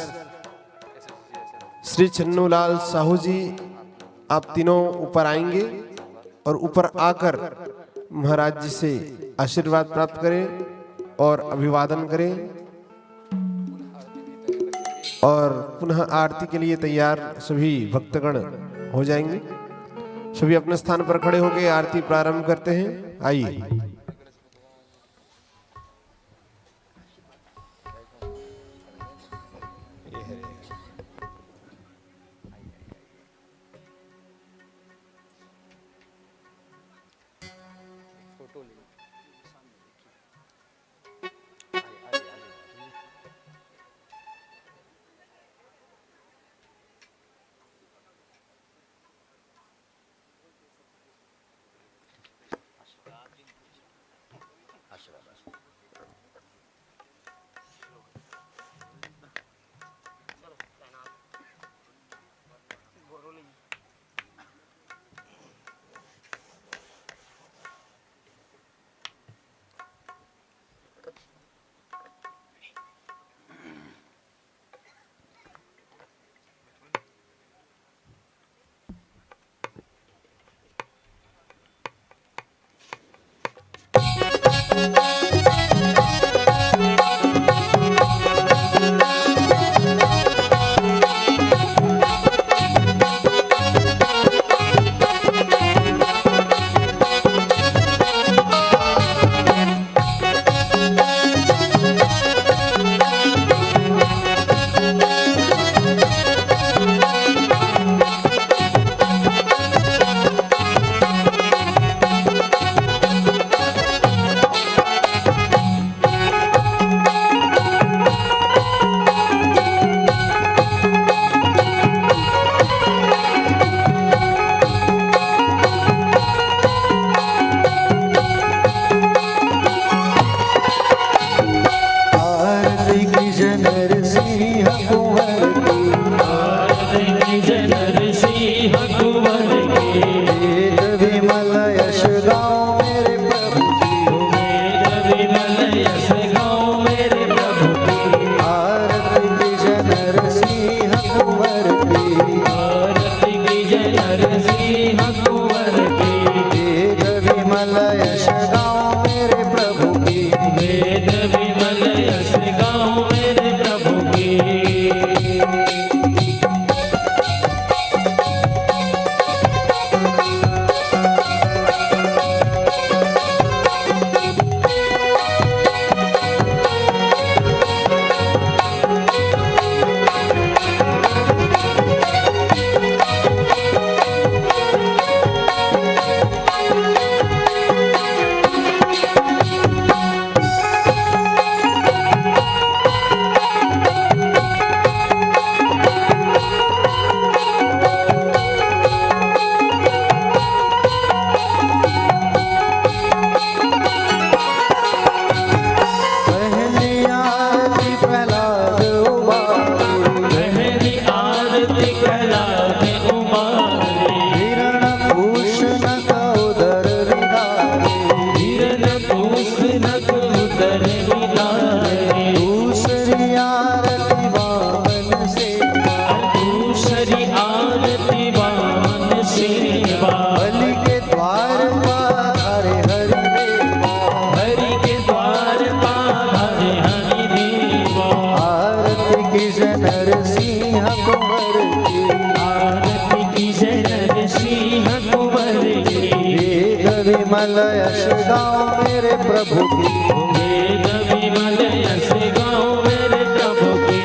श्री छन्नूलाल साहू जी, आप तीनों ऊपर आएंगे और ऊपर आकर महाराज जी से आशीर्वाद प्राप्त करें और अभिवादन करें और पुनः आरती के लिए तैयार सभी भक्तगण हो जाएंगे। सभी अपने स्थान पर खड़े होकर आरती प्रारंभ करते हैं। आइए। विमल यश गाओ मेरे प्रभु की, वेद विमल यश गाओ मेरे प्रभु की।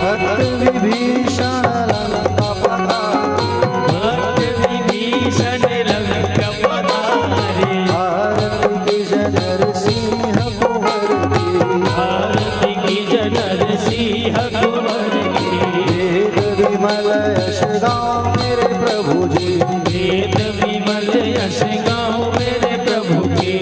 भक्त विभीषण लंका पधारे, भक्त विभीषण लंका पधारे, आरती की जनर सिंह कुंवर की, आरती की जनर सिंह कुंवर की, वेद विमल यश गाओ मेरे प्रभु जी, वेद विमल यश गाओ मेरे प्रभु के।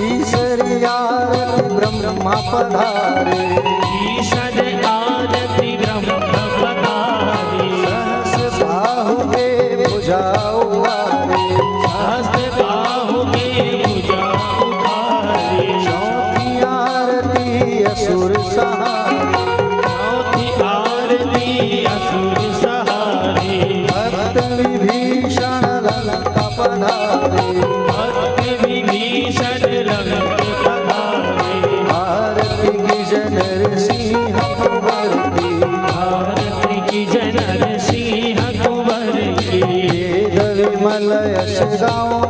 ईश्वरी आरती ब्रह्मा पधारे, ईशद आरती ब्रह्म पधारे, सहस बाहु के भुजा उवारे, हस्त बाहु के भुजा उठारे, चौथी आरती असुर सहारे, चौथी आरती असुर सहारे, भक्त विभीषण लंका पधारे, भक्त विभीषण लंका पधारे, आरती की जनर सिंह कुंवर की, आरती की जनर सिंह कुंवर की, वेद विमल यश गाओ